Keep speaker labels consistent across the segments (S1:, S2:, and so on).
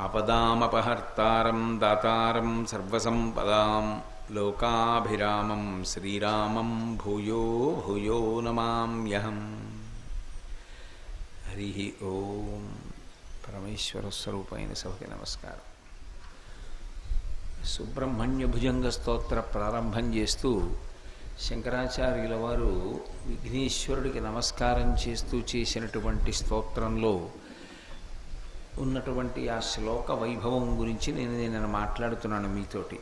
S1: ఆపదామపహర్తారం దాతారం సర్వసంపదాం లోకాభిరామం శ్రీరామం భూయో భూయో నమామ్యహం. హరి ఓం. పరమేశ్వర స్వరూపైన సభకి నమస్కారం. సుబ్రహ్మణ్య భుజంగ స్తోత్ర ప్రారంభం చేస్తూ శంకరాచార్యుల వారు విఘ్నేశ్వరుడికి నమస్కారం చేస్తూ చేసినటువంటి స్తోత్రంలో ఉన్నటువంటి ఆ శ్లోక వైభవం గురించి నేను మాట్లాడుతున్నాను మీతోటి.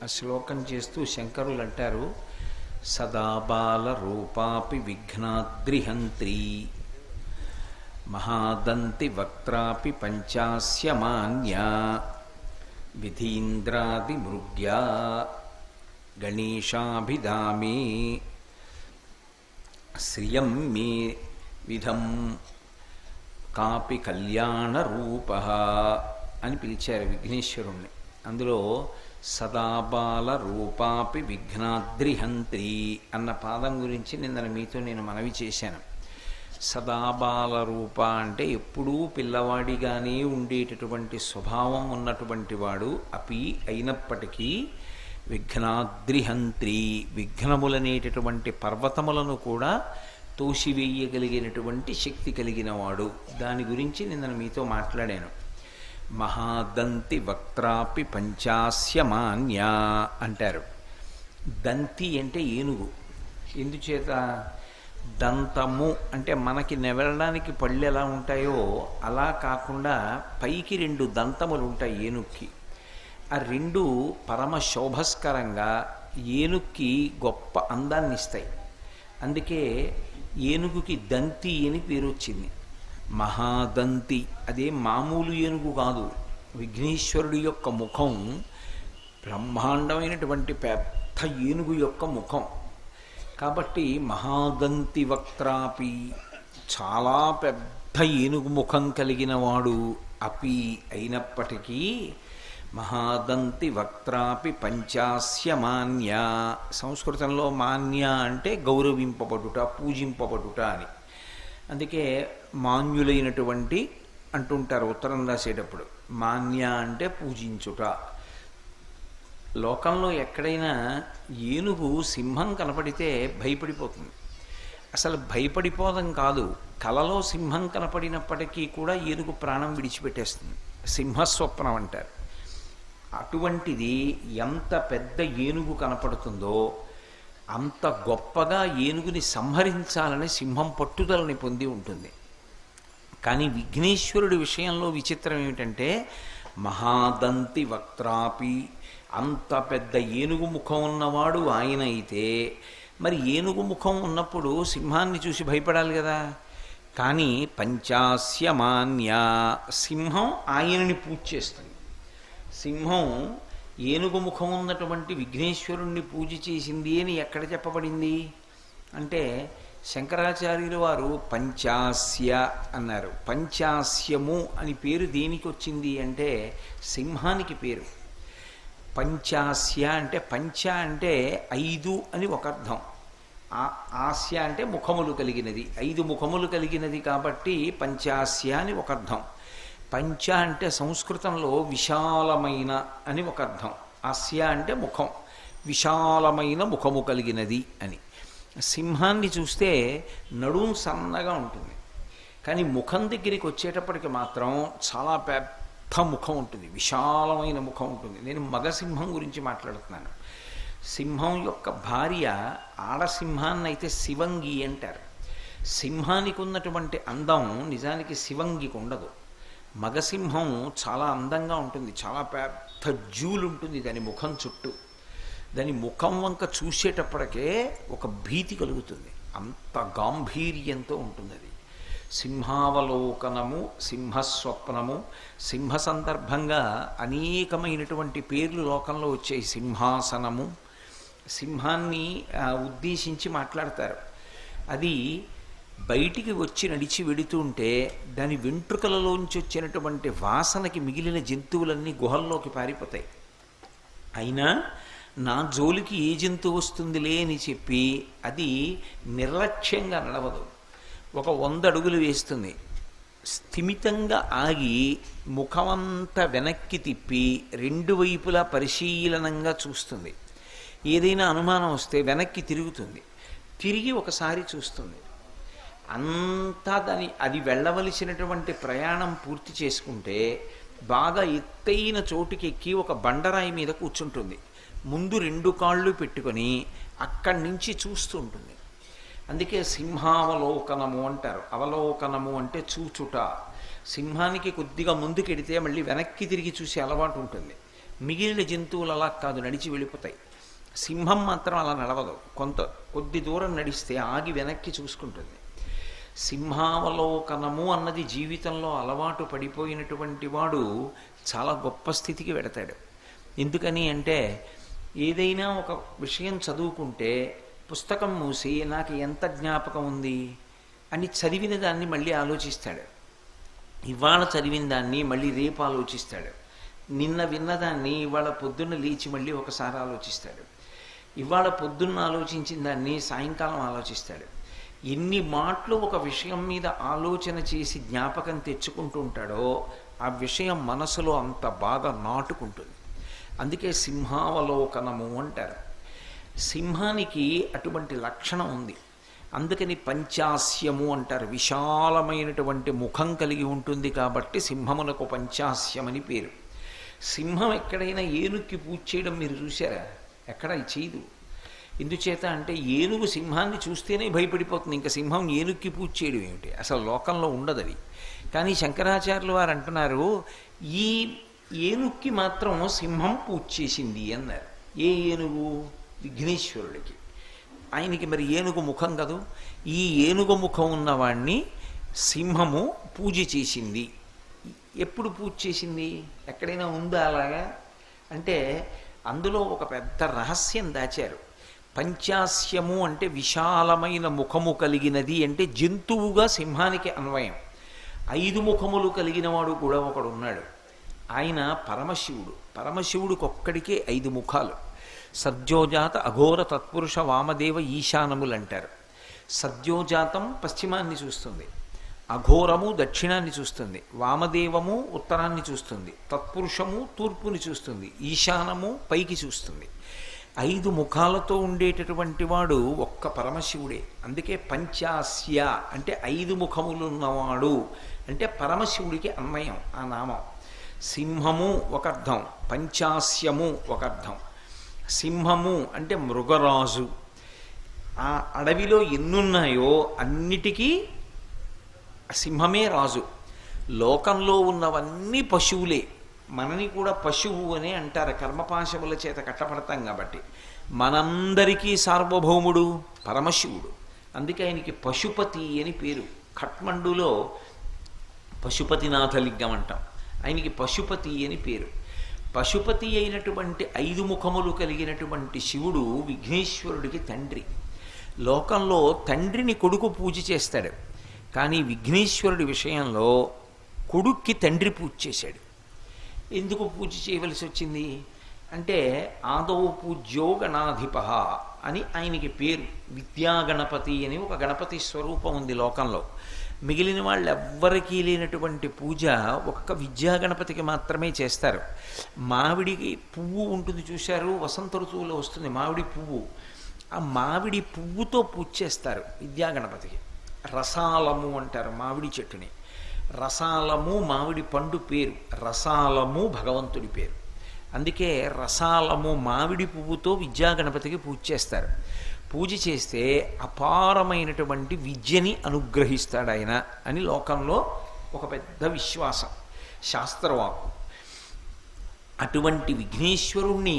S1: ఆ శ్లోకం చేస్తూ శంకరులు అంటారు, సదాబాల రూపాపి విఘ్నాద్రిహంత్రీ మహాదంతి వక్త్రాపి పంచాస్యమాన్యా విధీంద్రాది మృగ్యా గణేశాభిధామే శ్రియం మే విధం కాపి కళ్యాణ రూప అని పిలిచారు విఘ్నేశ్వరుణ్ణి. అందులో సదాబాల రూపాపి విఘ్నాద్రిహంత్రీ అన్న పాదం గురించి మీతో నేను మనవి చేశాను. సదాబాల రూప అంటే ఎప్పుడూ పిల్లవాడిగానే ఉండేటటువంటి స్వభావం ఉన్నటువంటి వాడు, అపి అయినప్పటికీ విఘ్నాద్రిహంత్రీ విఘ్నములనేటటువంటి పర్వతములను కూడా తోసివేయగలిగినటువంటి శక్తి కలిగినవాడు. దాని గురించి నేను మీతో మాట్లాడాను. మహాదంతి వక్త్రాపి పంచాస్యమాన్యా అంటారు. దంతి అంటే ఏనుగు. ఎందుచేత? దంతము అంటే మనకి నెవరడానికి పళ్ళు ఎలా ఉంటాయో అలా కాకుండా పైకి రెండు దంతములు ఉంటాయి ఏనుక్కి. ఆ రెండు పరమ శోభస్కరంగా ఏనుక్కి గొప్ప అందాన్ని ఇస్తాయి. అందుకే ఏనుగుకి దంతి అని పేరు వచ్చింది. మహాదంతి అదే మామూలు ఏనుగు కాదు. విఘ్నేశ్వరుడి యొక్క ముఖం బ్రహ్మాండమైనటువంటి పెద్ద ఏనుగు యొక్క ముఖం కాబట్టి మహాదంతి వక్త్రాపి చాలా పెద్ద ఏనుగు ముఖం కలిగిన వాడు. అపి అయినప్పటికీ మహాదంతి వక్త్రాపి పంచాస్యమాన్య. సంస్కృతంలో మాన్య అంటే గౌరవింపబడుట, పూజింపబడుట అని. అందుకే మాన్యులైనటువంటి అంటుంటారు ఉత్తరం రాసేటప్పుడు. మాన్య అంటే పూజించుట. లోకంలో ఎక్కడైనా ఏనుగు సింహం కనపడితే భయపడిపోతుంది. అసలు భయపడిపోవడం కాదు, కలలో సింహం కనపడినప్పటికీ కూడా ఏనుగు ప్రాణం విడిచిపెట్టేస్తుంది. సింహస్వప్నం అంటారు. అటువంటిది ఎంత పెద్ద ఏనుగు కనపడుతుందో అంత గొప్పగా ఏనుగుని సంహరించాలని సింహం పట్టుదలని పొంది ఉంటుంది. కానీ విఘ్నేశ్వరుడి విషయంలో విచిత్రం ఏమిటంటే మహాదంతి వక్త్రాపి అంత పెద్ద ఏనుగు ముఖం ఉన్నవాడు ఆయన అయితే మరి ఏనుగు ముఖం ఉన్నప్పుడు సింహాన్ని చూసి భయపడాలి కదా. కానీ పంచాస్యమాన్య సింహం ఆయనని పూజ చేస్తుంది. సింహం ఏనుగు ముఖం ఉన్నటువంటి విఘ్నేశ్వరుణ్ణి పూజ చేసింది అని ఎక్కడ చెప్పబడింది అంటే శంకరాచార్యుల వారు పంచాస్య అన్నారు. పంచాస్యము అని పేరు దేనికి వచ్చింది అంటే సింహానికి పేరు. పంచాస్య అంటే పంచ అంటే 5 అని ఒక అర్థం. ఆస్య అంటే ముఖములు కలిగినది, 5 ముఖములు కలిగినది కాబట్టి పంచాస్య అని ఒక అర్థం. పంచ అంటే సంస్కృతంలో విశాలమైన అని ఒక అర్థం. ఆస్య అంటే ముఖం, విశాలమైన ముఖము కలిగినది అని. సింహాన్ని చూస్తే నడుం సన్నగా ఉంటుంది, కానీ ముఖం దగ్గరికి వచ్చేటప్పటికి మాత్రం చాలా పెద్ద ముఖం ఉంటుంది, విశాలమైన ముఖం ఉంటుంది. నేను మగసింహం గురించి మాట్లాడుతున్నాను. సింహం యొక్క భార్య ఆడసింహాన్ని అయితే శివంగి అంటారు. సింహానికి ఉన్నటువంటి అందం నిజానికి శివంగికి ఉండదు. మగసింహం చాలా అందంగా ఉంటుంది, చాలా పెద్ద జూలు ఉంటుంది దాని ముఖం చుట్టూ. దాని ముఖం వంక చూసేటప్పటికే ఒక భీతి కలుగుతుంది, అంత గాంభీర్యంతో ఉంటుంది అది. సింహావలోకనము, సింహస్వప్నము, సింహ సందర్భంగా అనేకమైనటువంటి పేర్లు లోకంలో వచ్చాయి. సింహాసనము, సింహాన్ని ఉద్దేశించి మాట్లాడతారు. అది బయటికి వచ్చి నడిచి వెడుతుంటే దాని వెంట్రుకలలోంచి వచ్చినటువంటి వాసనకి మిగిలిన జంతువులన్నీ గుహల్లోకి పారిపోతాయి. అయినా నా జోలికి ఏ జంతువు వస్తుందిలే అని చెప్పి అది నిర్లక్ష్యంగా నడవదు. ఒక 100 అడుగులు వేస్తుంది. స్థిమితంగా ఆగి ముఖమంతా వెనక్కి తిప్పి రెండు వైపులా పరిశీలనంగా చూస్తుంది. ఏదైనా అనుమానం వస్తే వెనక్కి తిరుగుతుంది, తిరిగి ఒకసారి చూస్తుంది. అంతా అది వెళ్ళవలసినటువంటి ప్రయాణం పూర్తి చేసుకుంటే బాగా ఎత్తైన చోటుకి ఎక్కి ఒక బండరాయి మీద కూర్చుంటుంది. ముందు రెండు కాళ్ళు పెట్టుకొని అక్కడి నుంచి చూస్తూ ఉంటుంది. అందుకే సింహావలోకనము అంటారు. అవలోకనము అంటే చూచుట. సింహానికి కొద్దిగా ముందుకెడితే మళ్ళీ వెనక్కి తిరిగి చూసే అలవాటు ఉంటుంది. మిగిలిన జంతువులు అలా కాదు, నడిచి వెళ్ళిపోతాయి. సింహం మాత్రం అలా నడవదు. కొద్ది దూరం నడిస్తే ఆగి వెనక్కి చూసుకుంటుంది. సింహావలోకనము అన్నది జీవితంలో అలవాటు పడిపోయినటువంటి వాడు చాలా గొప్ప స్థితికి వెడతాడు. ఎందుకని అంటే ఏదైనా ఒక విషయం చదువుకుంటే పుస్తకం మూసి నాకు ఎంత జ్ఞాపకం ఉంది అని చదివిన దాన్ని మళ్ళీ ఆలోచిస్తాడు. ఇవాళ చదివిన దాన్ని మళ్ళీ రేపు ఆలోచిస్తాడు. నిన్న విన్నదాన్ని ఇవాళ పొద్దున్న లేచి మళ్ళీ ఒకసారి ఆలోచిస్తాడు. ఇవాళ పొద్దున్న ఆలోచించిన దాన్ని సాయంకాలం ఆలోచిస్తాడు. ఎన్ని మాటలు ఒక విషయం మీద ఆలోచన చేసి జ్ఞాపకం తెచ్చుకుంటూ ఉంటాడో ఆ విషయం మనసులో అంత బాగా నాటుకుంటుంది. అందుకే సింహావలోకనము అంటారు. సింహానికి అటువంటి లక్షణం ఉంది. అందుకని పంచాస్యము అంటారు. విశాలమైనటువంటి ముఖం కలిగి ఉంటుంది కాబట్టి సింహమునకు పంచాస్యమని పేరు. సింహం ఎక్కడైనా ఏనుక్కి పూజ చేయడం మీరు చూసారా? ఎక్కడ చేయదు. ఎందుచేత అంటే ఏనుగు సింహాన్ని చూస్తేనే భయపడిపోతుంది. ఇంకా సింహం ఏనుక్కి పూజ చేయడం ఏమిటి? అసలు లోకంలో ఉండదు అది. కానీ శంకరాచార్యులు వారు అంటున్నారు, ఈ ఏనుక్కి మాత్రం సింహం పూజ చేసింది అన్నారు. ఏ ఏనుగు? విఘ్నేశ్వరుడికి. ఆయనకి మరి ఏనుగు ముఖం కదూ. ఈ ఏనుగు ముఖం ఉన్నవాణ్ణి సింహము పూజ చేసింది. ఎప్పుడు పూజ చేసింది? ఎక్కడైనా ఉందా అలాగా? అంటే అందులో ఒక పెద్ద రహస్యం దాచారు. పంచాస్యము అంటే విశాలమైన ముఖము కలిగినది అంటే జంతువుగా సింహానికి అన్వయం. 5 ముఖములు కలిగిన వాడు కూడా ఒకడు ఉన్నాడు. ఆయన పరమశివుడు. పరమశివుడికి ఒక్కడికే 5 ముఖాలు. సద్యోజాత అఘోర తత్పురుష వామదేవ ఈశానములు అంటారు. సద్యోజాతం పశ్చిమాన్ని చూస్తుంది, అఘోరము దక్షిణాన్ని చూస్తుంది, వామదేవము ఉత్తరాన్ని చూస్తుంది, తత్పురుషము తూర్పుని చూస్తుంది, ఈశానము పైకి చూస్తుంది. 5 ముఖాలతో ఉండేటటువంటి వాడు ఒక్క పరమశివుడే. అందుకే పంచాస్య అంటే 5 ముఖములున్నవాడు అంటే పరమశివుడికి అన్వయం ఆ నామం. సింహము ఒక అర్థం, పంచాస్యము ఒక అర్థం. సింహము అంటే మృగరాజు. ఆ అడవిలో ఎన్నున్నాయో అన్నిటికీ సింహమే రాజు. లోకంలో ఉన్నవన్నీ పశువులే. మనని కూడా పశువు అని అంటారు. కర్మపాశముల చేత కట్టపడతాం కాబట్టి. మనందరికీ సార్వభౌముడు పరమశివుడు. అందుకే ఆయనకి పశుపతి అని పేరు. ఖట్మండులో పశుపతినాథలింగం అంటాం. ఆయనకి పశుపతి అని పేరు. పశుపతి అయినటువంటి 5 ముఖములు కలిగినటువంటి శివుడు విఘ్నేశ్వరుడికి తండ్రి. లోకంలో తండ్రిని కొడుకు పూజ చేస్తాడు. కానీ విఘ్నేశ్వరుడి విషయంలో కొడుక్కి తండ్రి పూజ చేశాడు. ఎందుకు పూజ చేయవలసి వచ్చింది అంటే ఆదౌ పూజ్యో గణాధిప అని ఆయనకి పేరు. విద్యాగణపతి అని ఒక గణపతి స్వరూపం ఉంది లోకంలో. మిగిలిన వాళ్ళు ఎవ్వరికీ లేనటువంటి పూజ ఒక్క విద్యాగణపతికి మాత్రమే చేస్తారు. మామిడి పువ్వు ఉంటుంది చూశారు, వసంత ఋతువులో వస్తుంది మామిడి పువ్వు. ఆ మామిడి పువ్వుతో పూజ చేస్తారు విద్యాగణపతికి. రసాలము అంటారు మామిడి చెట్టుని. రసాలము మామిడి పండు పేరు, రసాలము భగవంతుడి పేరు. అందుకే రసాలము మామిడి పువ్వుతో విద్యాగణపతికి పూజ చేస్తారు. పూజ చేస్తే అపారమైనటువంటి విద్యని అనుగ్రహిస్తాడు ఆయన అని లోకంలో ఒక పెద్ద విశ్వాసం, శాస్త్రవాక్కు. అటువంటి విఘ్నేశ్వరుణ్ణి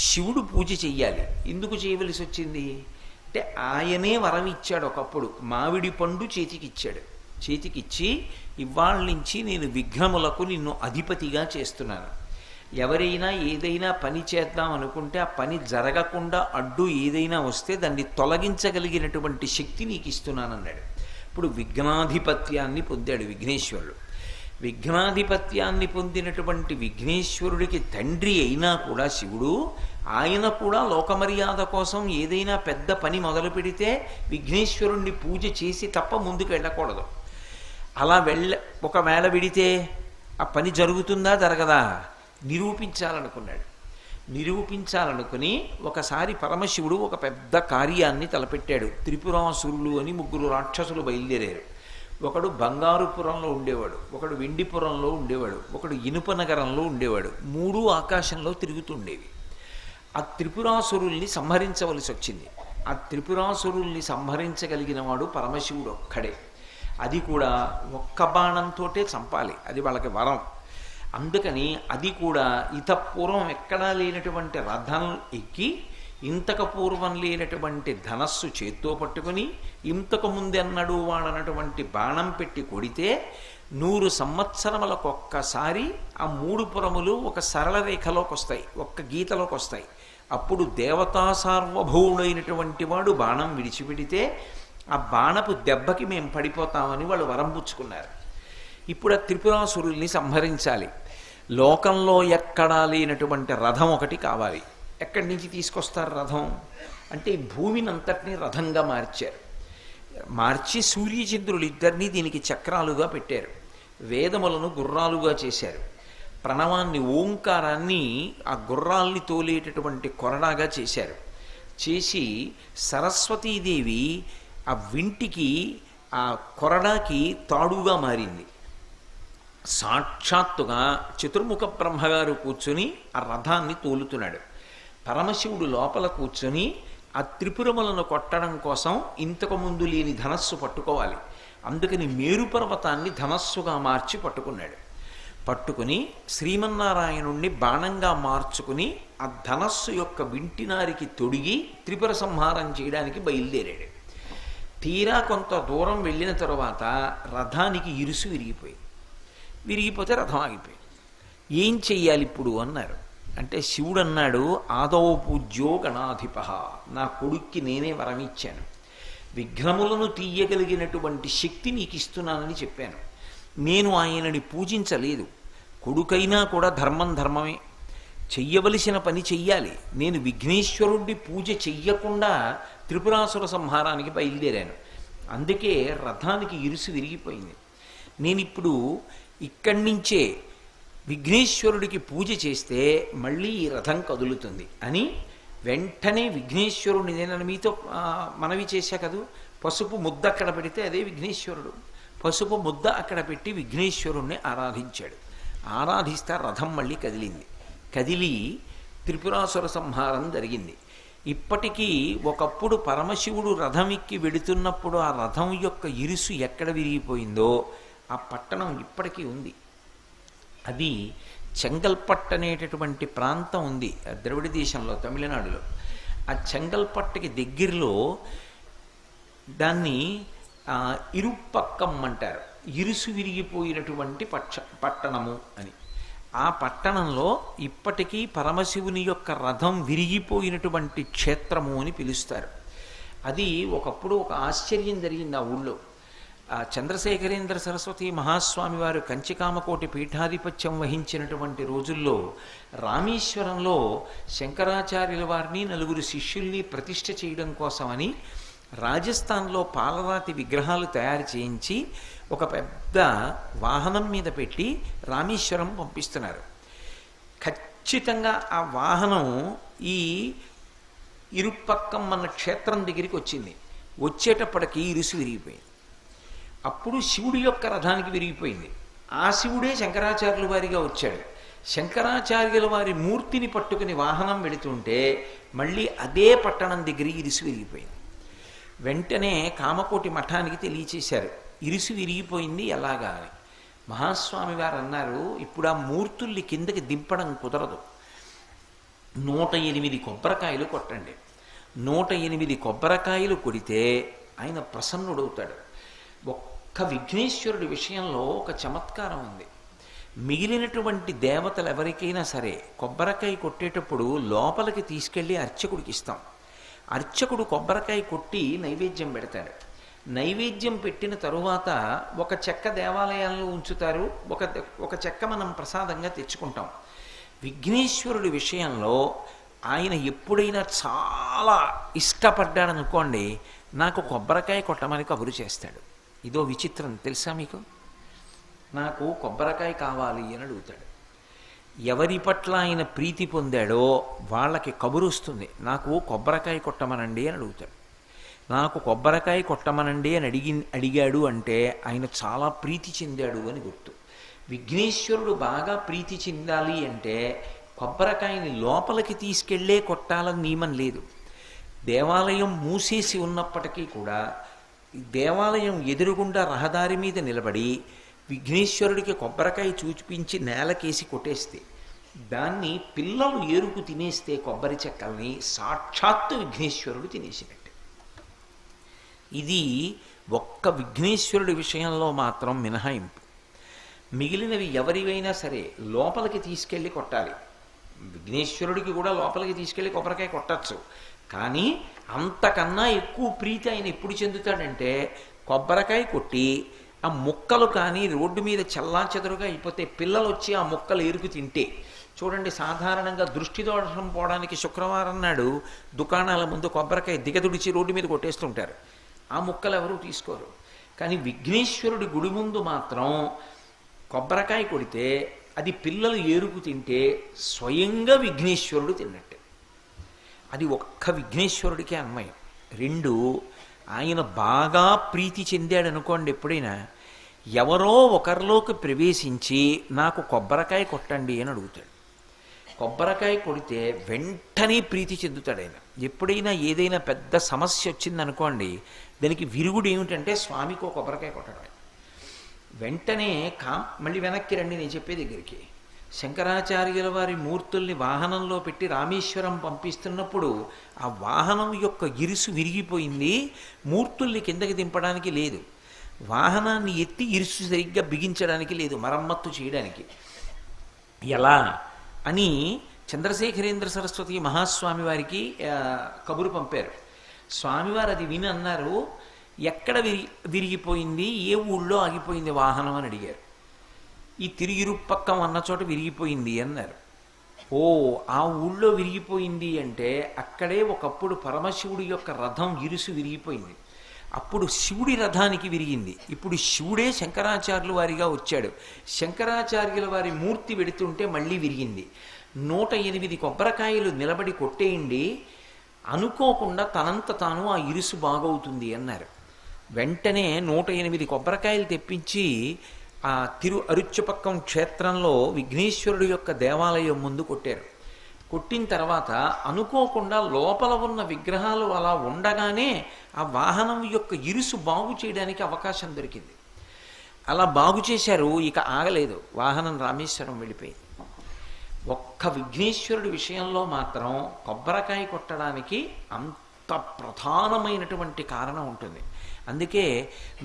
S1: శివుడు పూజ చెయ్యాలి. ఎందుకు చేయవలసి వచ్చింది అంటే ఆయనే వరం ఇచ్చాడు. ఒకప్పుడు మామిడి పండు చేతికిచ్చాడు. చేతికిచ్చి ఇవాళ నుంచి నేను విఘ్నములకు నిన్ను అధిపతిగా చేస్తున్నాను. ఎవరైనా ఏదైనా పని చేద్దాం అనుకుంటే ఆ పని జరగకుండా అడ్డు ఏదైనా వస్తే దాన్ని తొలగించగలిగినటువంటి శక్తి నీకు ఇస్తున్నానన్నాడు. ఇప్పుడు విఘ్నాధిపత్యాన్ని పొందాడు విఘ్నేశ్వరుడు. విఘ్నాధిపత్యాన్ని పొందినటువంటి విఘ్నేశ్వరుడికి తండ్రి అయినా కూడా శివుడు, ఆయన కూడా లోకమర్యాద కోసం ఏదైనా పెద్ద పని మొదలు పెడితే విఘ్నేశ్వరుణ్ణి పూజ చేసి తప్ప ముందుకు వెళ్ళకూడదు. అలా ఒకవేళ విడితే ఆ పని జరుగుతుందా జరగదా నిరూపించాలనుకున్నాడు. నిరూపించాలనుకుని ఒకసారి పరమశివుడు ఒక పెద్ద కార్యాన్ని తలపెట్టాడు. త్రిపురాసురులు అని 3 రాక్షసులు బయలుదేరారు. ఒకడు బంగారుపురంలో ఉండేవాడు, ఒకడు వెండిపురంలో ఉండేవాడు, ఒకడు ఇనుప నగరంలో ఉండేవాడు. 3 ఆకాశంలో తిరుగుతుండేవి. ఆ త్రిపురాసురుల్ని సంహరించవలసి వచ్చింది. ఆ త్రిపురాసురుల్ని సంహరించగలిగిన వాడు పరమశివుడు ఒక్కడే. అది కూడా ఒక్క బాణంతోటే చంపాలి, అది వాళ్ళకి వరం. అందుకని అది కూడా పూర్వం ఎక్కడా లేనటువంటి రథం ఎక్కి, ఇంతకు పూర్వం లేనటువంటి ధనస్సు చేత్తో పట్టుకుని, ఇంతకు ముందెన్నడూ వాడనటువంటి బాణం పెట్టి కొడితే 100 సంవత్సరములకు ఒక్కసారి ఆ 3 పురములు ఒక సరళ రేఖలోకి వస్తాయి, ఒక్క గీతలోకి వస్తాయి. అప్పుడు దేవతా సార్వభౌముడైనటువంటి వాడు బాణం విడిచిపెడితే ఆ బాణపు దెబ్బకి మేము పడిపోతామని వాళ్ళు వరం పుచ్చుకున్నారు. ఇప్పుడు ఆ త్రిపురాసురుల్ని సంహరించాలి. లోకంలో ఎక్కడా లేనటువంటి రథం ఒకటి కావాలి. ఎక్కడి నుంచి తీసుకొస్తారు రథం అంటే ఈ భూమిని అంతటినీ రథంగా మార్చారు. మార్చి సూర్యచంద్రులు ఇద్దరినీ దీనికి చక్రాలుగా పెట్టారు. వేదములను గుర్రాలుగా చేశారు. ప్రణవాన్ని ఓంకారాన్ని ఆ గుర్రాల్ని తోలేటటువంటి కొరడాగా చేశారు. చేసి సరస్వతీదేవి ఆ వింటికి ఆ కొరడాకి తాడుగా మారింది. సాక్షాత్తుగా చతుర్ముఖ బ్రహ్మగారు కూర్చుని ఆ రథాన్ని తోలుతున్నాడు. పరమశివుడు లోపల కూర్చొని ఆ త్రిపురములను కొట్టడం కోసం ఇంతకు ముందు లేని ధనస్సు పట్టుకోవాలి. అందుకని మేరు పర్వతాన్ని ధనస్సుగా మార్చి పట్టుకున్నాడు. పట్టుకుని శ్రీమన్నారాయణుణ్ణి బాణంగా మార్చుకుని ఆ ధనస్సు యొక్క వింటినారికి తొడిగి త్రిపుర సంహారం చేయడానికి బయలుదేరాడు. తీరా కొంత దూరం వెళ్ళిన తరువాత రథానికి ఇరుసు విరిగిపోతే రథం ఆగిపోయింది. ఏం చెయ్యాలి ఇప్పుడు అన్నారు. అంటే శివుడు అన్నాడు, ఆదౌ పూజ్యో గణాధిప, నా కొడుక్కి నేనే వరమిచ్చాను, విఘ్నములను తీయగలిగినటువంటి శక్తి నీకు ఇస్తున్నానని చెప్పాను. నేను ఆయనని పూజించలేదు. కొడుకైనా కూడా ధర్మమే, చెయ్యవలసిన పని చెయ్యాలి. నేను విఘ్నేశ్వరుడి పూజ చెయ్యకుండా త్రిపురాసుర సంహారానికి బయలుదేరాను. అందుకే రథానికి ఇరుసు విరిగిపోయింది. నేనిప్పుడు ఇక్కడి నుంచే విఘ్నేశ్వరుడికి పూజ చేస్తే మళ్ళీ ఈ రథం కదులుతుంది అని వెంటనే విఘ్నేశ్వరుడిని నేను మీతో మనవి చేశా కదూ, పసుపు ముద్ద అక్కడ పెడితే అదే విఘ్నేశ్వరుడు. పసుపు ముద్ద అక్కడ పెట్టి విఘ్నేశ్వరుణ్ణి ఆరాధించాడు. ఆరాధిస్తే రథం మళ్ళీ కదిలి త్రిపురాసుర సంహారం జరిగింది. ఇప్పటికీ ఒకప్పుడు పరమశివుడు రథం ఎక్కి వెడుతున్నప్పుడు ఆ రథం యొక్క ఇరుసు ఎక్కడ విరిగిపోయిందో ఆ పట్టణం ఇప్పటికీ ఉంది. అది చెంగల్పట్టు అనేటటువంటి ప్రాంతం ఉంది ద్రవిడ దేశంలో, తమిళనాడులో. ఆ చెంగల్పట్టుకి దగ్గరలో దాన్ని ఇరుపక్కం అంటారు, ఇరుసు విరిగిపోయినటువంటి పట్టణము అని. ఆ పట్టణంలో ఇప్పటికీ పరమశివుని యొక్క రథం విరిగిపోయినటువంటి క్షేత్రము అని పిలుస్తారు. అది ఒకప్పుడు ఒక ఆశ్చర్యం జరిగింది ఆ ఊళ్ళో. చంద్రశేఖరేంద్ర సరస్వతి మహాస్వామి వారు కంచికామకోటి పీఠాధిపత్యం వహించినటువంటి రోజుల్లో రామేశ్వరంలో శంకరాచార్యుల వారిని 4 శిష్యుల్ని ప్రతిష్ఠ చేయడం కోసమని రాజస్థాన్లో పాలరాతి విగ్రహాలు తయారు చేయించి ఒక పెద్ద వాహనం మీద పెట్టి రామేశ్వరం పంపిస్తున్నారు. ఖచ్చితంగా ఆ వాహనం ఈ ఇరుపక్కం అన్న క్షేత్రం దగ్గరికి వచ్చింది. వచ్చేటప్పటికి ఇరుసు విరిగిపోయింది. అప్పుడు శివుడి యొక్క రథానికి విరిగిపోయింది. ఆ శివుడే శంకరాచార్యుల వారిగా వచ్చాడు. శంకరాచార్యుల వారి మూర్తిని పట్టుకుని వాహనం వెళుతుంటే మళ్ళీ అదే పట్టణం దగ్గర ఇరుసు విరిగిపోయింది. వెంటనే కామకోటి మఠానికి తెలియచేశారు, ఇరుసు విరిగిపోయింది ఎలాగా అని. మహాస్వామి వారు అన్నారు, ఇప్పుడు ఆ మూర్తుల్ని కిందకి దింపడం కుదరదు, 108 కొబ్బరికాయలు కొట్టండి. 108 కొబ్బరికాయలు కొడితే ఆయన ప్రసన్నుడవుతాడు. ఒక్క విఘ్నేశ్వరుడి విషయంలో ఒక చమత్కారం ఉంది. మిగిలినటువంటి దేవతలు ఎవరికైనా సరే కొబ్బరికాయ కొట్టేటప్పుడు లోపలికి తీసుకెళ్ళి అర్చకుడికి ఇస్తాం. అర్చకుడు కొబ్బరికాయ కొట్టి నైవేద్యం పెడతాడు. నైవేద్యం పెట్టిన తరువాత ఒక చెక్క దేవాలయాల్లో ఉంచుతారు, ఒక చెక్క మనం ప్రసాదంగా తెచ్చుకుంటాం. విఘ్నేశ్వరుడి విషయంలో ఆయన ఎప్పుడైనా చాలా ఇష్టపడ్డాడనుకోండి, నాకు కొబ్బరికాయ కొట్టమని కబురు చేస్తాడు. ఇదో విచిత్రం తెలుసా మీకు? నాకు కొబ్బరికాయ కావాలి అని అడుగుతాడు. ఎవరి పట్ల ఆయన ప్రీతి పొందాడో వాళ్ళకి కబురు వస్తుంది, నాకు కొబ్బరికాయ కొట్టమనండి అని అడుగుతాడు. నాకు కొబ్బరికాయ కొట్టమనండి అని అడిగాడు అంటే ఆయన చాలా ప్రీతి చెందాడు అని గుర్తు. విఘ్నేశ్వరుడు బాగా ప్రీతి చెందాలి అంటే కొబ్బరికాయని లోపలికి తీసుకెళ్లే కొట్టాలని నియమం లేదు. దేవాలయం మూసేసి ఉన్నప్పటికీ కూడా దేవాలయం ఎదురుగుండా రహదారి మీద నిలబడి విఘ్నేశ్వరుడికి కొబ్బరికాయ చూపించి నేలకేసి కొట్టేస్తే, దాన్ని పిల్లలు ఏరుకు తినేస్తే కొబ్బరి చెక్కల్ని సాక్షాత్తు విఘ్నేశ్వరుడు తినేసినట్టు. ఇది ఒక్క విఘ్నేశ్వరుడి విషయంలో మాత్రం మినహాయింపు. మిగిలినవి ఎవరివైనా సరే లోపలికి తీసుకెళ్ళి కొట్టాలి. విఘ్నేశ్వరుడికి కూడా లోపలికి తీసుకెళ్ళి కొబ్బరికాయ కొట్టచ్చు. కానీ అంతకన్నా ఎక్కువ ప్రీతి ఆయన ఎప్పుడు చెందుతాడంటే కొబ్బరికాయ కొట్టి ఆ ముక్కలు కానీ రోడ్డు మీద చెల్లాచెదరుగా అయిపోతే పిల్లలు వచ్చి ఆ ముక్కలు ఏరుకు తింటే. చూడండి, సాధారణంగా దృష్టి దోషం పోవడానికి శుక్రవారం నాడు దుకాణాల ముందు కొబ్బరికాయ దిగదుడిచి రోడ్డు మీద కొట్టేస్తుంటారు. ఆ ముక్కలు ఎవరూ తీసుకోరు. కానీ విఘ్నేశ్వరుడి గుడి ముందు మాత్రం కొబ్బరికాయ కొడితే అది పిల్లలు ఏరుకు తింటే స్వయంగా విఘ్నేశ్వరుడు తిన్నట్టు. అది ఒక్క విఘ్నేశ్వరుడికే అన్వయం. రెండు, ఆయన బాగా ప్రీతి చెందాడనుకోండి, ఎప్పుడైనా ఎవరో ఒకరిలోకి ప్రవేశించి నాకు కొబ్బరికాయ కొట్టండి అని అడుగుతాడు. కొబ్బరికాయ కొడితే వెంటనే ప్రీతి చెందుతాడు ఆయన. ఎప్పుడైనా ఏదైనా పెద్ద సమస్య వచ్చిందనుకోండి, దానికి విరుగుడు ఏమిటంటే స్వామికి ఒక కొబ్బరికాయ కొట్టడం. వెంటనే మళ్ళీ వెనక్కి రండి నేను చెప్పే దగ్గరికి. శంకరాచార్యుల వారి మూర్తుల్ని వాహనంలో పెట్టి రామేశ్వరం పంపిస్తున్నప్పుడు ఆ వాహనం యొక్క ఇరుసు విరిగిపోయింది, మూర్తుల్ని కిందకి దింపడానికి లేదు, వాహనాన్ని ఎత్తి ఇరుసు సరిగ్గా బిగించడానికి లేదు, మరమ్మత్తు చేయడానికి. ఎలా అని చంద్రశేఖరేంద్ర సరస్వతి మహాస్వామి వారికి కబురు పంపారు. స్వామివారు అది విని అన్నారు, ఎక్కడ విరిగిపోయింది, ఏ ఊళ్ళో ఆగిపోయింది వాహనం అని అడిగారు. ఈ తిరిగిరుపక్కం అన్న చోట విరిగిపోయింది అన్నారు. ఓ, ఆ ఊళ్ళో విరిగిపోయింది అంటే అక్కడే ఒకప్పుడు పరమశివుడి యొక్క రథం ఇరుసు విరిగిపోయింది. అప్పుడు శివుడి రథానికి విరిగింది. ఇప్పుడు శివుడే శంకరాచార్యుల వారిగా వచ్చాడు. శంకరాచార్యుల వారి మూర్తి వెడుతుంటే మళ్ళీ విరిగింది. 108 కొబ్బరికాయలు నిలబడి కొట్టేయండి, అనుకోకుండా తనంత తాను ఆ ఇరుసు బాగవుతుంది అన్నారు. వెంటనే 108 కొబ్బరికాయలు తెప్పించి ఆ అరుచుపక్కం క్షేత్రంలో విఘ్నేశ్వరుడు యొక్క దేవాలయం ముందు కొట్టారు. కొట్టిన తర్వాత అనుకోకుండా లోపల ఉన్న విగ్రహాలు అలా ఉండగానే ఆ వాహనం యొక్క ఇరుసు బాగు చేయడానికి అవకాశం దొరికింది. అలా బాగు చేశారు. ఇక ఆగలేదు, వాహనం రామేశ్వరం వెళ్ళిపోయింది. ఒక్క విఘ్నేశ్వరుడి విషయంలో మాత్రం కొబ్బరికాయ కొట్టడానికి అంత ప్రధానమైనటువంటి కారణం ఉంటుంది. అందుకే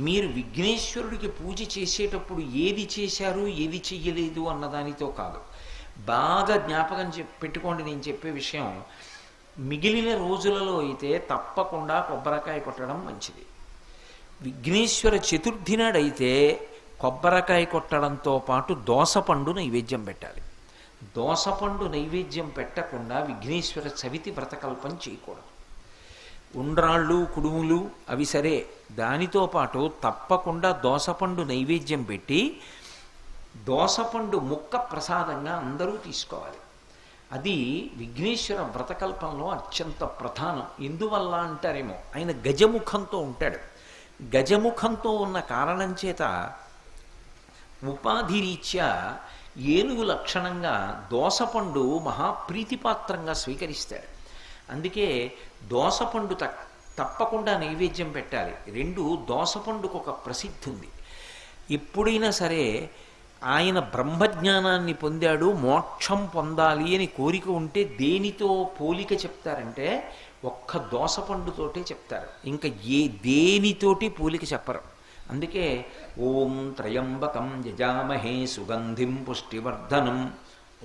S1: మీరు విఘ్నేశ్వరుడికి పూజ చేసేటప్పుడు ఏది చేశారు ఏది చెయ్యలేదు అన్నదానితో కాదు, బాగా జ్ఞాపకం పెట్టుకోండి నేను చెప్పే విషయం. మిగిలిన రోజులలో అయితే తప్పకుండా కొబ్బరికాయ కొట్టడం మంచిది. విఘ్నేశ్వర చతుర్థి నాడైతే కొబ్బరికాయ కొట్టడంతో పాటు దోసపండు నైవేద్యం పెట్టాలి. దోసపండు నైవేద్యం పెట్టకుండా విఘ్నేశ్వర చవితి వ్రతకల్పం చేయకూడదు. ఉండ్రాళ్ళు కుడుములు అవి సరే, దానితో పాటు తప్పకుండా దోసపండు నైవేద్యం పెట్టి దోసపండు ముక్క ప్రసాదంగా అందరూ తీసుకోవాలి. అది విఘ్నేశ్వర వ్రతకల్పంలో అత్యంత ప్రధానం. ఎందువల్ల అంటారేమో, ఆయన గజముఖంతో ఉంటాడు. గజముఖంతో ఉన్న కారణం చేత ఉపాధిరీత్యా ఏనుగు లక్షణంగా దోసపండు మహాప్రీతిపాత్రంగా స్వీకరిస్తాడు. అందుకే దోసపండు తప్పకుండా నైవేద్యం పెట్టాలి. రెండు, దోసపండుకు ఒక ప్రసిద్ధి ఉంది. ఎప్పుడైనా సరే ఆయన బ్రహ్మజ్ఞానాన్ని పొందాడు, మోక్షం పొందాలి అని కోరిక ఉంటే దేనితో పోలిక చెప్తారంటే ఒక్క దోసపండుతోటే చెప్తారు. ఇంకా దేనితోటి పోలిక చెప్పరు. అందుకే ఓం త్రయంబకం యజామహే సుగంధిం పుష్టివర్ధనం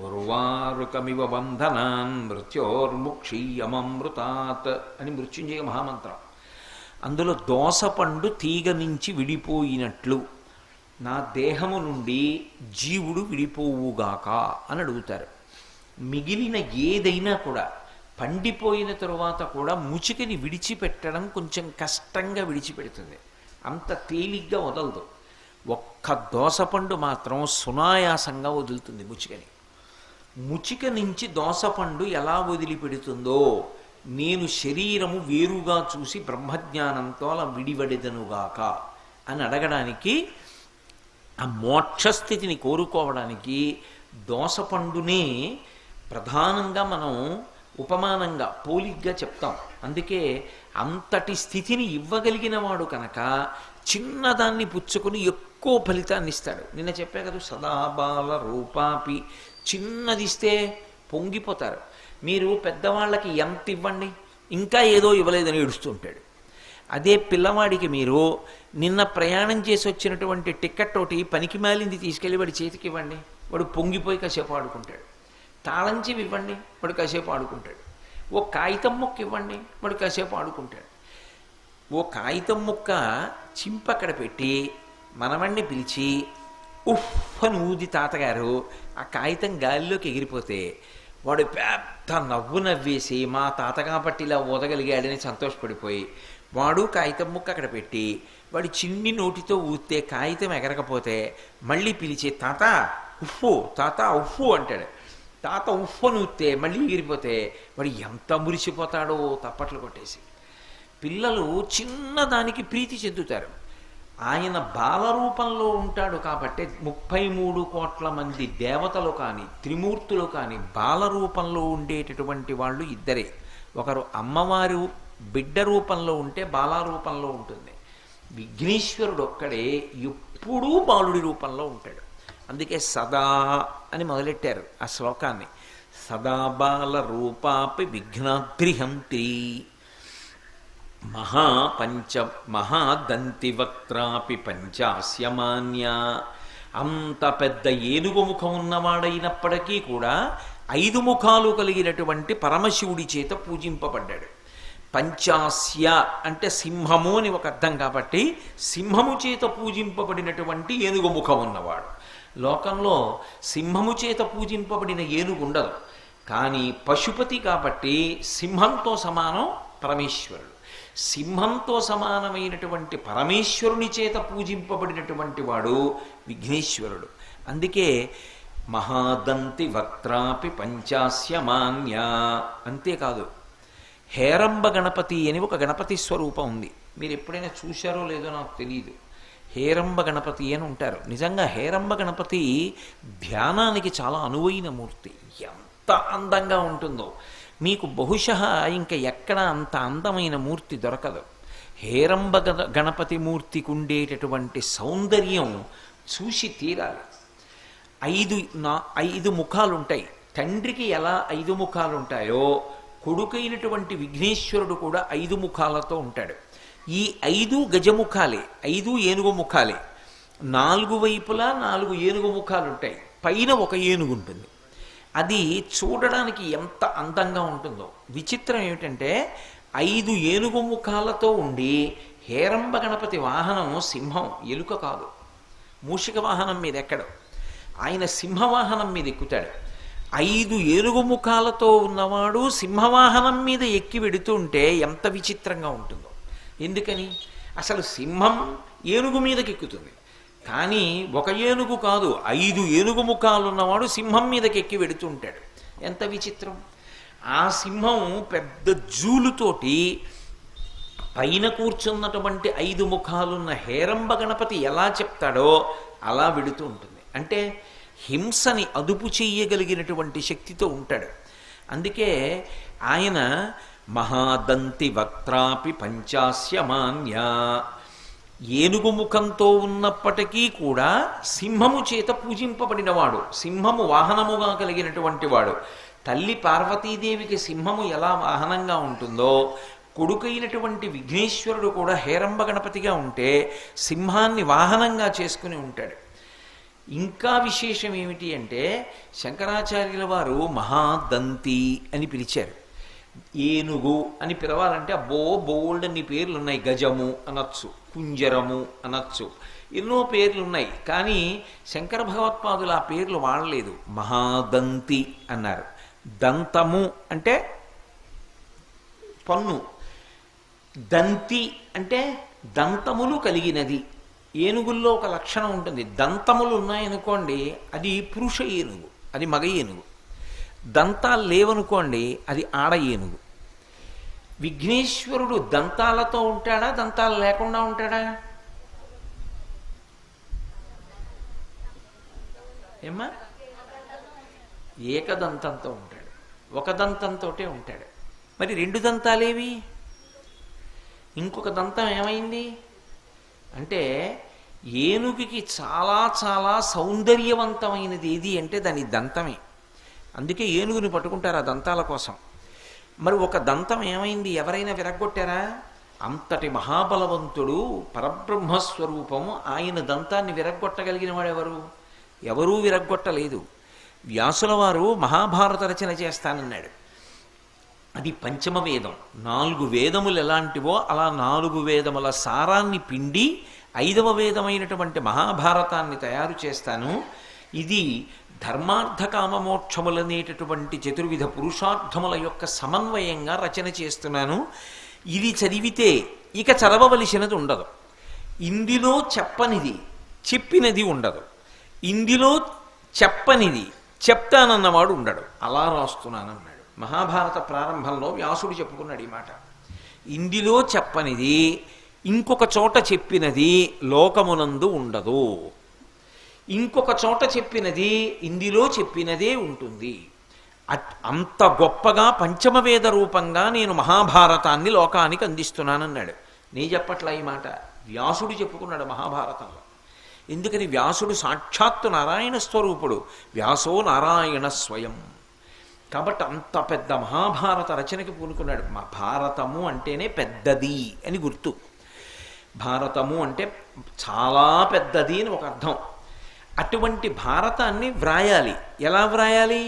S1: ఉర్వారుకమివ బంధనాన్ మృత్యోర్ముక్షీయమమృతాత్ అని మృత్యుంజయ మహామంత్రం. అందులో దోసపండు తీగ నుంచి విడిపోయినట్లు నా దేహము నుండి జీవుడు విడిపోవుగాక అని అడుగుతారు. మిగిలిన ఏదైనా కూడా పండిపోయిన తరువాత కూడా ముచికని విడిచిపెట్టడం కొంచెం కష్టంగా విడిచిపెడుతుంది, అంత తేలిగ్గా వదలదు. ఒక్క దోసపండు మాత్రం సునాయాసంగా వదులుతుంది ముచికని. ముచిక నుంచి దోసపండు ఎలా వదిలిపెడుతుందో నేను శరీరము వేరుగా చూసి బ్రహ్మజ్ఞానంతో అలా విడివడెదనుగాక అని అడగడానికి, ఆ మోక్షస్థితిని కోరుకోవడానికి దోసపండునే ప్రధానంగా మనం ఉపమానంగా పోలిగ్గా చెప్తాం. అందుకే అంతటి స్థితిని ఇవ్వగలిగిన వాడు కనుక చిన్నదాన్ని పుచ్చుకొని ఎక్కువ ఫలితాన్ని ఇస్తాడు. నిన్న చెప్పే కదా, సదాబాల రూపాపి, చిన్నదిస్తే పొంగిపోతారు. మీరు పెద్దవాళ్ళకి ఎంత ఇవ్వండి, ఇంకా ఏదో ఇవ్వలేదని ఏడుస్తుంటాడు. అదే పిల్లవాడికి మీరు నిన్న ప్రయాణం చేసి వచ్చినటువంటి టిక్కెట్ ఒకటి పనికి మాలింది తీసుకెళ్ళి వాడి చేతికి ఇవ్వండి, వాడు పొంగిపోయి కాసేపు ఆడుకుంటాడు. తాళం చెవి ఇవ్వండి, వాడు కాసేపు ఆడుకుంటాడు. ఓ కాగితం ముక్క ఇవ్వండి, వాడు కాసేపు ఆడుకుంటాడు. ఓ కాగితం ముక్క చింపక్కడ పెట్టి మనవణ్ణి పిలిచి ఉఫ్ అని ఊది తాతగారు ఆ కాగితం గాలిలోకి ఎగిరిపోతే వాడు పెద్ద నవ్వు నవ్వేసి మా తాత కాబట్టి ఇలా ఊదగలిగాడని సంతోషపడిపోయి వాడు కాగితం ముక్క అక్కడ పెట్టి వాడి చిన్ని నోటితో ఊస్తే కాగితం ఎగరకపోతే మళ్ళీ పిలిచి తాత ఉఫ్ఫు, తాత ఉఫ్ఫు అంటాడు. తాత ఉఫ్ఫు అని ఊస్తే మళ్ళీ ఎగిరిపోతే వాడు ఎంత మురిసిపోతాడో తప్పట్లు కొట్టేసి. పిల్లలు చిన్నదానికి ప్రీతి చెందుతారు. ఆయన బాలరూపంలో ఉంటాడు కాబట్టి 33 కోట్ల మంది దేవతలు కానీ త్రిమూర్తులు కానీ బాలరూపంలో ఉండేటటువంటి వాళ్ళు ఇద్దరే. ఒకరు అమ్మవారు బిడ్డ రూపంలో ఉంటే బాలారూపంలో ఉంటుంది. విఘ్నేశ్వరుడు ఒక్కడే ఎప్పుడూ బాలుడి రూపంలో ఉంటాడు. అందుకే సదా అని మొదలెట్టారు ఆ శ్లోకాన్ని. సదా బాల రూపాపి విఘ్నాద్రిహంత్రి మహాదంతివక్త్రాపి పంచాస్యమాన్య. అంత పెద్ద ఏనుగు ముఖం ఉన్నవాడైనప్పటికీ కూడా 5 ముఖాలు కలిగినటువంటి పరమశివుడి చేత పూజింపబడ్డాడు. పంచాస్య అంటే సింహము అని ఒక అర్థం కాబట్టి సింహము చేత పూజింపబడినటువంటి ఏనుగు ముఖం ఉన్నవాడు. లోకంలో సింహము చేత పూజింపబడిన ఏనుగు ఉండదు, కానీ పశుపతి కాబట్టి సింహంతో సమానం పరమేశ్వరుడు. సింహంతో సమానమైనటువంటి పరమేశ్వరుని చేత పూజింపబడినటువంటి వాడు విఘ్నేశ్వరుడు. అందుకే మహాదంతి వక్త్రాపి పంచాస్యమాన్య. అంతేకాదు, హేరంబ గణపతి అని ఒక గణపతి స్వరూపం ఉంది. మీరు ఎప్పుడైనా చూశారో లేదో నాకు తెలియదు. హేరంబ గణపతి అని ఉంటారు. నిజంగా హేరంబ గణపతి ధ్యానానికి చాలా అనువైన మూర్తి. ఎంత అందంగా ఉంటుందో మీకు బహుశः ఇంకా ఎక్కడ అంత అందమైన మూర్తి దొరకదు. హేరంబ గణపతి మూర్తికి ఉండేటటువంటి సౌందర్యం చూసి తీరాలి. 5 ముఖాలు ఉంటాయి. తండ్రికి ఎలా 5 ముఖాలు ఉంటాయో కొడుకైనటువంటి విఘ్నేశ్వరుడు కూడా 5 ముఖాలతో ఉంటాడు. ఈ 5 గజముఖాలే, 5 ఏనుగు ముఖాలే. 4 వైపులా 4 ఏనుగు ముఖాలు ఉంటాయి. పైన ఒక ఏనుగు ఉంటుంది. అది చూడడానికి ఎంత అందంగా ఉంటుందో. విచిత్రం ఏమిటంటే 5 ఏనుగు ముఖాలతో ఉండి హేరంబ గణపతి వాహనం సింహం, ఎలుక కాదు. మూషిక వాహనం మీద ఎక్కడు, ఆయన సింహవాహనం మీద ఎక్కుతాడు. 5 ఏనుగు ముఖాలతో ఉన్నవాడు సింహవాహనం మీద ఎక్కి వెడుతుంటే ఎంత విచిత్రంగా ఉంటుందో. ఎందుకని? అసలు సింహం ఏనుగు మీదకి ఎక్కుతుంది, కానీ ఒక ఏనుగు కాదు, 5 ఏనుగు ముఖాలున్నవాడు సింహం మీదకి ఎక్కి వెడుతుంటాడు. ఎంత విచిత్రం! ఆ సింహం పెద్ద జూలుతోటి పైన కూర్చున్నటువంటి 5 ముఖాలున్న హేరంబ గణపతి ఎలా చెప్తాడో అలా వెడుతూ ఉంటుంది. అంటే హింసని అదుపు చెయ్యగలిగినటువంటి శక్తితో ఉంటాడు. అందుకే ఆయన మహాదంతి వక్త్రాపి పంచాస్యమాన్య. ఏనుగు ముఖంతో ఉన్నప్పటికీ కూడా సింహము చేత పూజింపబడినవాడు, సింహము వాహనముగా కలిగినటువంటి వాడు. తల్లి పార్వతీదేవికి సింహము ఎలా వాహనంగా ఉంటుందో కొడుకైనటువంటి విఘ్నేశ్వరుడు కూడా హేరంబ గణపతిగా ఉంటే సింహాన్ని వాహనంగా చేసుకుని ఉంటాడు. ఇంకా విశేషం ఏమిటి అంటే శంకరాచార్యుల వారు మహాదంతి అని పిలిచారు. ఏనుగు అని పిలవాలంటే అబ్బో బోల్డ్ అన్ని పేర్లు ఉన్నాయి. గజము అనొచ్చు, కుంజరము అనొచ్చు, ఎన్నో పేర్లు ఉన్నాయి. కానీ శంకర భగవత్పాదులు ఆ పేర్లు వాడలేదు, మహాదంతి అన్నారు. దంతము అంటే పన్ను, దంతి అంటే దంతములు కలిగినది ఏనుగుల్లో ఒక లక్షణం ఉంటుంది. దంతములు ఉన్నాయనుకోండి అది పురుష ఏనుగు, అది మగ ఏనుగు. దంతాలు లేవనుకోండి అది ఆడ ఏనుగు. విఘ్నేశ్వరుడు దంతాలతో ఉంటాడా, దంతాలు లేకుండా ఉంటాడా? ఏమ్మా? ఏకదంతంతో ఉంటాడు, ఒక దంతంతో ఉంటాడు. మరి రెండు దంతాలేవి? ఇంకొక దంతం ఏమైంది అంటే, ఏనుగుకి చాలా చాలా సౌందర్యవంతమైనది ఏది అంటే దాని దంతమే. అందుకే ఏనుగుని పట్టుకుంటారు ఆ దంతాల కోసం. మరి ఒక దంతం ఏమైంది? ఎవరైనా విరగ్గొట్టారా? అంతటి మహాబలవంతుడు పరబ్రహ్మస్వరూపము, ఆయన దంతాన్ని విరగ్గొట్టగలిగిన వాడెవరు? ఎవరూ విరగ్గొట్టలేదు. వ్యాసుల వారు మహాభారత రచన చేస్తానన్నాడు. అది పంచమ వేదం. 4 వేదములు ఎలాంటివో అలా 4 వేదముల సారాన్ని పిండి 5వ వేదమైనటువంటి మహాభారతాన్ని తయారు చేస్తాను. ఇది ధర్మార్థ కామమోక్షములనేటటువంటి చతుర్విధ పురుషార్థముల యొక్క సమన్వయంగా రచన చేస్తున్నాను. ఇది చదివితే ఇక చదవవలసినది ఉండదు. ఇందులో చెప్పనిది చెప్పినది ఉండదు. ఇందులో చెప్పనిది చెప్తానన్నవాడు ఉండడు. అలా రాస్తున్నానన్నాడు. మహాభారత ప్రారంభంలో వ్యాసుడు చెప్పుకున్నాడు ఈ మాట. ఇందులో చెప్పనిది ఇంకొక చోట చెప్పినది లోకమునందు ఉండదు. ఇంకొక చోట చెప్పినది ఇందులో చెప్పినదే ఉంటుంది. అంత గొప్పగా పంచమవేద రూపంగా నేను మహాభారతాన్ని లోకానికి అందిస్తున్నానన్నాడు. నీ చెప్పట్లా ఈ మాట, వ్యాసుడు చెప్పుకున్నాడు మహాభారతంలో. ఎందుకని? వ్యాసుడు సాక్షాత్తు నారాయణ స్వరూపుడు. వ్యాసో నారాయణ స్వయం. కాబట్టి అంత పెద్ద మహాభారత రచనకి పూనుకున్నాడు. మా భారతము అంటేనే పెద్దది అని గుర్తు. భారతము అంటే చాలా పెద్దది అని ఒక అర్థం. అటువంటి భారతాన్ని వ్రాయాలి. ఎలా వ్రాయాలి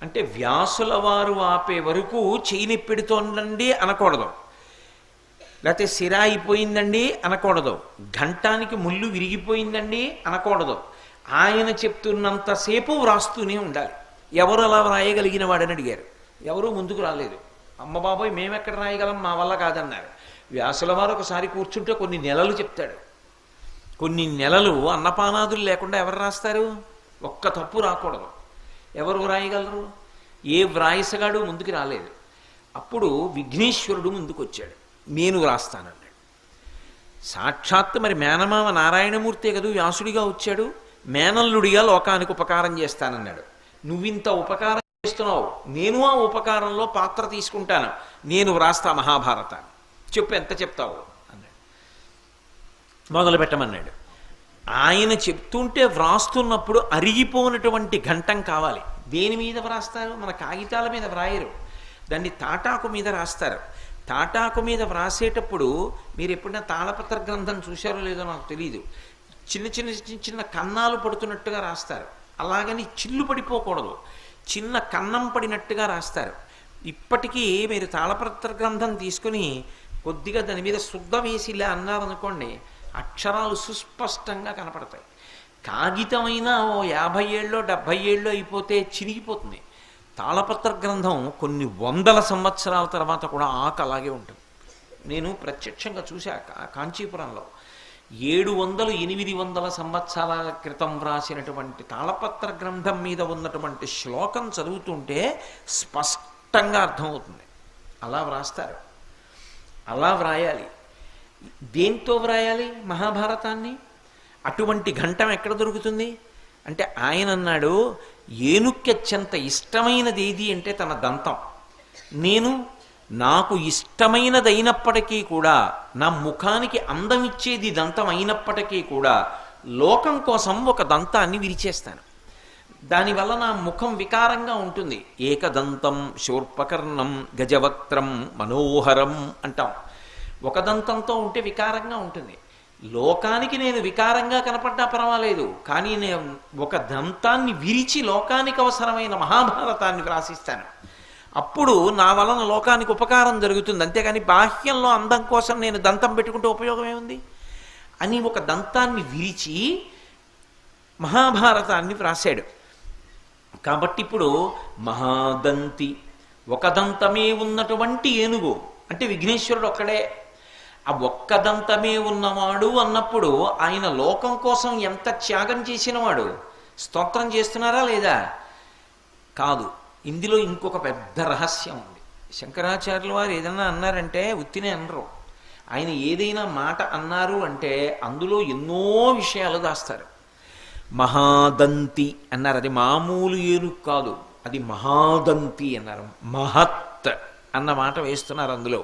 S1: అంటే, వ్యాసుల వారు ఆపే వరకు చెయ్యి పెడుతోందండి అనకూడదు, లేకపోతే సిర అయిపోయిందండి అనకూడదు, ఘంటానికి ముళ్ళు విరిగిపోయిందండి అనకూడదు. ఆయన చెప్తున్నంతసేపు వ్రాస్తూనే ఉండాలి. ఎవరు అలా వ్రాయగలిగిన వాడని అడిగారు. ఎవరూ ముందుకు రాలేదు. అమ్మ బాబోయ్ మేమెక్కడ రాయగలం, మా వల్ల కాదన్నారు. వ్యాసుల వారు ఒకసారి కూర్చుంటే కొన్ని నెలలు చెప్తాడు. కొన్ని నెలలు అన్నపానాదులు లేకుండా ఎవరు రాస్తారు? ఒక్క తప్పు రాకూడదు. ఎవరు వ్రాయగలరు? ఏ వ్రాయసగాడు ముందుకు రాలేదు. అప్పుడు విఘ్నేశ్వరుడు ముందుకు వచ్చాడు. నేను వ్రాస్తానన్నాడు. సాక్షాత్ మరి మేనమామ నారాయణమూర్తే కదా వ్యాసుడిగా వచ్చాడు. మేనల్లుడిగా లోకానికి ఉపకారం చేస్తానన్నాడు. నువ్వింత ఉపకారం చేస్తున్నావు, నేను ఆ ఉపకారంలో పాత్ర తీసుకుంటాను, నేను వ్రాస్తా మహాభారతాన్ని. చెప్పు ఎంత చెప్తావు అన్నాడు. మొదలు పెట్టమన్నాడు. ఆయన చెప్తుంటే వ్రాస్తున్నప్పుడు అరిగిపోయినటువంటి ఘంటం కావాలి. దేని మీద వ్రాస్తారు? మన కాగితాల మీద వ్రాయరు, దాన్ని తాటాకు మీద రాస్తారు. తాటాకు మీద వ్రాసేటప్పుడు మీరు ఎప్పుడైనా తాళపత్ర గ్రంథం చూశారో లేదో నాకు తెలియదు. చిన్న చిన్న చిన్న చిన్న కన్నాలు పడుతున్నట్టుగా రాస్తారు. అలాగని చిల్లు పడిపోకూడదు, చిన్న కన్నం పడినట్టుగా రాస్తారు. ఇప్పటికీ మీరు తాళపత్ర గ్రంథం తీసుకుని కొద్దిగా దాని మీద శుద్ధ వేసి ఇలా అన్నారనుకోండి, అక్షరాలు సుస్పష్టంగా కనపడతాయి. కాగితమైనా ఓ 50 ఏళ్ళో 70 ఏళ్ళో అయిపోతే చిరిగిపోతుంది. తాళపత్ర గ్రంథం కొన్ని వందల సంవత్సరాల తర్వాత కూడా ఆకు అలాగే ఉంటుంది. నేను ప్రత్యక్షంగా చూశా కాంచీపురంలో 700-800 సంవత్సరాల క్రితం వ్రాసినటువంటి తాళపత్ర గ్రంథం మీద ఉన్నటువంటి శ్లోకం చదువుతుంటే స్పష్టంగా అర్థమవుతుంది. అలా వ్రాస్తారు. అలా వ్రాయాలి. దేంతో వ్రాయాలి మహాభారతాన్ని? అటువంటి ఘంటం ఎక్కడ దొరుకుతుంది అంటే, ఆయన అన్నాడు, ఏనుక్కి అత్యంత ఇష్టమైనది ఏది అంటే తన దంతం. నాకు ఇష్టమైనదైనప్పటికీ కూడా, నా ముఖానికి అందం ఇచ్చేది దంతం అయినప్పటికీ కూడా, లోకం కోసం ఒక దంతాన్ని విరిచేస్తాను. దానివల్ల నా ముఖం వికారంగా ఉంటుంది. ఏకదంతం శూర్పకర్ణం గజవక్త్రం మనోహరం అంటాం. ఒక దంతంతో ఉంటే వికారంగా ఉంటుంది. లోకానికి నేను వికారంగా కనపడ్డా పర్వాలేదు, కానీ నేను ఒక దంతాన్ని విరిచి లోకానికి అవసరమైన మహాభారతాన్ని వ్రాసిస్తాను. అప్పుడు నా వలన లోకానికి ఉపకారం జరుగుతుంది. అంతేగాని బాహ్యంలో అందం కోసం నేను దంతం పెట్టుకుంటే ఉపయోగం ఏముంది అని ఒక దంతాన్ని విరిచి మహాభారతాన్ని వ్రాసాడు. కాబట్టి ఇప్పుడు మహాదంతి, ఒక దంతమే ఉన్నటువంటి ఏనుగు అంటే విఘ్నేశ్వరుడు ఒక్కడే. ఆ ఒక్క దంతమే ఉన్నవాడు అన్నప్పుడు ఆయన లోకం కోసం ఎంత త్యాగం చేసినవాడు. స్తోత్రం చేస్తున్నారా లేదా? కాదు. ఇందులో ఇంకొక పెద్ద రహస్యం ఉంది. శంకరాచార్యుల వారు ఏదన్నా అన్నారంటే ఉత్తినే అనరు. ఆయన ఏదైనా మాట అన్నారు అంటే అందులో ఎన్నో విషయాలు దాస్తారు. మహాదంతి అన్నారు, అది మామూలు ఏనుగు కాదు, అది మహాదంతి అన్నారు. మహత్ అన్న మాట వేస్తున్నారు అందులో.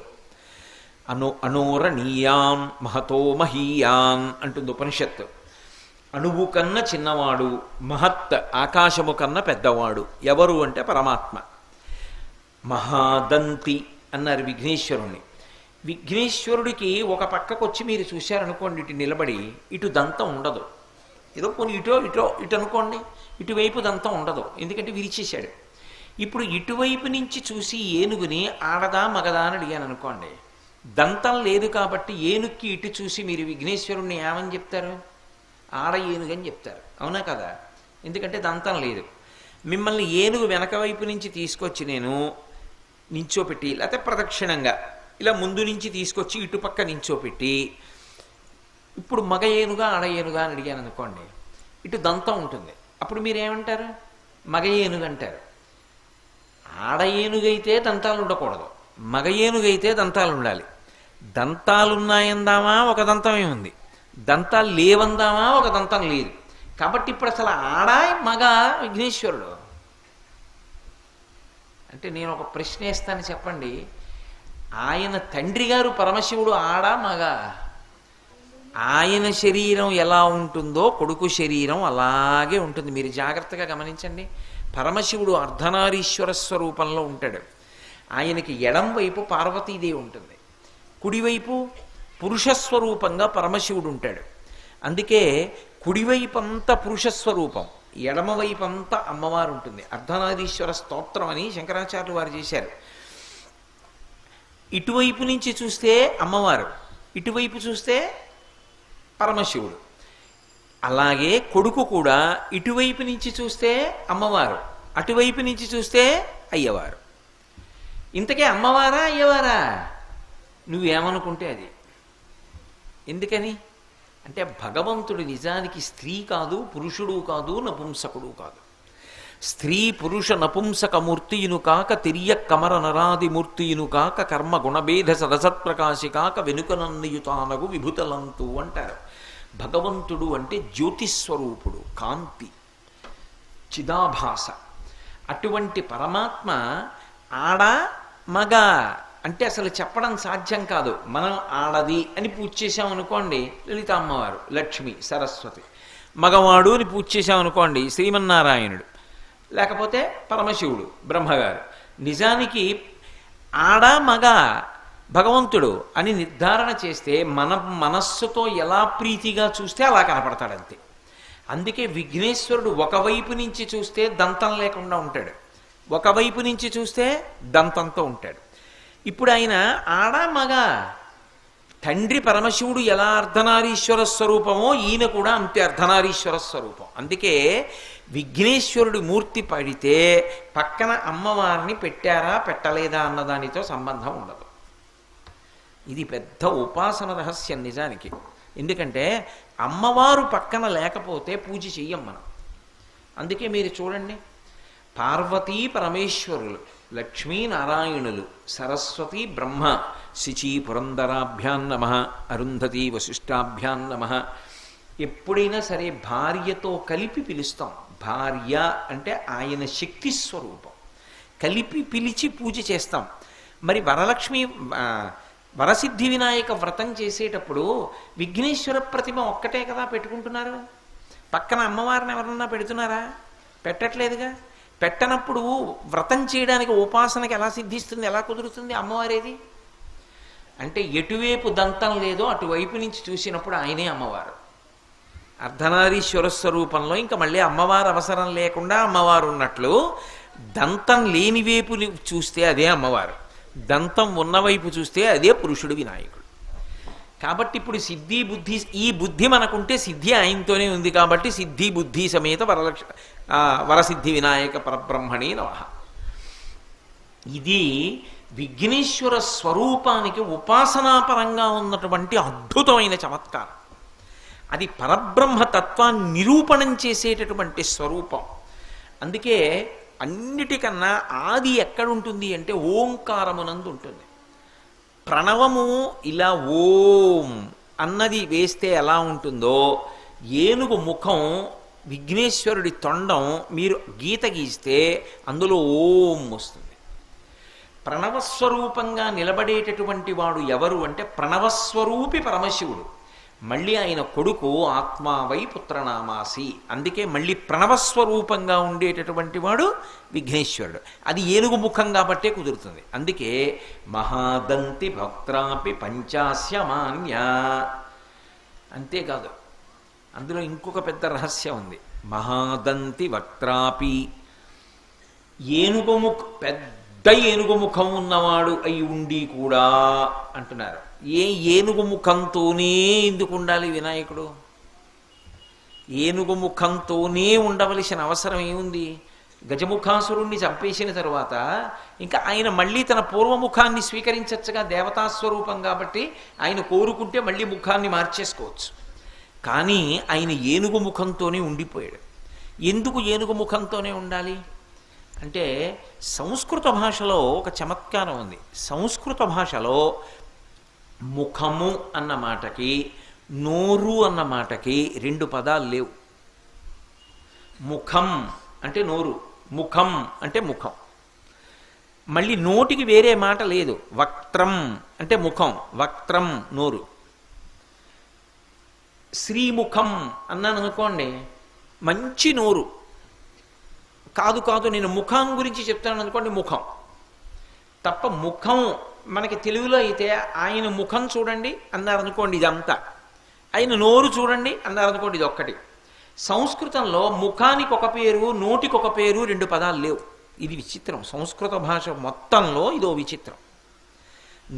S1: అనోరణీయాం మహతో మహీయాన్ అంటుంది ఉపనిషత్తు. అణువు కన్నా చిన్నవాడు, మహత్ ఆకాశము కన్నా పెద్దవాడు. ఎవరు అంటే పరమాత్మ. మహాదంతి అన్నారు విఘ్నేశ్వరుణ్ణి. విఘ్నేశ్వరుడికి ఒక పక్కకు వచ్చి మీరు చూశారనుకోండి, ఇటు నిలబడి, ఇటు దంతం ఉండదు. ఏదో కొన్ని ఇటు అనుకోండి, ఇటువైపు దంతం ఉండదు, ఎందుకంటే విరిచేశాడు. ఇప్పుడు ఇటువైపు నుంచి చూసి ఏనుగుని ఆడదా మగదా అని అడిగాను అనుకోండి, దంతం లేదు కాబట్టి ఏనుగుకి ఇటు చూసి మీరు విఘ్నేశ్వరుణ్ణి ఏమని చెప్తారు? ఆడ ఏనుగు అని చెప్తారు, అవునా కదా? ఎందుకంటే దంతం లేదు. మిమ్మల్ని ఏనుగు వెనక వైపు నుంచి తీసుకొచ్చి నేను నించోపెట్టి, లేకపోతే ప్రదక్షిణంగా ఇలా ముందు నుంచి తీసుకొచ్చి ఇటుపక్క నించోపెట్టి, ఇప్పుడు మగ ఏనుగా ఆడ ఏనుగా అని అడిగాను అనుకోండి, ఇటు దంతం ఉంటుంది. అప్పుడు మీరేమంటారు? మగ ఏనుగు అంటారు. ఆడ ఏనుగైతే దంతాలు ఉండకూడదు, మగ ఏనుగైతే దంతాలు ఉండాలి. దంతాలున్నాయందామా ఒక దంతమే ఉంది, దంతాలు లేవందామా ఒక దంతం లేదు. కాబట్టి ఇప్పుడు అసలు ఆడ మగ విఘ్నేశ్వరుడు అంటే నేను ఒక ప్రశ్న వేస్తాను, చెప్పండి. ఆయన తండ్రి గారు పరమశివుడు ఆడ మగ? ఆయన శరీరం ఎలా ఉంటుందో కొడుకు శరీరం అలాగే ఉంటుంది. మీరు జాగ్రత్తగా గమనించండి. పరమశివుడు అర్ధనారీశ్వర స్వరూపంలో ఉంటాడు. ఆయనకి ఎడం వైపు పార్వతీదేవి ఉంటుంది, కుడివైపు పురుషస్వరూపంగా పరమశివుడు ఉంటాడు. అందుకే కుడివైపు అంతా పురుషస్వరూపం, ఎడమవైపు అంతా అమ్మవారు ఉంటుంది. అర్ధనారీశ్వర స్తోత్రం అని శంకరాచార్యులు వారు చేశారు. ఇటువైపు నుంచి చూస్తే అమ్మవారు, ఇటువైపు చూస్తే పరమశివుడు. అలాగే కొడుకు కూడా ఇటువైపు నుంచి చూస్తే అమ్మవారు, అటువైపు నుంచి చూస్తే అయ్యవారు. ఇంతకీ అమ్మవారా అయ్యవారా? నువ్వేమనుకుంటే అది. ఎందుకని అంటే భగవంతుడు నిజానికి స్త్రీ కాదు, పురుషుడు కాదు, నపుంసకుడు కాదు. స్త్రీ పురుష నపుంసకమూర్తియును కాక తిరియ కమర నరాదిమూర్తియును కాక కర్మ గుణభేద సదసత్ప్రకాశి కాక వెనుకనన్నయుతానగు విభుతలంతు అంటారు. భగవంతుడు అంటే జ్యోతిస్వరూపుడు, కాంతి, చిదాభాస. అటువంటి పరమాత్మ ఆడ మగ అంటే అసలు చెప్పడం సాధ్యం కాదు. మనం ఆడది అని పూజ చేశామనుకోండి లలిత అమ్మవారు, లక్ష్మి, సరస్వతి. మగవాడు అని పూజ చేశామనుకోండి శ్రీమన్నారాయణుడు, లేకపోతే పరమశివుడు, బ్రహ్మగారు. నిజానికి ఆడ మగ భగవంతుడు అని నిర్ధారణ చేస్తే మన మనస్సుతో ఎలా ప్రీతిగా చూస్తే అలా కనపడతాడంతే. అందుకే విఘ్నేశ్వరుడు ఒకవైపు నుంచి చూస్తే దంతం లేకుండా ఉంటాడు, ఒకవైపు నుంచి చూస్తే దంతంతో ఉంటాడు. ఇప్పుడు ఆయన ఆడ మగ, తండ్రి పరమశివుడు ఎలా అర్ధనారీశ్వర స్వరూపమో ఈయన కూడా అంతే అర్ధనారీశ్వర స్వరూపం. అందుకే విఘ్నేశ్వరుడి మూర్తి పడితే పక్కన అమ్మవారిని పెట్టారా పెట్టలేదా అన్నదానితో సంబంధం ఉండదు. ఇది పెద్ద ఉపాసన రహస్యం నిజానికి. ఎందుకంటే అమ్మవారు పక్కన లేకపోతే పూజ చెయ్యం మనం. అందుకే మీరు చూడండి, పార్వతీ పరమేశ్వరులు, లక్ష్మీనారాయణులు, సరస్వతి బ్రహ్మ, శిచీ పురంధరాభ్యాం నమః, అరుంధతీ వశిష్టాభ్యాం నమః. ఎప్పుడైనా సరే భార్యతో కలిపి పిలుస్తాం. భార్య అంటే ఆయన శక్తి స్వరూపం, కలిపి పిలిచి పూజ చేస్తాం. మరి వరలక్ష్మి వరసిద్ధి వినాయక వ్రతం చేసేటప్పుడు విఘ్నేశ్వర ప్రతిమ ఒక్కటే కదా పెట్టుకుంటున్నారు, పక్కన అమ్మవారిని ఎవరన్నా పెడుతున్నారా? పెట్టట్లేదుగా. పెట్టనప్పుడు వ్రతం చేయడానికి ఉపాసనకి ఎలా సిద్ధిస్తుంది, ఎలా కుదురుతుంది? అమ్మవారేది అంటే ఎటువైపు దంతం లేదో అటువైపు నుంచి చూసినప్పుడు ఆయనే అమ్మవారు. అర్ధనారీశ్వర స్వరూపంలో ఇంకా మళ్ళీ అమ్మవారు అవసరం లేకుండా అమ్మవారు ఉన్నట్లు, దంతం లేని వైపు చూస్తే అదే అమ్మవారు, దంతం ఉన్నవైపు చూస్తే అదే పురుషుడు వినాయకుడు. కాబట్టి ఇప్పుడు సిద్ధి బుద్ధి, ఈ బుద్ధి మనకుంటే సిద్ధి ఆయనతోనే ఉంది. కాబట్టి సిద్ధి బుద్ధి సమేత వరసిద్ధి వినాయక పరబ్రహ్మణే నమః. ఇది విఘ్నేశ్వర స్వరూపానికి ఉపాసనాపరంగా ఉన్నటువంటి అద్భుతమైన చమత్కారం. అది పరబ్రహ్మ తత్వాన్ని నిరూపణం చేసేటటువంటి స్వరూపం. అందుకే అన్నిటికన్నా ఆది ఎక్కడుంటుంది అంటే ఓంకారమునందు ఉంటుంది. ప్రణవము ఇలా ఓం అన్నది వేస్తే ఎలా ఉంటుందో, ఏనుగు ముఖం విఘ్నేశ్వరుడి తొండం మీరు గీత గీస్తే అందులో ఓం వస్తుంది. ప్రణవస్వరూపంగా నిలబడేటటువంటి వాడు ఎవరు అంటే ప్రణవస్వరూపి పరమశివుడు. మళ్ళీ ఆయన కొడుకు ఆత్మావై పుత్రనామాసి. అందుకే మళ్ళీ ప్రణవస్వరూపంగా ఉండేటటువంటి వాడు విఘ్నేశ్వరుడు. అది ఏనుగు ముఖం కాబట్టే కుదురుతుంది. అందుకే మహాదంతి భక్త్రాపి పంచాస్యమాన్య. అంతేకాదు, అందులో ఇంకొక పెద్ద రహస్యం ఉంది. మహాదంతి వక్త్రాపి, పెద్ద ఏనుగు ముఖం ఉన్నవాడు అయి ఉండి కూడా అంటున్నారు. ఏనుగు ముఖంతోనే ఎందుకు ఉండాలి వినాయకుడు? ఏనుగు ముఖంతోనే ఉండవలసిన అవసరం ఏముంది? గజముఖాసురుణ్ణి చంపేసిన తరువాత ఇంకా ఆయన మళ్ళీ తన పూర్వముఖాన్ని స్వీకరించచ్చుగా. దేవతాస్వరూపం కాబట్టి ఆయన కోరుకుంటే మళ్ళీ ముఖాన్ని మార్చేసుకోవచ్చు. కానీ ఆయన ఏనుగు ముఖంతోనే ఉండిపోయాడు. ఎందుకు ఏనుగు ముఖంతోనే ఉండాలి అంటే, సంస్కృత భాషలో ఒక చమత్కారం ఉంది. సంస్కృత భాషలో ముఖము అన్న మాటకి నోరు అన్న మాటకి రెండు పదాలు లేవు. ముఖం అంటే నోరు, ముఖం అంటే ముఖం. మళ్ళీ నోటికి వేరే మాట లేదు. వక్త్రం అంటే ముఖం, వక్త్రం నోరు. శ్రీముఖం అన్నాను అనుకోండి, మంచి నోరు. కాదు నేను ముఖం గురించి చెప్తాను అనుకోండి, ముఖం తప్ప. ముఖం మనకి తెలుగులో అయితే ఆయన ముఖం చూడండి అన్నారనుకోండి ఇదంతా, ఆయన నోరు చూడండి అన్నారనుకోండి ఇది ఒక్కటి. సంస్కృతంలో ముఖానికి ఒక పేరు, నోటికి ఒక పేరు, రెండు పదాలు లేవు. ఇది విచిత్రం. సంస్కృత భాష మొత్తంలో ఇదో విచిత్రం.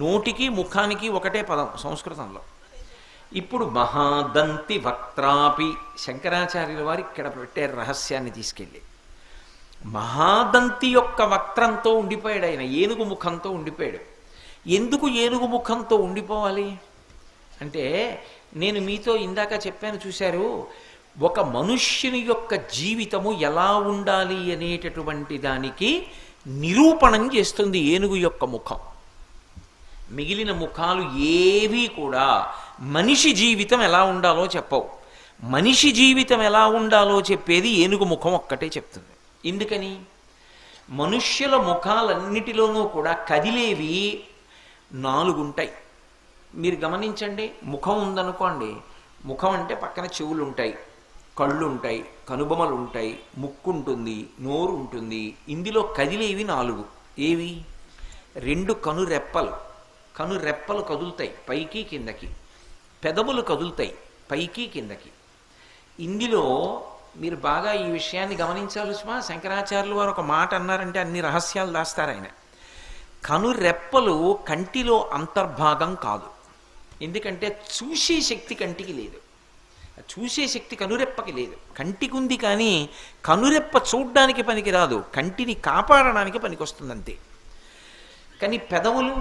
S1: నోటికి ముఖానికి ఒకటే పదం సంస్కృతంలో. ఇప్పుడు మహాదంతి వక్త్రాపి, శంకరాచార్యుల వారు ఇక్కడ పెట్టారు రహస్యాన్ని తీసుకెళ్ళి. మహాదంతి యొక్క వక్త్రంతో ఉండిపోయాడు ఆయన, ఏనుగు ముఖంతో ఉండిపోయాడు. ఎందుకు ఏనుగు ముఖంతో ఉండిపోవాలి అంటే, నేను మీతో ఇందాక చెప్పాను చూశారు, ఒక మనుష్యుని యొక్క జీవితము ఎలా ఉండాలి అనేటటువంటి దానికి నిరూపణం చేస్తుంది ఏనుగు యొక్క ముఖం. మిగిలిన ముఖాలు ఏవీ కూడా మనిషి జీవితం ఎలా ఉండాలో చెప్పవు. మనిషి జీవితం ఎలా ఉండాలో చెప్పేది ఏనుగు ముఖం ఒక్కటే చెప్తుంది. ఎందుకని? మనుష్యుల ముఖాలన్నిటిలోనూ కూడా కదిలేవి 4 ఉంటాయి. మీరు గమనించండి, ముఖం ఉందనుకోండి, ముఖం అంటే పక్కన చెవులు ఉంటాయి, కళ్ళు ఉంటాయి, కనుబొమలు ఉంటాయి, ముక్కు ఉంటుంది, నోరు ఉంటుంది. ఇందులో కదిలేవి 4. ఏవి? 2 కనురెప్పలు. కనురెప్పలు కదులుతాయి పైకి కిందకి. పెదవులు కదులుతాయి పైకి కిందకి. ఇందులో మీరు బాగా ఈ విషయాన్ని గమనించాలి సుమా. శంకరాచార్యులు వారు ఒక మాట అన్నారంటే అన్ని రహస్యాలు దాస్తారు ఆయన. కనురెప్పలు కంటిలో అంతర్భాగం కాదు. ఎందుకంటే చూసే శక్తి కంటికి లేదు, చూసే శక్తి కనురెప్పకి లేదు. కంటికి ఉంది కానీ కనురెప్ప చూడ్డానికి పనికి రాదు, కంటిని కాపాడడానికి పనికొస్తుంది అంతే. కానీ పెదవులు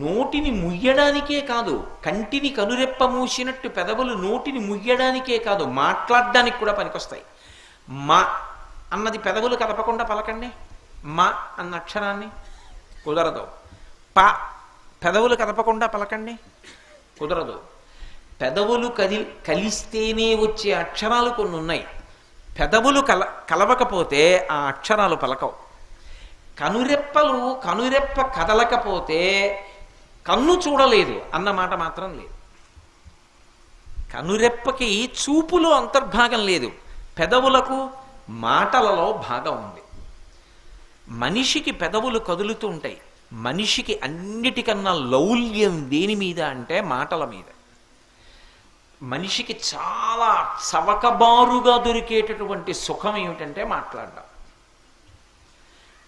S1: నోటిని ముయ్యడానికే కాదు, కంటిని కనురెప్ప మూసినట్టు పెదవులు నోటిని ముయ్యడానికే కాదు, మాట్లాడడానికి కూడా పనికొస్తాయి. మా అన్నది పెదవులు కలపకుండా పలకండి. మా అన్న అక్షరాన్ని కుదరదు. ప పెదవులు కలపకుండా పలకండి, కుదరదు. పెదవులు కలిస్తేనే వచ్చే అక్షరాలు కొన్ని ఉన్నాయి. పెదవులు కలవకపోతే ఆ అక్షరాలు పలకవు. కనురెప్ప కదలకపోతే కన్ను చూడలేదు అన్నమాట మాత్రం లేదు. కనురెప్పకి చూపులో అంతర్భాగం లేదు, పెదవులకు మాటలలో భాగం ఉంది. మనిషికి పెదవులు కదులుతూ ఉంటాయి. మనిషికి అన్నిటికన్నా లౌల్యం దేని మీద అంటే మాటల మీద. మనిషికి చాలా చవకబారుగా దొరికేటటువంటి సుఖం ఏమిటంటే మాట్లాడడం.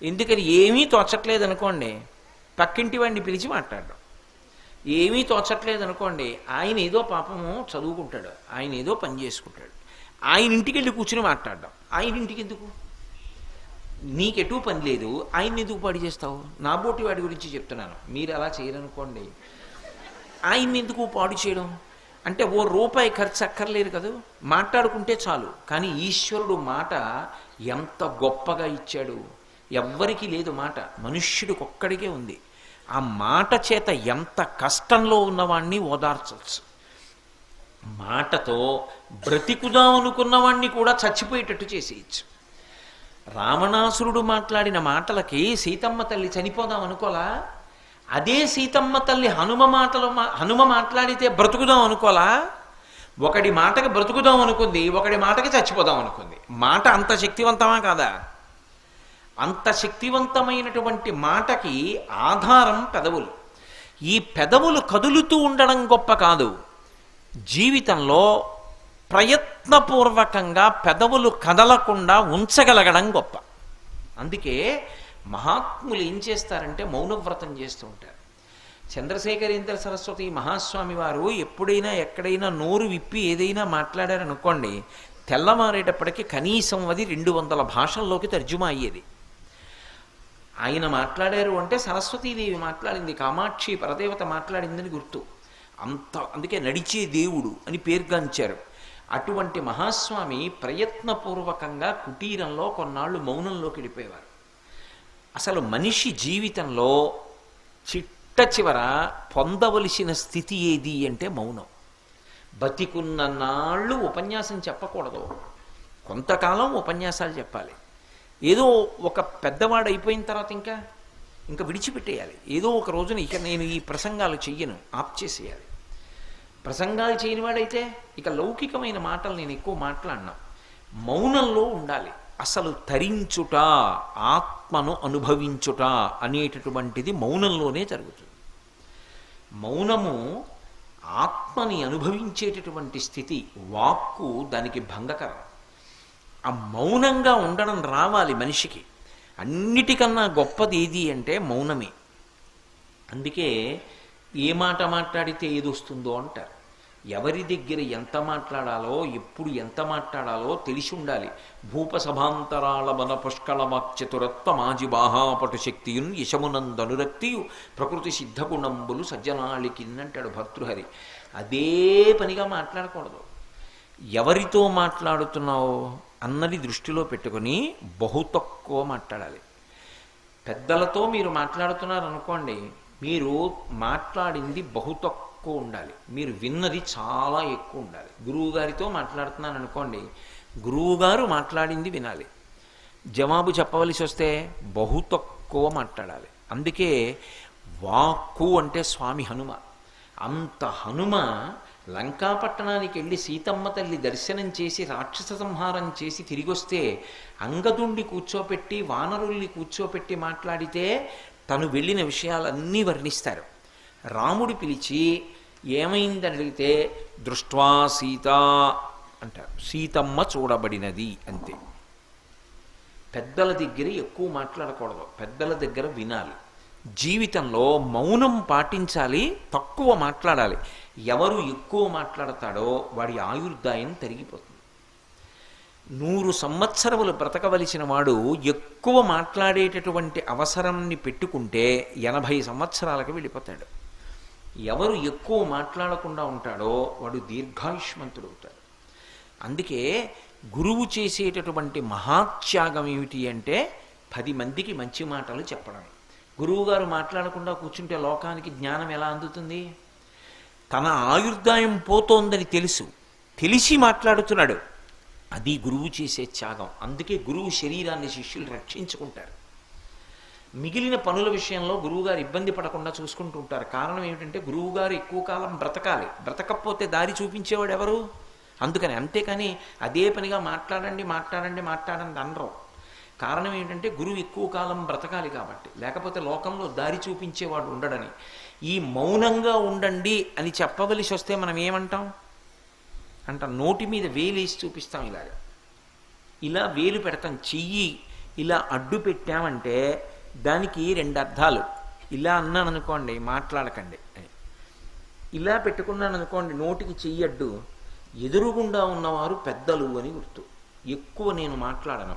S1: ఎందుకని? ఏమీ తోచట్లేదు అనుకోండి, పక్కింటి వాడిని పిలిచి మాట్లాడడం. ఏమీ తోచట్లేదు అనుకోండి, ఆయన ఏదో పాపము చదువుకుంటాడు, ఆయన ఏదో పని చేసుకుంటాడు, ఆయన ఇంటికి వెళ్ళి కూర్చుని మాట్లాడడం. ఆయన ఇంటికి ఎందుకు? నీకెటూ పని లేదు, ఆయన్ని ఎందుకు పాడు చేస్తావు? నా బోటి వాడి గురించి చెప్తున్నాను, మీరు అలా చేయరనుకోండి. ఆయన్ని ఎందుకు పాడు చేయడం? అంటే ఓ రూపాయి ఖర్చు అక్కర్లేదు కదా, మాట్లాడుకుంటే చాలు. కానీ ఈశ్వరుడు మాట ఎంత గొప్పగా ఇచ్చాడు. ఎవ్వరికీ లేదు మాట, మనుష్యుడికి ఒక్కడికే ఉంది. ఆ మాట చేత ఎంత కష్టంలో ఉన్నవాణ్ణి ఓదార్చవచ్చు. మాటతో బ్రతికుదాం అనుకున్నవాణ్ణి కూడా చచ్చిపోయేటట్టు చేసేయచ్చు. రావణాసురుడు మాట్లాడిన మాటలకి సీతమ్మ తల్లి చనిపోదాం అనుకోలా? అదే సీతమ్మ తల్లి హనుమ మాట్లాడితే బ్రతుకుదాం అనుకోలా? ఒకడి మాటకి బ్రతుకుదాం అనుకుంది, ఒకడి మాటకి చచ్చిపోదాం అనుకుంది. మాట అంత శక్తివంతమా కాదా? అంత శక్తివంతమైనటువంటి మాటకి ఆధారం పెదవులు. ఈ పెదవులు కదులుతూ ఉండడం గొప్ప కాదు, జీవితంలో ప్రయత్నపూర్వకంగా పెదవులు కదలకుండా ఉంచగలగడం గొప్ప. అందుకే మహాత్ములు ఏం చేస్తారంటే మౌనవ్రతం చేస్తూ ఉంటారు. చంద్రశేఖరేంద్ర సరస్వతి మహాస్వామి వారు ఎప్పుడైనా ఎక్కడైనా నోరు విప్పి ఏదైనా మాట్లాడారనుకోండి, తెల్లమారేటప్పటికీ కనీసం అది 200 భాషల్లోకి తర్జుమా అయ్యేది. ఆయన మాట్లాడారు అంటే సరస్వతీదేవి మాట్లాడింది, కామాక్షి పరదేవత మాట్లాడిందని గుర్తు. అందుకే నడిచే దేవుడు అని పేరుగాంచారు. అటువంటి మహాస్వామి ప్రయత్నపూర్వకంగా కుటీరంలో కొన్నాళ్ళు మౌనంలోకి వెళ్ళిపోయేవారు. అసలు మనిషి జీవితంలో చిట్ట చివర పొందవలసిన స్థితి ఏది అంటే మౌనం. బతికున్న నాళ్ళు ఉపన్యాసం చెప్పకూడదు, కొంతకాలం ఉపన్యాసాలు చెప్పాలి. ఏదో ఒక పెద్దవాడు అయిపోయిన తర్వాత ఇంకా విడిచిపెట్టేయాలి. ఏదో ఒక రోజున ఇక నేను ఈ ప్రసంగాలు చెయ్యను, ఆప్ చేసేయాలి. ప్రసంగాలు చేయనివాడైతే ఇక లౌకికమైన మాటలు నేను ఎక్కువ మాట్లాడినా. మౌనంలో ఉండాలి. అసలు తరించుట, ఆత్మను అనుభవించుట అనేటటువంటిది మౌనంలోనే జరుగుతుంది. మౌనము ఆత్మని అనుభవించేటటువంటి స్థితి. వాక్కు దానికి భంగకరం. ఆ మౌనంగా ఉండడం రావాలి మనిషికి. అన్నిటికన్నా గొప్పది ఏది అంటే మౌనమే. అందుకే ఏ మాట మాట్లాడితే ఏది వస్తుందో అంటారు. ఎవరి దగ్గర ఎంత మాట్లాడాలో, ఎప్పుడు ఎంత మాట్లాడాలో తెలిసి ఉండాలి. భూపసభాంతరాళ మన పుష్కళ వాక్చతురత్వ మాజి బాహాపటు శక్తియున్ యశమునందనురక్తియు ప్రకృతి సిద్ధగుణంబులు సజ్జనాళికిన్నంటాడు భర్తృహరి. అదే పనిగా మాట్లాడకూడదు. ఎవరితో మాట్లాడుతున్నావో అన్నది దృష్టిలో పెట్టుకుని బహు తక్కువ మాట్లాడాలి. పెద్దలతో మీరు మాట్లాడుతున్నారనుకోండి, మీరు మాట్లాడింది బహు తక్కువ ఉండాలి, మీరు విన్నది చాలా ఎక్కువ ఉండాలి. గురువుగారితో మాట్లాడుతున్నాను అనుకోండి, గురువుగారు మాట్లాడింది వినాలి. జవాబు చెప్పవలసి వస్తే బహు తక్కువ మాట్లాడాలి. అందుకే వాక్కు అంటే స్వామి హనుమ. అంత హనుమ లంకాపట్టణానికి వెళ్ళి సీతమ్మ తల్లి దర్శనం చేసి రాక్షస సంహారం చేసి తిరిగి వస్తే అంగదుండి కూర్చోపెట్టి వానరుల్ని కూర్చోపెట్టి మాట్లాడితే తను వెళ్ళిన విషయాలన్నీ వర్ణిస్తారు. రాముడు పిలిచి ఏమైందని అడిగితే దృష్ట్వా సీత అంటారు. సీతమ్మ చూడబడినది అంతే. పెద్దల దగ్గర ఎక్కువ మాట్లాడకూడదు, పెద్దల దగ్గర వినాలి. జీవితంలో మౌనం పాటించాలి, తక్కువ మాట్లాడాలి. ఎవరు ఎక్కువ మాట్లాడతాడో వాడి ఆయుర్దాయం తరిగిపోతుంది. 100 సంవత్సరములు బ్రతకవలసిన వాడు ఎక్కువ మాట్లాడేటటువంటి అవసరాన్ని పెట్టుకుంటే 80 సంవత్సరాలకు వెళ్ళిపోతాడు. ఎవరు ఎక్కువ మాట్లాడకుండా ఉంటాడో వాడు దీర్ఘాయుష్మంతుడు అవుతాడు. అందుకే గురువు చేసేటటువంటి మహాత్యాగం ఏమిటి అంటే 10 మందికి మంచి మాటలు చెప్పడమే. గురువుగారు మాట్లాడకుండా కూర్చుంటే లోకానికి జ్ఞానం ఎలా అందుతుంది? తన ఆయుర్దాయం పోతోందని తెలిసి మాట్లాడుతున్నాడు. అది గురువు చేసే త్యాగం. అందుకే గురువు శరీరాన్ని శిష్యులు రక్షించుకుంటారు. మిగిలిన పనుల విషయంలో గురువుగారు ఇబ్బంది పడకుండా చూసుకుంటూ ఉంటారు. కారణం ఏమిటంటే గురువుగారు ఎక్కువ కాలం బ్రతకాలి, బ్రతకపోతే దారి చూపించేవాడు ఎవరు? అందుకని. అంతేకాని అదే పనిగా మాట్లాడండి అనరు. కారణం ఏంటంటే గురువు ఎక్కువ కాలం బ్రతకాలి కాబట్టి, లేకపోతే లోకంలో దారి చూపించేవాడు ఉండడని. ఈ మౌనంగా ఉండండి అని చెప్పవలసి వస్తే మనం ఏమంటాం? నోటి మీద వేలేసి చూపిస్తాం. ఇలా వేలు పెడతాం. చెయ్యి ఇలా అడ్డు పెట్టామంటే దానికి 2 అర్థాలు. ఇలా అన్నాను అనుకోండి మాట్లాడకండి అని, ఇలా పెట్టుకున్నాను అనుకోండి నోటికి చెయ్యి అడ్డు, ఎదురుగుండా ఉన్నవారు పెద్దలు అని గుర్తు. ఎక్కువ నేను మాట్లాడను,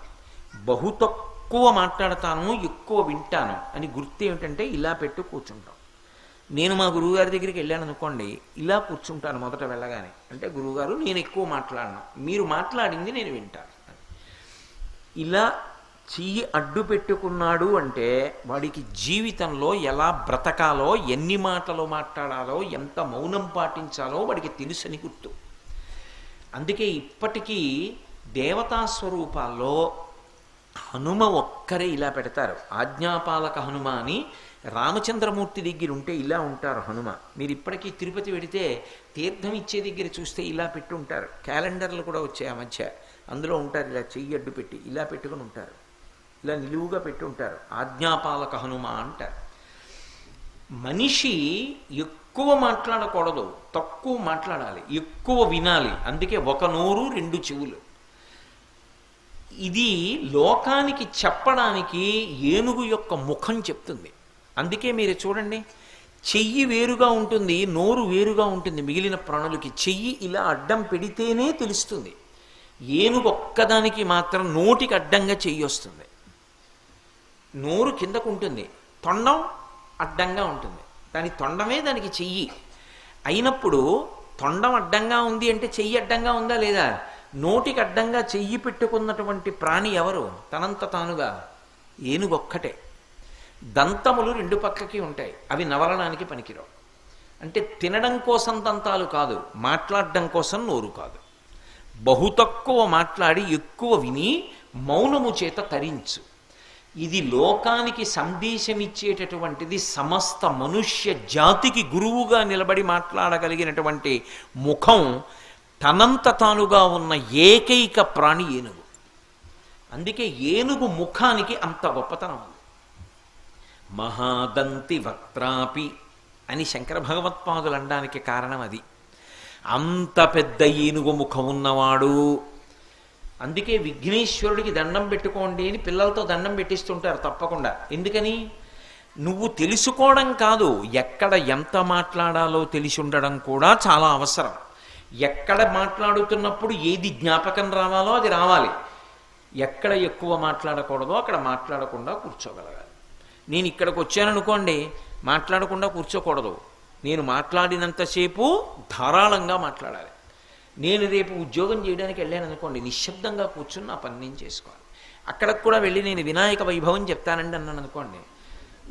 S1: బహు తక్కువ ఎక్కువ మాట్లాడతాను, ఎక్కువ వింటాను అని గుర్తు ఏమిటంటే ఇలా పెట్టు కూర్చుంటాం. నేను మా గురువుగారి దగ్గరికి వెళ్ళాను అనుకోండి, ఇలా కూర్చుంటాను మొదట వెళ్ళగానే. అంటే గురువుగారు నేను ఎక్కువ మాట్లాడను, మీరు మాట్లాడింది నేను వింటాను. ఇలా చెయ్యి అడ్డు పెట్టుకున్నాడు అంటే వాడికి జీవితంలో ఎలా బ్రతకాలో, ఎన్ని మాటలు మాట్లాడాలో, ఎంత మౌనం పాటించాలో వాడికి తెలుసని గుర్తు. అందుకే ఇప్పటికీ దేవతా స్వరూపాల్లో హనుమ ఒక్కరే ఇలా పెడతారు. ఆజ్ఞాపాలక హనుమ అని రామచంద్రమూర్తి దగ్గర ఉంటే ఇలా ఉంటారు హనుమ. మీరు ఇప్పటికీ తిరుపతి వెడితే తీర్థం ఇచ్చే దగ్గర చూస్తే ఇలా పెట్టి ఉంటారు. క్యాలెండర్లు కూడా వచ్చాయి ఆ మధ్య, అందులో ఉంటారు ఇలా చెయ్యి అడ్డు పెట్టి ఇలా పెట్టుకుని ఉంటారు, ఇలా నిలువుగా పెట్టి ఉంటారు. ఆజ్ఞాపాలక హనుమ అంటారు. మనిషి ఎక్కువ మాట్లాడకూడదు, తక్కువ మాట్లాడాలి, ఎక్కువ వినాలి. అందుకే ఒక నోరు రెండు చెవులు. ఇది లోకానికి చెప్పడానికి ఏనుగు యొక్క ముఖం చెప్తుంది. అందుకే మీరు చూడండి, చెయ్యి వేరుగా ఉంటుంది, నోరు వేరుగా ఉంటుంది. మిగిలిన ప్రాణులకి చెయ్యి ఇలా అడ్డం పెడితేనే తెలుస్తుంది. ఏనుగు ఒక్కదానికి మాత్రం నోటికి అడ్డంగా చెయ్యి వస్తుంది. నోరు కిందకు ఉంటుంది, తొండం అడ్డంగా ఉంటుంది. దాని తొండమే దానికి చెయ్యి అయినప్పుడు తొండం అడ్డంగా ఉంది అంటే చెయ్యి అడ్డంగా ఉందా లేదా? నోటికి అడ్డంగా చెయ్యి పెట్టుకున్నటువంటి ప్రాణి ఎవరు? తనంత తానుగా ఏనుగొక్కటే. దంతములు రెండు పక్కకి ఉంటాయి, అవి నవలడానికి పనికిరావు. అంటే తినడం కోసం దంతాలు కాదు, మాట్లాడడం కోసం నోరు కాదు. బహు తక్కువ మాట్లాడి ఎక్కువ విని మౌనము చేత తరించు. ఇది లోకానికి సందేశమిచ్చేటటువంటిది. సమస్త మనుష్య జాతికి గురువుగా నిలబడి మాట్లాడగలిగినటువంటి ముఖం తనంత తానుగా ఉన్న ఏకైక ప్రాణి ఏనుగు. అందుకే ఏనుగు ముఖానికి అంత గొప్పతనం ఉంది. మహాదంతి వక్త్రాపి అని శంకర భగవత్పాదులు అనడానికి కారణం అది. అంత పెద్ద ఏనుగు ముఖం ఉన్నవాడు. అందుకే విఘ్నేశ్వరుడికి దండం పెట్టుకోండి అని పిల్లలతో దండం పెట్టిస్తుంటారు తప్పకుండా. ఎందుకని? నువ్వు తెలుసుకోవడం కాదు, ఎక్కడ ఎంత మాట్లాడాలో తెలిసి ఉండడం కూడా చాలా అవసరం. ఎక్కడ మాట్లాడుతున్నప్పుడు ఏది జ్ఞాపకం రావాలో అది రావాలి. ఎక్కడ ఎక్కువ మాట్లాడకూడదో అక్కడ మాట్లాడకుండా కూర్చోగలగాలి. నేను ఇక్కడికి వచ్చాననుకోండి, మాట్లాడకుండా కూర్చోకూడదు. నేను మాట్లాడినంతసేపు ధారాళంగా మాట్లాడాలి. నేను రేపు ఉద్యోగం చేయడానికి వెళ్ళాను అనుకోండి, నిశ్శబ్దంగా కూర్చుని నా పని నేను చేసుకోవాలి. అక్కడికి కూడా వెళ్ళి నేను వినాయక వైభవం చెప్తానండి అన్నాను అనుకోండి,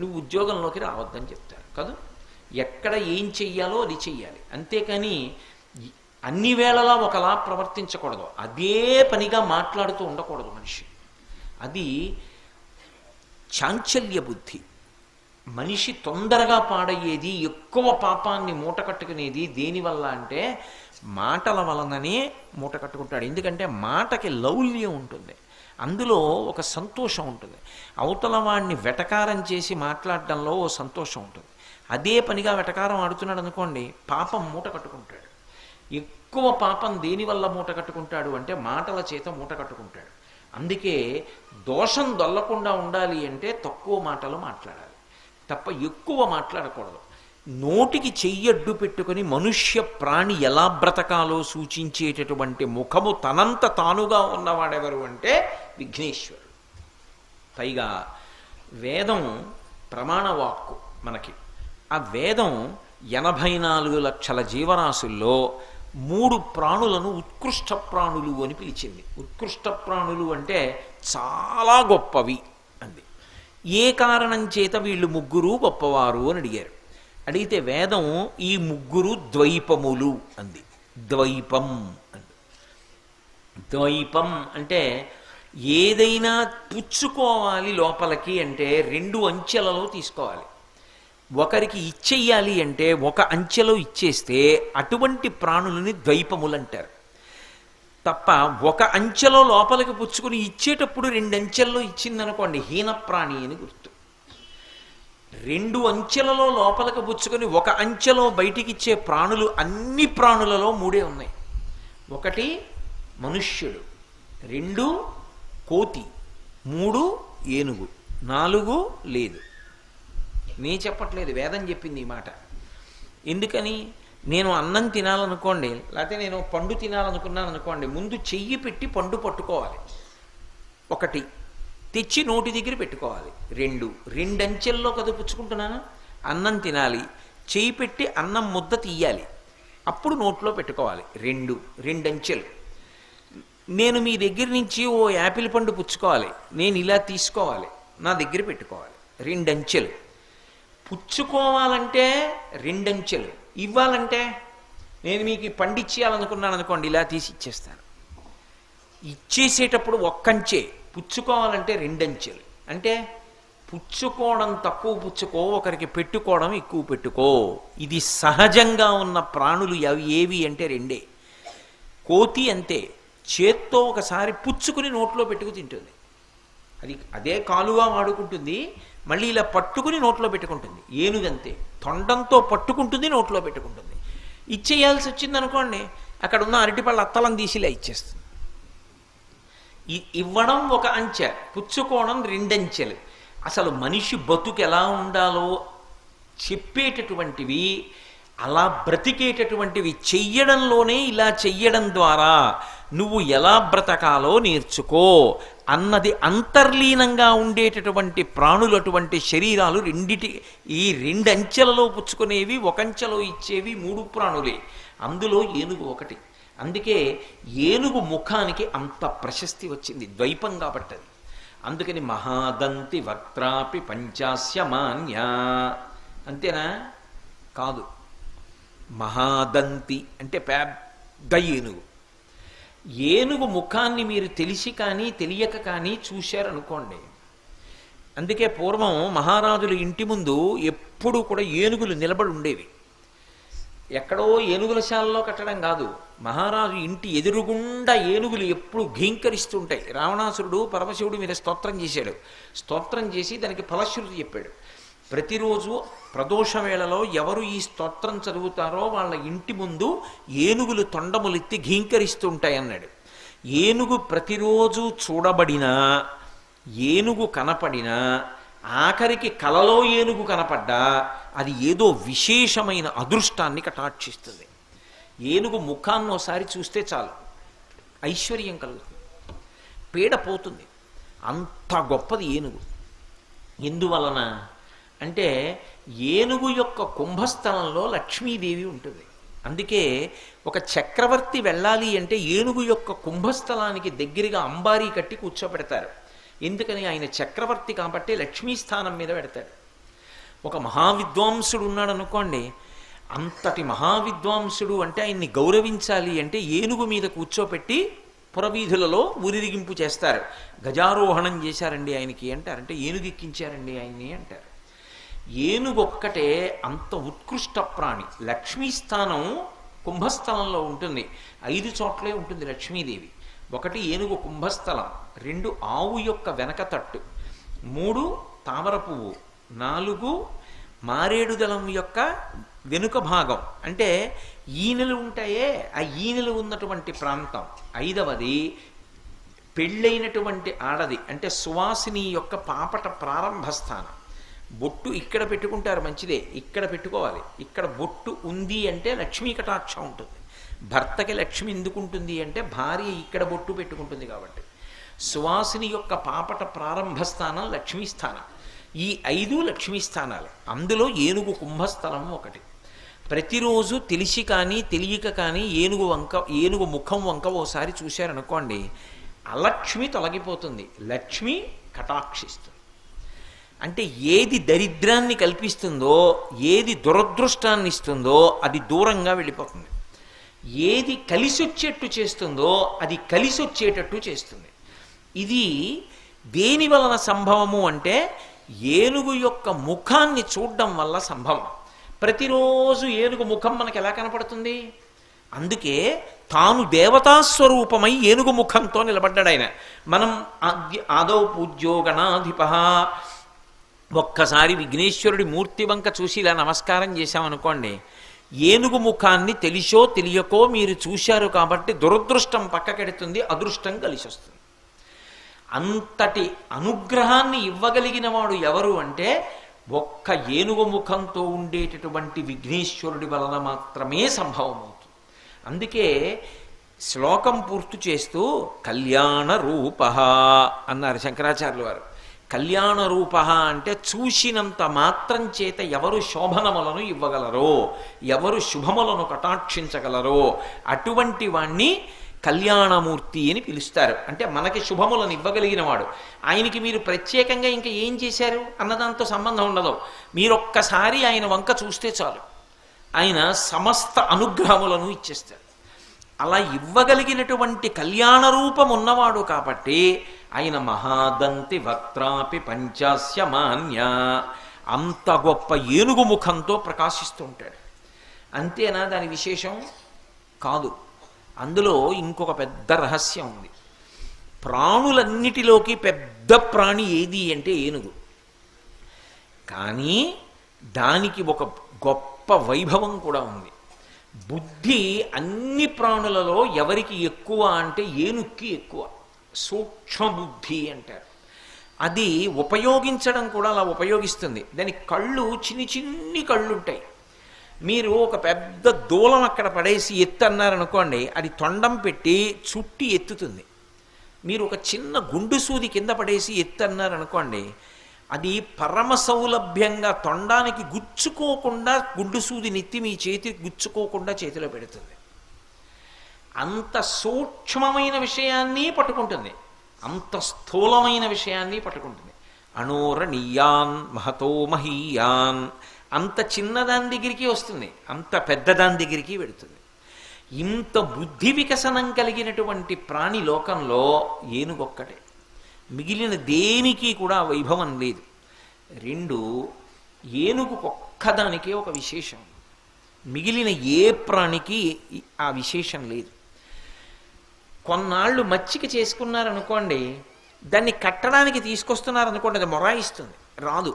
S1: నువ్వు ఉద్యోగంలోకి రావద్దని చెప్తారు కదా. ఎక్కడ ఏం చెయ్యాలో అది చెయ్యాలి. అంతేకాని అన్ని వేళలా ఒకలా ప్రవర్తించకూడదు. అదే పనిగా మాట్లాడుతూ ఉండకూడదు మనిషి. అది చాంచల్య బుద్ధి. మనిషి తొందరగా పాడయ్యేది, ఎక్కువ పాపాన్ని మూట కట్టుకునేది దేనివల్ల అంటే మాటల వలననే మూట కట్టుకుంటాడు. ఎందుకంటే మాటకి లౌల్యం ఉంటుంది, అందులో ఒక సంతోషం ఉంటుంది. అవతల వాడిని వెటకారం చేసి మాట్లాడడంలో ఓ సంతోషం ఉంటుంది. అదే పనిగా వెటకారం ఆడుతున్నాడు అనుకోండి, పాపం మూట కట్టుకుంటాడు. ఎక్కువ పాపం దేనివల్ల మూట కట్టుకుంటాడు అంటే మాటల చేత మూట కట్టుకుంటాడు. అందుకే దోషం దొల్లకుండా ఉండాలి అంటే తక్కువ మాటలు మాట్లాడాలి తప్ప ఎక్కువ మాట్లాడకూడదు. నోటికి చెయ్యడ్డు పెట్టుకుని మనుష్య ప్రాణి ఎలా బ్రతకాలో సూచించేటటువంటి ముఖము తనంత తానుగా ఉన్నవాడెవరు అంటే విఘ్నేశ్వరుడు. పైగా వేదం ప్రమాణవాక్కు మనకి. ఆ వేదం 84 లక్షల జీవరాశుల్లో 3 ప్రాణులను ఉత్కృష్ట ప్రాణులు అని పిలిచింది. ఉత్కృష్ట ప్రాణులు అంటే చాలా గొప్పవి అంది. ఏ కారణం చేత వీళ్ళు ముగ్గురు గొప్పవారు అని అడిగారు. అడిగితే వేదం ఈ ముగ్గురు ద్వైపములు అంది. ద్వైపం అంది. ద్వైపం అంటే ఏదైనా పుచ్చుకోవాలి లోపలికి అంటే 2 అంచెలలో తీసుకోవాలి. ఒకరికి ఇచ్చేయాలి అంటే ఒక అంచెలో ఇచ్చేస్తే అటువంటి ప్రాణులని ద్వైపములు అంటారు. తప్ప ఒక అంచెలో లోపలికి పుచ్చుకుని ఇచ్చేటప్పుడు 2 అంచెల్లో ఇచ్చిందనుకోండి హీనప్రాణి అని గుర్తు. 2 అంచెలలో లోపలికి పుచ్చుకొని ఒక అంచెలో బయటికి ఇచ్చే ప్రాణులు అన్ని ప్రాణులలో 3 ఉన్నాయి. 1 మనుష్యుడు, 2 కోతి, 3 ఏనుగు, 4 లేదు. నే చెప్పట్లేదు, వేదం చెప్పింది ఈ మాట. ఎందుకని? నేను అన్నం తినాలనుకోండి, లేకపోతే నేను పండు తినాలనుకున్నాను అనుకోండి, ముందు చెయ్యి పెట్టి పండు పట్టుకోవాలి. 1 తెచ్చి నోటి దగ్గర పెట్టుకోవాలి. రెండంచెల్లో కదా పుచ్చుకుంటున్నాను. అన్నం తినాలి, చేయి పెట్టి అన్నం ముద్ద తీయాలి, అప్పుడు నోట్లో పెట్టుకోవాలి. రెండంచెలు. నేను మీ దగ్గర నుంచి ఓ యాపిల్ పండు పుచ్చుకోవాలి, నేను ఇలా తీసుకోవాలి, నా దగ్గర పెట్టుకోవాలి. రెండంచెలు. పుచ్చుకోవాలంటే రెండంచెలు, ఇవ్వాలంటే నేను మీకు పండిచ్చేయాలనుకున్నాను అనుకోండి, ఇలా తీసి ఇచ్చేస్తాను. ఇచ్చేసేటప్పుడు ఒక్కంచే, పుచ్చుకోవాలంటే రెండంచెలు. అంటే పుచ్చుకోవడం తక్కువ పుచ్చుకో, ఒకరికి పెట్టుకోవడం ఎక్కువ పెట్టుకో. ఇది సహజంగా ఉన్న ప్రాణులు ఏవి అంటే రెండే. కోతి అంతే, చేత్తో ఒకసారి పుచ్చుకుని నోట్లో పెట్టుకు తింటుంది. అదే కాలుగా వాడుకుంటుంది, మళ్ళీ ఇలా పట్టుకుని నోట్లో పెట్టుకుంటుంది. ఏనుగంతే, తొండంతో పట్టుకుంటుంది, నోట్లో పెట్టుకుంటుంది. ఇచ్చేయాల్సి వచ్చింది అనుకోండి, అక్కడ ఉన్న అరటిపళ్ళ అత్తలం తీసి ఇలా ఇచ్చేస్తుంది. ఇవ్వడం ఒక అంచె, పుచ్చుకోవడం రెండంచెలు. అసలు మనిషి బతుకు ఎలా ఉండాలో చెప్పేటటువంటివి, అలా బ్రతికేటటువంటివి చెయ్యడంలోనే, ఇలా చెయ్యడం ద్వారా నువ్వు ఎలా బ్రతకాలో నేర్చుకో అన్నది అంతర్లీనంగా ఉండేటటువంటి ప్రాణులు, అటువంటి శరీరాలు ఈ రెండంచెలలో పుచ్చుకునేవి, ఒకంచెలో ఇచ్చేవి 3 ప్రాణులే. అందులో ఏనుగు ఒకటి. అందుకే ఏనుగు ముఖానికి అంత ప్రశస్తి వచ్చింది, ద్వైపం కాబట్టది. అందుకని మహాదంతి వక్త్రాపి పంచాస్య మాన్య. అంతేనా? కాదు. మహాదంతి అంటే పెద్ద ఏనుగు. ఏనుగు ముఖాన్ని మీరు తెలిసి కానీ తెలియక కానీ చూశారనుకోండి. అందుకే పూర్వం మహారాజుల ఇంటి ముందు ఎప్పుడూ కూడా ఏనుగులు నిలబడి ఉండేవి. ఎక్కడో ఏనుగుల శాలలో కట్టడం కాదు, మహారాజు ఇంటి ఎదురుగుండా ఏనుగులు ఎప్పుడు ఘీంకరిస్తుంటాయి. రావణాసురుడు పరమశివుడి మీద స్తోత్రం చేశాడు. స్తోత్రం చేసి దానికి ఫలశ్రుతి చెప్పాడు. ప్రతిరోజు ప్రదోష వేళలో ఎవరు ఈ స్తోత్రం చదువుతారో వాళ్ళ ఇంటి ముందు ఏనుగులు తొండములెత్తి ఘీంకరిస్తుంటాయి అన్నాడు. ఏనుగు ప్రతిరోజు చూడబడినా, ఏనుగు కనపడినా, ఆఖరికి కలలో ఏనుగు కనపడ్డా అది ఏదో విశేషమైన అదృష్టాన్ని కటాక్షిస్తుంది. ఏనుగు ముఖాన్ని ఒకసారి చూస్తే చాలు, ఐశ్వర్యం కలుగుతుంది, పీడ పోతుంది. అంత గొప్పది ఏనుగు. ఎందువలన అంటే ఏనుగు యొక్క కుంభస్థలంలో లక్ష్మీదేవి ఉంటుంది. అందుకే ఒక చక్రవర్తి వెళ్ళాలి అంటే ఏనుగు యొక్క కుంభస్థలానికి దగ్గరగా అంబారీ కట్టి కూర్చోబెడతారు. ఎందుకని? ఆయన చక్రవర్తి కాబట్టి లక్ష్మీ స్థానం మీద పెడతాడు. ఒక మహావిద్వాంసుడు ఉన్నాడు అనుకోండి, అంతటి మహావిద్వాంసుడు అంటే ఆయన్ని గౌరవించాలి అంటే ఏనుగు మీద కూర్చోపెట్టి పురవీధులలో ఊరిరిగింపు చేస్తారు. గజారోహణం చేశారండి ఆయనకి అంటారు, అంటే ఏనుగు ఎక్కించారండి ఆయన్ని అంటారు. ఏనుగు ఒక్కటే అంత ఉత్కృష్ట ప్రాణి. లక్ష్మీస్థానం కుంభస్థలంలో ఉంటుంది. 5 చోట్లే ఉంటుంది లక్ష్మీదేవి. 1 ఏనుగు కుంభస్థలం, 2 ఆవు యొక్క వెనక తట్టు, 3 తామర పువ్వు, 4 మారేడు దళం యొక్క వెనుక భాగం, అంటే ఈనెలు ఉంటాయే ఆ ఈనెలు ఉన్నటువంటి ప్రాంతం, 5వది పెళ్ళైనటువంటి ఆడది అంటే సువాసిని యొక్క పాపట ప్రారంభ స్థానం. బొట్టు ఇక్కడ పెట్టుకుంటారు, మంచిదే, ఇక్కడ పెట్టుకోవాలి. ఇక్కడ బొట్టు ఉంది అంటే లక్ష్మీ కటాక్షం ఉంటుంది. భర్తకి లక్ష్మి ఎందుకు ఉంటుంది అంటే భార్య ఇక్కడ బొట్టు పెట్టుకుంటుంది కాబట్టి. సువాసిని యొక్క పాపట ప్రారంభ స్థానం లక్ష్మీ స్థానం. ఈ 5 లక్ష్మీ స్థానాలు. అందులో ఏనుగు కుంభస్థలం ఒకటి. ప్రతిరోజు తెలిసి కానీ తెలియక కానీ ఏనుగు ముఖం వంక ఓసారి చూశారనుకోండి, అలక్ష్మి తొలగిపోతుంది, లక్ష్మి కటాక్షిస్తుంది. అంటే ఏది దరిద్రాన్ని కల్పిస్తుందో, ఏది దురదృష్టాన్ని ఇస్తుందో అది దూరంగా వెళ్ళిపోతుంది. ఏది కలిసొచ్చేట్టు చేస్తుందో అది కలిసొచ్చేటట్టు చేస్తుంది. ఇది దేని వలన సంభవము అంటే ఏనుగు యొక్క ముఖాన్ని చూడడం వల్ల సంభవం. ప్రతిరోజు ఏనుగు ముఖం మనకు ఎలా కనపడుతుంది? అందుకే తాను దేవతాస్వరూపమై ఏనుగు ముఖంతో నిలబడ్డాడు ఆయన. మనం ఆదౌ పూజ్యో గణాధిప, ఒక్కసారి విఘ్నేశ్వరుడి మూర్తి వంక చూసి ఇలా నమస్కారం చేశామనుకోండి, ఏనుగు ముఖాన్ని తెలిసో తెలియకో మీరు చూశారు కాబట్టి దురదృష్టం పక్కకెడుతుంది, అదృష్టం కలిసి వస్తుంది. అంతటి అనుగ్రహాన్ని ఇవ్వగలిగిన వాడు ఎవరు అంటే ఒక్క ఏనుగు ముఖంతో ఉండేటటువంటి విఘ్నేశ్వరుడి వలన మాత్రమే సంభవం అవుతుంది. అందుకే శ్లోకం పూర్తి చేస్తూ కళ్యాణ రూప అన్నారు శంకరాచార్యుల వారు. కళ్యాణ రూప అంటే చూసినంత మాత్రం చేత ఎవరు శోభనములను ఇవ్వగలరో, ఎవరు శుభములను కటాక్షించగలరో అటువంటి వాణ్ణి కళ్యాణమూర్తి అని పిలుస్తారు. అంటే మనకి శుభములను ఇవ్వగలిగిన వాడు. ఆయనకి మీరు ప్రత్యేకంగా ఇంకా ఏం చేశారు అన్నదాంతో సంబంధం ఉండదు. మీరొక్కసారి ఆయన వంక చూస్తే చాలు, ఆయన సమస్త అనుగ్రహములను ఇచ్చేస్తారు. అలా ఇవ్వగలిగినటువంటి కళ్యాణ రూపం ఉన్నవాడు కాబట్టి ఆయన మహాదంతి వక్త్రాపి పంచాస్య మాన్య, అంత గొప్ప ఏనుగు ముఖంతో ప్రకాశిస్తూ ఉంటాడు. అంతేనా దాని విశేషం? కాదు. అందులో ఇంకొక పెద్ద రహస్యం ఉంది. ప్రాణులన్నిటిలోకి పెద్ద ప్రాణి ఏది అంటే ఏనుగు. కానీ దానికి ఒక గొప్ప వైభవం కూడా ఉంది. బుద్ధి అన్ని ప్రాణులలో ఎవరికి ఎక్కువ అంటే ఏనుక్కి ఎక్కువ. సూక్ష్మ బుద్ధి అంటారు. అది ఉపయోగించడం కూడా అలా ఉపయోగిస్తుంది. దానికి కళ్ళు చిన్ని చిన్ని కళ్ళు ఉంటాయి. మీరు ఒక పెద్ద దూలం అక్కడ పడేసి ఎత్తు అన్నారనుకోండి, అది తొండం పెట్టి చుట్టి ఎత్తుతుంది. మీరు ఒక చిన్న గుండు సూది కింద పడేసి ఎత్తు అన్నారనుకోండి, అది పరమ సౌలభ్యంగా తొండానికి గుచ్చుకోకుండా గుండు సూది నెత్తి మీ చేతికి గుచ్చుకోకుండా చేతిలో పెడుతుంది. అంత సూక్ష్మమైన విషయాన్ని పట్టుకుంటుంది, అంత స్థూలమైన విషయాన్ని పట్టుకుంటుంది. అణోరణీయాన్ మహతో మహీయాన్, అంత చిన్నదాని దగ్గరికి వస్తుంది, అంత పెద్దదాని దగ్గరికి వెడుతుంది. ఇంత బుద్ధి వికసనం కలిగినటువంటి ప్రాణి లోకంలో ఏనుగొక్కటే. మిగిలిన దేనికి కూడా వైభవం లేదు. రెండు, ఏనుగు ఒక్కదానికే ఒక విశేషం, మిగిలిన ఏ ప్రాణికి ఆ విశేషం లేదు. కొన్నాళ్ళు మచ్చిక చేసుకున్నారనుకోండి, దాన్ని కట్టడానికి తీసుకొస్తున్నారనుకోండి, అది మొరాయిస్తుంది, రాదు.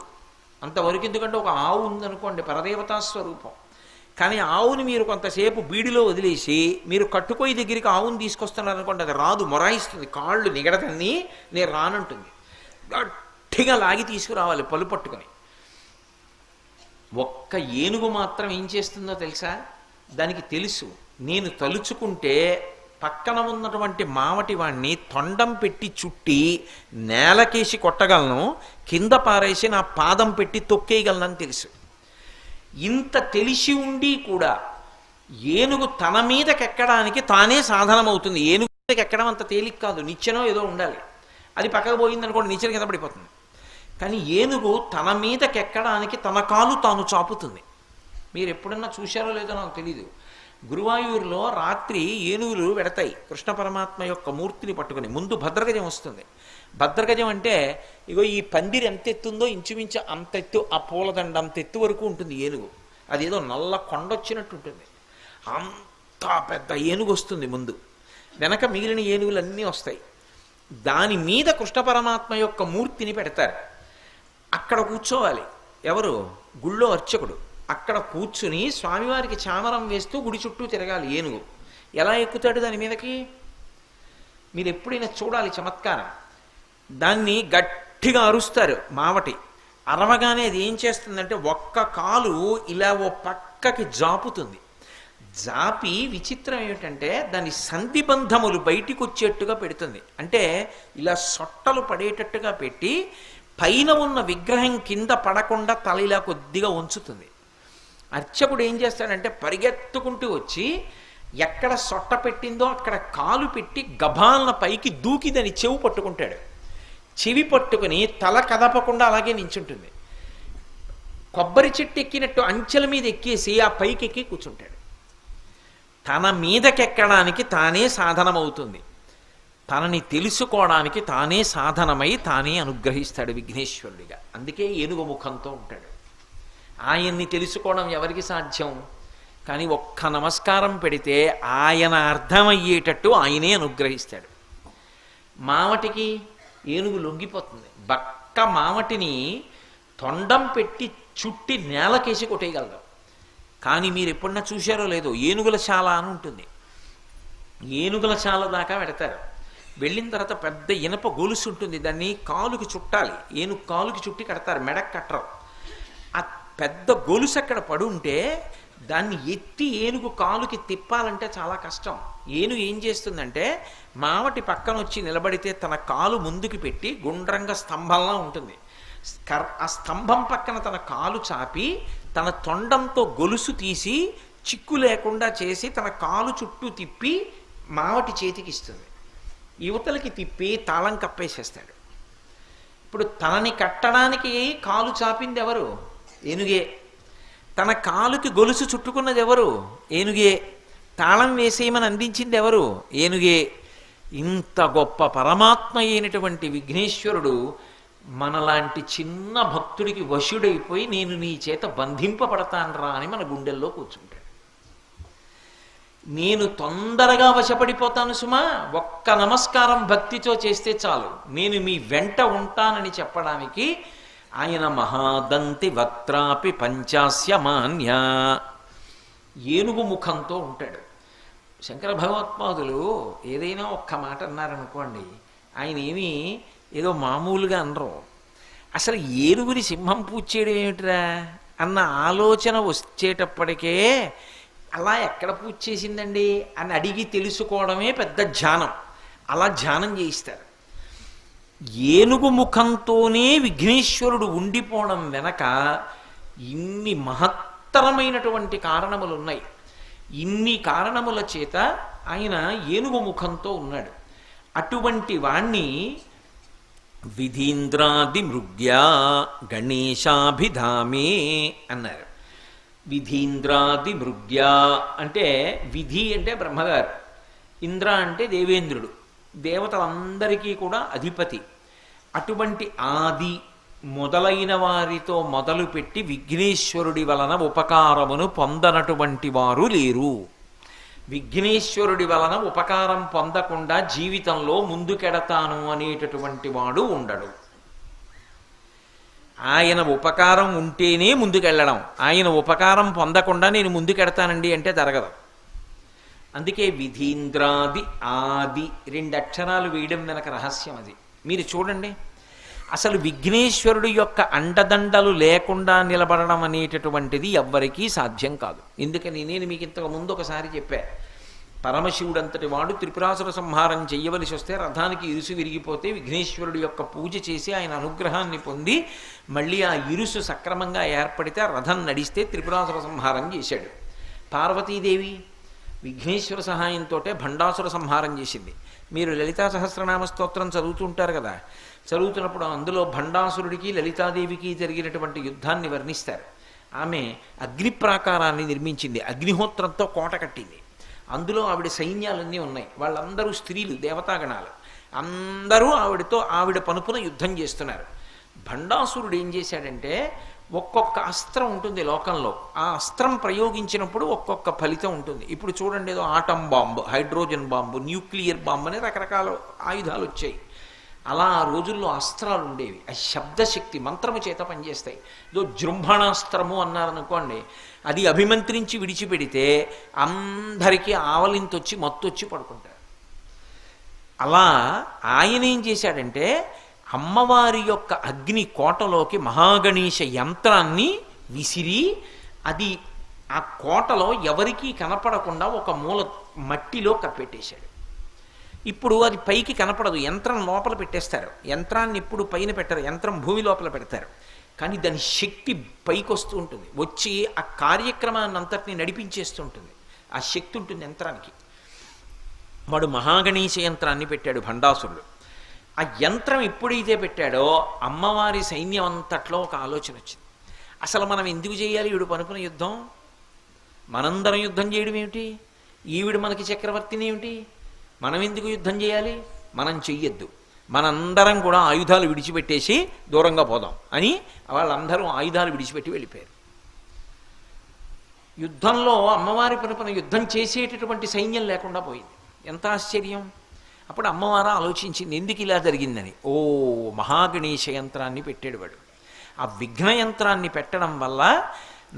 S1: అంతవరకు ఎందుకంటే ఒక ఆవు ఉందనుకోండి, పరదేవతా స్వరూపం. కానీ ఆవుని మీరు కొంతసేపు బీడిలో వదిలేసి మీరు కట్టుకోయి దగ్గరికి ఆవుని తీసుకొస్తున్నారనుకోండి, అది రాదు, మొరాయిస్తుంది, కాళ్ళు నిగడదన్ని, నేను రానంటుంది. గట్టిగా లాగి తీసుకురావాలి పలు పట్టుకొని. ఒక్క ఏనుగు మాత్రం ఏం చేస్తుందో తెలుసా? దానికి తెలుసు, నేను తలుచుకుంటే పక్కన ఉన్నటువంటి మావటి వాణ్ణి తొండం పెట్టి చుట్టి నేలకేసి కొట్టగలను, కింద పారేసి నా పాదం పెట్టి తొక్కేయగలనని తెలుసు. ఇంత తెలిసి ఉండి కూడా ఏనుగు తన మీదకెక్కడానికి తానే సాధనమవుతుంది. ఏనుగు మీదకి ఎక్కడం అంత తేలిక కాదు, నిచ్చెనో ఏదో ఉండాలి. అది పక్కకు పోయిందనుకోండి, నిచ్చెన కింద పడిపోతుంది. కానీ ఏనుగు తన మీదకెక్కడానికి తన కాలు తాను చాపుతుంది. మీరు ఎప్పుడన్నా చూశారో లేదో నాకు తెలీదు, గురువాయూరులో రాత్రి ఏనుగులు వెడతాయి కృష్ణ పరమాత్మ యొక్క మూర్తిని పట్టుకుని. ముందు భద్రగజం వస్తుంది. భద్రగజం అంటే ఇగో ఈ పందిరి ఎంత ఎత్తుందో ఇంచుమించు అంత ఎత్తు, ఆ పూలదండ అంత ఎత్తు వరకు ఉంటుంది ఏనుగు. అదేదో నల్ల కొండొచ్చినట్టు ఉంటుంది. అంత పెద్ద ఏనుగు వస్తుంది ముందు, వెనక మిగిలిన ఏనుగులన్నీ వస్తాయి. దాని మీద కృష్ణ పరమాత్మ యొక్క మూర్తిని పెడతారు. అక్కడ కూర్చోవాలి ఎవరు? గుళ్ళో అర్చకుడు. అక్కడ కూర్చుని స్వామివారికి చామరం వేస్తూ గుడి చుట్టూ తిరగాలి ఏనుగు. ఎలా ఎక్కుతాడు దాని మీదకి? మీరు ఎప్పుడైనా చూడాలి చమత్కారం. దాన్ని గట్టిగా అరుస్తారు మావటి. అరవగానే అది ఏం చేస్తుందంటే ఒక్క కాలు ఇలా ఓ పక్కకి జాపుతుంది. జాపి విచిత్రం ఏమిటంటే దాని సంధిబంధములు బయటికి వచ్చేట్టుగా పెడుతుంది. అంటే ఇలా సొట్టలు పడేటట్టుగా పెట్టి పైన ఉన్న విగ్రహం కింద పడకుండా తల ఇలా కొద్దిగా ఉంచుతుంది. అర్చకుడు ఏం చేస్తాడంటే పరిగెత్తుకుంటూ వచ్చి ఎక్కడ సొట్ట పెట్టిందో అక్కడ కాలు పెట్టి గభాలన పైకి దూకి దాని చెవి పట్టుకుంటాడు. చెవి పట్టుకుని తల కదపకుండా అలాగే నించుంటుంది. కొబ్బరి చెట్టు ఎక్కినట్టు అంచెల మీద ఎక్కేసి ఆ పైకి ఎక్కి కూర్చుంటాడు. తన మీదకెక్కడానికి తానే సాధనమవుతుంది, తనని తెలుసుకోవడానికి తానే సాధనమై తానే అనుగ్రహిస్తాడు విఘ్నేశ్వరుడిగా. అందుకే ఏనుగు ముఖంతో ఉంటాడు. ఆయన్ని తెలుసుకోవడం ఎవరికి సాధ్యం? కానీ ఒక్క నమస్కారం పెడితే ఆయన అర్థమయ్యేటట్టు ఆయనే అనుగ్రహిస్తాడు. మావటికి ఏనుగు లొంగిపోతుంది. బక్క మావటిని తొండం పెట్టి చుట్టి నేలకేసి కొట్టేయగలదు. కానీ మీరు ఎప్పుడన్నా చూశారో లేదో, ఏనుగుల శాల అని ఉంటుంది. ఏనుగుల శాల దాకా పెడతారు. వెళ్ళిన తర్వాత పెద్ద ఇనప గొలుసు ఉంటుంది, దాన్ని కాలుకి చుట్టాలి. ఏనుగు కాలుకి చుట్టి కడతారు, మెడకు కట్టరు. ఆ పెద్ద గొలుసు అక్కడ పడుంటే దాన్ని ఎత్తి ఏనుగు కాలుకి తిప్పాలంటే చాలా కష్టం. ఏనుగు ఏం చేస్తుందంటే మావటి పక్కన వచ్చి నిలబడితే తన కాలు ముందుకు పెట్టి గుండ్రంగా స్తంభంలా ఉంటుంది. ఆ స్తంభం పక్కన తన కాలు చాపి తన తొండంతో గొలుసు తీసి చిక్కు లేకుండా చేసి తన కాలు చుట్టూ తిప్పి మావటి చేతికి ఇస్తుంది. యువతలకి తిప్పి తాళం కప్పేసేస్తాడు. ఇప్పుడు తనని కట్టడానికి కాలు చాపింది ఎవరు? ఏనుగే. తన కాలుకి గొలుసు చుట్టుకున్నది ఎవరు? ఏనుగే. తాళం వేసేయమని అందించింది ఎవరు? ఏనుగే. ఇంత గొప్ప పరమాత్మ అయినటువంటి విఘ్నేశ్వరుడు మనలాంటి చిన్న భక్తుడికి వశుడైపోయి నేను నీ చేత బంధింపబడతానరా అని మన గుండెల్లో కూర్చుంటాడు. నేను తొందరగా వశపడిపోతాను సుమా, ఒక్క నమస్కారం భక్తితో చేస్తే చాలు, నేను మీ వెంట ఉంటానని చెప్పడానికి ఆయన మహాదంతి వక్త్రాపి పంచాస్యమాన్య ఏనుగు ముఖంతో ఉంటాడు. శంకర భగవత్పాదులు ఏదైనా ఒక్క మాట అన్నారనుకోండి, ఆయన ఏమీ ఏదో మామూలుగా అనరు. అసలు ఏనుగుని సింహం పూజ చేయడం ఏమిటిరా అన్న ఆలోచన వచ్చేటప్పటికే అలా ఎక్కడ పూజ చేసిందండి అని అడిగి తెలుసుకోవడమే పెద్ద ధ్యానం. అలా ధ్యానం చేయిస్తారు. ఏనుగు ముఖంతోనే విఘ్నేశ్వరుడు ఉండిపోవడం వెనక ఇన్ని మహత్తరమైనటువంటి కారణములు ఉన్నాయి. ఇన్ని కారణముల చేత ఆయన ఏనుగు ముఖంతో ఉన్నాడు. అటువంటి వాణ్ణి విధీంద్రాది మృగ్యా గణేశాభిధామే అన్నారు. విధీంద్రాది మృగ్యా అంటే విధి అంటే బ్రహ్మగారు, ఇంద్ర అంటే దేవేంద్రుడు, దేవతలందరికీ కూడా అధిపతి. అటువంటి ఆది మొదలైన వారితో మొదలుపెట్టి విఘ్నేశ్వరుడి వలన ఉపకారమును పొందనటువంటి వారు లేరు. విఘ్నేశ్వరుడి వలన ఉపకారం పొందకుండా జీవితంలో ముందుకెడతాను అనేటటువంటి వాడు ఉండడు. ఆయన ఉపకారం ఉంటేనే ముందుకెళ్ళడం, ఆయన ఉపకారం పొందకుండా నేను ముందుకెడతానండి అంటే జరగదు. అందుకే విధీంద్రాది ఆది 2 అక్షరాలు వేయడం వెనక రహస్యం అది. మీరు చూడండి, అసలు విఘ్నేశ్వరుడు యొక్క అండదండలు లేకుండా నిలబడడం అనేటటువంటిది ఎవ్వరికీ సాధ్యం కాదు. ఎందుకని నేను మీకు ఇంతకు ముందు ఒకసారి చెప్పా, పరమశివుడు అంతటి వాడు త్రిపురాసుర సంహారం చెయ్యవలసి వస్తే రథానికి ఇరుసు విరిగిపోతే విఘ్నేశ్వరుడు యొక్క పూజ చేసి ఆయన అనుగ్రహాన్ని పొంది మళ్ళీ ఆ ఇరుసు సక్రమంగా ఏర్పడితే రథం నడిస్తే త్రిపురాసుర సంహారం చేశాడు. పార్వతీదేవి విఘ్నేశ్వర సహాయంతో భండాసుర సంహారం చేసింది. మీరు లలితా సహస్రనామ స్తోత్రం చదువుతుంటారు కదా, చదువుతున్నప్పుడు అందులో భండాసురుడికి లలితాదేవికి జరిగినటువంటి యుద్ధాన్ని వర్ణిస్తారు. ఆమె అగ్ని ప్రాకారాన్ని నిర్మించింది, అగ్నిహోత్రంతో కోట కట్టింది. అందులో ఆవిడ సైన్యాలన్నీ ఉన్నాయి, వాళ్ళందరూ స్త్రీలు, దేవతాగణాలు, అందరూ ఆవిడ పనుపున యుద్ధం చేస్తున్నారు. భండాసురుడు ఏం చేశాడంటే, ఒక్కొక్క అస్త్రం ఉంటుంది లోకంలో, ఆ అస్త్రం ప్రయోగించినప్పుడు ఒక్కొక్క ఫలితం ఉంటుంది. ఇప్పుడు చూడండి, ఏదో atom bomb, hydrogen bomb, nuclear bomb అని రకరకాల ఆయుధాలు వచ్చాయి. అలా ఆ రోజుల్లో అస్త్రాలు ఉండేవి. ఆ శబ్దశక్తి మంత్రము చేత పనిచేస్తాయి. ఏదో జృంభణాస్త్రము అన్నారనుకోండి, అది అభిమంత్రించి విడిచిపెడితే అందరికీ ఆవలింతొచ్చి మత్తొచ్చి పడుకుంటారు. అలా ఆయన ఏం చేశాడంటే, అమ్మవారి యొక్క అగ్ని కోటలోకి మహాగణేశ యంత్రాన్ని విసిరి అది ఆ కోటలో ఎవరికీ కనపడకుండా ఒక మూల మట్టిలో కప్పెట్టేశాడు. ఇప్పుడు అది పైకి కనపడదు, యంత్రం లోపల పెట్టేస్తారు. యంత్రాన్ని ఇప్పుడు పైన పెట్టరు, యంత్రం భూమి లోపల పెడతారు. కానీ దాని శక్తి పైకి వస్తూ ఉంటుంది, వచ్చి ఆ కార్యక్రమాన్ని అంతటిని నడిపించేస్తుంటుంది. ఆ శక్తి ఉంటుంది యంత్రానికి. వాడు మహాగణేశ యంత్రాన్ని పెట్టాడు భండాసురుడు. ఆ యంత్రం ఎప్పుడైతే పెట్టాడో అమ్మవారి సైన్యం అంతట్లో ఒక ఆలోచన వచ్చింది. అసలు మనం ఎందుకు చేయాలి ఈవిడ పనుకున్న యుద్ధం? మనందరం యుద్ధం చేయడం ఏమిటి? ఈవిడ మనకి చక్రవర్తిని ఏమిటి? మనం ఎందుకు యుద్ధం చేయాలి? మనం చెయ్యొద్దు, మనందరం కూడా ఆయుధాలు విడిచిపెట్టేసి దూరంగా పోదాం అని వాళ్ళందరూ ఆయుధాలు విడిచిపెట్టి వెళ్ళిపోయారు. యుద్ధంలో అమ్మవారి పనుపన యుద్ధం చేసేటటువంటి సైన్యం లేకుండా పోయింది. ఎంత ఆశ్చర్యం! అప్పుడు అమ్మవారు ఆలోచించింది, ఎందుకు ఇలా జరిగిందని. ఓ, మహాగణేశ యంత్రాన్ని పెట్టాడు వాడు. ఆ విఘ్న యంత్రాన్ని పెట్టడం వల్ల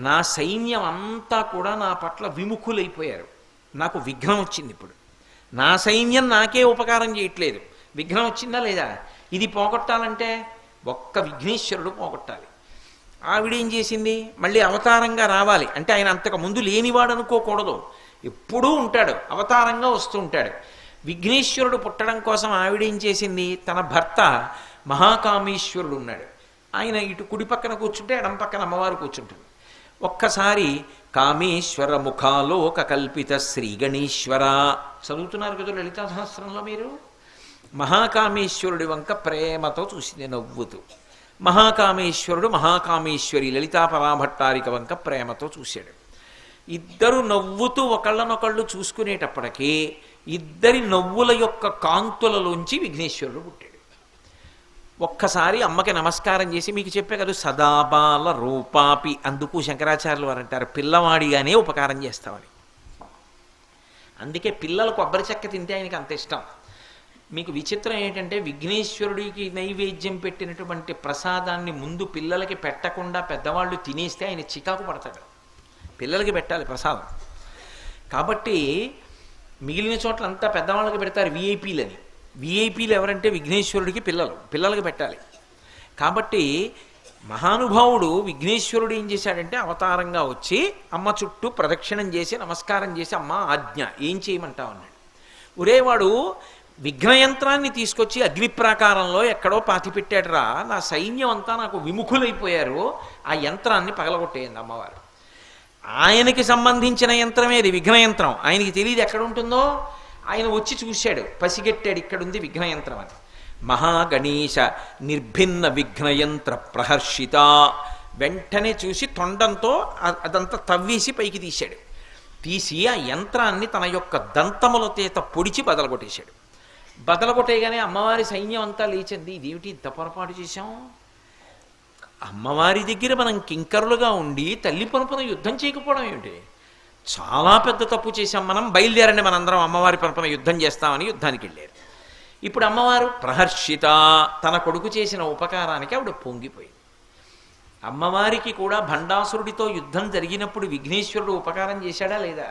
S1: నా సైన్యం అంతా కూడా నా పట్ల విముఖులైపోయారు. నాకు విఘ్నం వచ్చింది. ఇప్పుడు నా సైన్యం నాకే ఉపకారం చేయట్లేదు. విఘ్నం వచ్చిందా లేదా? ఇది పోగొట్టాలంటే ఒక్క విఘ్నేశ్వరుడు పోగొట్టాలి. ఆవిడేం చేసింది, మళ్ళీ అవతారంగా రావాలి అంటే ఆయన అంతకు ముందు లేనివాడు అనుకోకూడదు, ఎప్పుడూ ఉంటాడు, అవతారంగా వస్తూ ఉంటాడు. విఘ్నేశ్వరుడు పుట్టడం కోసం ఆవిడేం చేసింది, తన భర్త మహాకామేశ్వరుడు ఉన్నాడు, ఆయన ఇటు కుడి పక్కన కూర్చుంటే ఎడం పక్కన అమ్మవారు కూర్చుంటుంది. ఒక్కసారి కామేశ్వర ముఖాలోక కల్పిత శ్రీ గణేశ్వర చదువుతున్నారు కదా లలితా సహస్రంలో మీరు. మహాకామేశ్వరుడి వంక ప్రేమతో చూసింది నవ్వుతూ. మహాకామేశ్వరుడు మహాకామేశ్వరి లలితా పరాభట్టారిక వంక ప్రేమతో చూశాడు. ఇద్దరు నవ్వుతూ ఒకళ్ళనొకళ్ళు చూసుకునేటప్పటికీ ఇద్దరి నవ్వుల యొక్క కాంతులలోంచి విఘ్నేశ్వరుడు పుట్టాడు. ఒక్కసారి అమ్మకి నమస్కారం చేసి, మీకు చెప్పే కదా సదాబాల రూపాపి, అందుకు శంకరాచార్యులు వారు అంటారు పిల్లవాడిగానే ఉపకారం చేస్తామని. అందుకే పిల్లలు కొబ్బరి చెక్క తింటే ఆయనకి అంత ఇష్టం. మీకు విచిత్రం ఏంటంటే విఘ్నేశ్వరుడికి నైవేద్యం పెట్టినటువంటి ప్రసాదాన్ని ముందు పిల్లలకి పెట్టకుండా పెద్దవాళ్ళు తినేస్తే ఆయన చికాకు పడతాడు. పిల్లలకి పెట్టాలి ప్రసాదం. కాబట్టి మిగిలిన చోట్ల అంతా పెద్దవాళ్ళకి పెడతారు విఐపీలని. విఐపీలు ఎవరంటే విఘ్నేశ్వరుడికి పిల్లలకి పెట్టాలి. కాబట్టి మహానుభావుడు విఘ్నేశ్వరుడు ఏం చేశాడంటే అవతారంగా వచ్చి అమ్మ చుట్టూ ప్రదక్షిణం చేసి నమస్కారం చేసి, అమ్మ ఆజ్ఞ, ఏం చేయమంటావు అన్నాడు. ఒరేవాడు విఘ్నయంత్రాన్ని తీసుకొచ్చి అగ్నిప్రాకారంలో ఎక్కడో పాతిపెట్టాడురా, నా సైన్యం అంతా నాకు విముఖులైపోయారు, ఆ యంత్రాన్ని పగలగొట్టేయండి అమ్మవారు. ఆయనకి సంబంధించిన యంత్రమేది విఘ్నయంత్రం, ఆయనకి తెలియదు ఎక్కడ ఉంటుందో. ఆయన వచ్చి చూశాడు, పసిగెట్టాడు ఇక్కడుంది విఘ్నయంత్రం అని. మహాగణేశ నిర్భిన్న విఘ్నయంత్ర ప్రహర్షిత, వెంటనే చూసి తొండంతో అదంతా తవ్వేసి పైకి తీశాడు. తీసి ఆ యంత్రాన్ని తన యొక్క దంతముల చేత పొడిచి బదలగొట్టేశాడు. బదలగొట్టేయగానే అమ్మవారి సైన్యం అంతా లేచింది. ఇదేమిటి ఇంత పొరపాటు చేశాం, అమ్మవారి దగ్గర మనం కింకరులుగా ఉండి తల్లి పరుపున యుద్ధం చేయకపోవడం ఏమిటి, చాలా పెద్ద తప్పు చేశాం మనం, బయలుదేరండి మనందరం అమ్మవారి పరుపున యుద్ధం చేస్తామని యుద్ధానికి వెళ్ళారు. ఇప్పుడు అమ్మవారు ప్రహర్షిత, తన కొడుకు చేసిన ఉపకారానికి ఆవిడ పొంగిపోయింది. అమ్మవారికి కూడా భండాసురుడితో యుద్ధం జరిగినప్పుడు విఘ్నేశ్వరుడు ఉపకారం చేశాడా లేదా?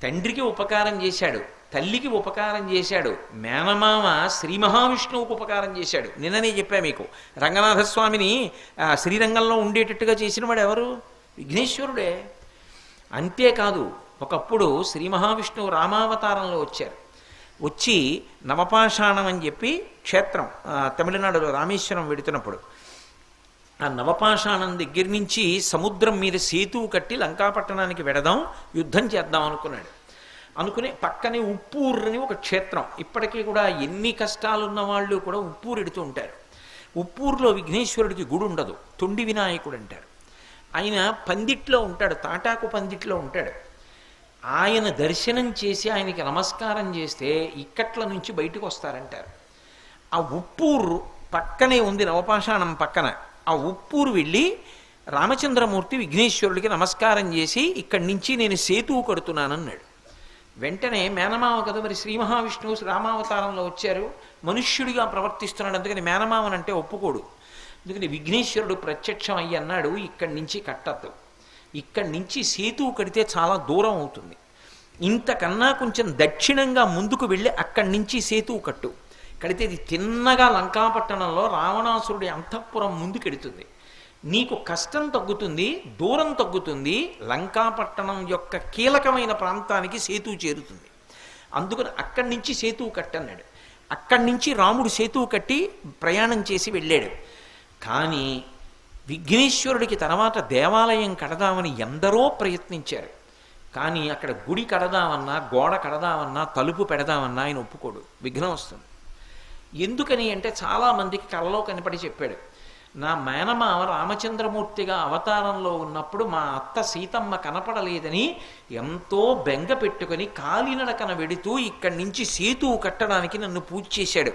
S1: తండ్రికి ఉపకారం చేశాడు, తల్లికి ఉపకారం చేశాడు, మేనమామ శ్రీ మహావిష్ణువుకు ఉపకారం చేశాడు. నిన్ననే చెప్పా మీకు, రంగనాథస్వామిని శ్రీరంగంలో ఉండేటట్టుగా చేసిన వాడు ఎవరు? విఘ్నేశ్వరుడే. అంతేకాదు, ఒకప్పుడు శ్రీ మహావిష్ణువు రామావతారంలో వచ్చారు. వచ్చి నవపాషాణం అని చెప్పి క్షేత్రం తమిళనాడులో రామేశ్వరం వెడుతున్నప్పుడు ఆ నవపాషాణం దగ్గర నుంచి సముద్రం మీద సేతువు కట్టి లంకాపట్టణానికి వెడదాం, యుద్ధం చేద్దాం అనుకున్నాడు. అనుకునే పక్కనే ఉప్పూరు అని ఒక క్షేత్రం, ఇప్పటికీ కూడా ఎన్ని కష్టాలున్న వాళ్ళు కూడా ఉప్పూరు ఎడుతూ ఉంటారు. ఉప్పూరులో విఘ్నేశ్వరుడికి గుడి ఉండదు, తొండి వినాయకుడు అంటారు. ఆయన పందిట్లో ఉంటాడు, తాటాకు పందిట్లో ఉంటాడు. ఆయన దర్శనం చేసి ఆయనకి నమస్కారం చేస్తే ఇక్కట్ల నుంచి బయటకు వస్తారంటారు. ఆ ఉప్పూరు పక్కనే ఉంది, నవపాషాణం పక్కన. ఆ ఉప్పూరు వెళ్ళి రామచంద్రమూర్తి విఘ్నేశ్వరుడికి నమస్కారం చేసి ఇక్కడి నుంచి నేను సేతువు కడుతున్నానన్నాడు. వెంటనే మేనమామ కదా మరి, శ్రీ మహావిష్ణువు రామావతారంలో వచ్చారు, మనుష్యుడిగా ప్రవర్తిస్తున్నాడు, అందుకని మేనమామనంటే ఒప్పుకోడు. అందుకని విఘ్నేశ్వరుడు ప్రత్యక్షం అయ్యి అన్నాడు, ఇక్కడి నుంచి కట్టద్దు, ఇక్కడి నుంచి సేతువు కడితే చాలా దూరం అవుతుంది, ఇంతకన్నా కొంచెం దక్షిణంగా ముందుకు వెళ్ళి అక్కడి నుంచి సేతువు కట్టు, కడితే ఇది తిన్నగా లంకాపట్టణంలో రావణాసురుడి అంతఃపురం ముందుకెడుతుంది, నీకు కష్టం తగ్గుతుంది, దూరం తగ్గుతుంది, లంకాపట్టణం యొక్క కీలకమైన ప్రాంతానికి సేతువు చేరుతుంది, అందుకని అక్కడి నుంచి సేతువు కట్టన్నాడు. అక్కడి నుంచి రాముడు సేతువు కట్టి ప్రయాణం చేసి వెళ్ళాడు. కానీ విఘ్నేశ్వరుడికి తర్వాత దేవాలయం కడదామని ఎందరో ప్రయత్నించారు. కానీ అక్కడ గుడి కడదామన్నా, గోడ కడదామన్నా, తలుపు పెడదామన్నా ఆయన ఒప్పుకోడు, విఘ్నం వస్తుంది. ఎందుకని అంటే చాలామందికి కలలో కనపడి చెప్పాడు, నా మేనమామ రామచంద్రమూర్తిగా అవతారంలో ఉన్నప్పుడు మా అత్త సీతమ్మ కనపడలేదని ఎంతో బెంగ పెట్టుకొని కాలినడకన వెడుతూ ఇక్కడి నుంచి సేతువు కట్టడానికి నన్ను పూజ చేశాడు.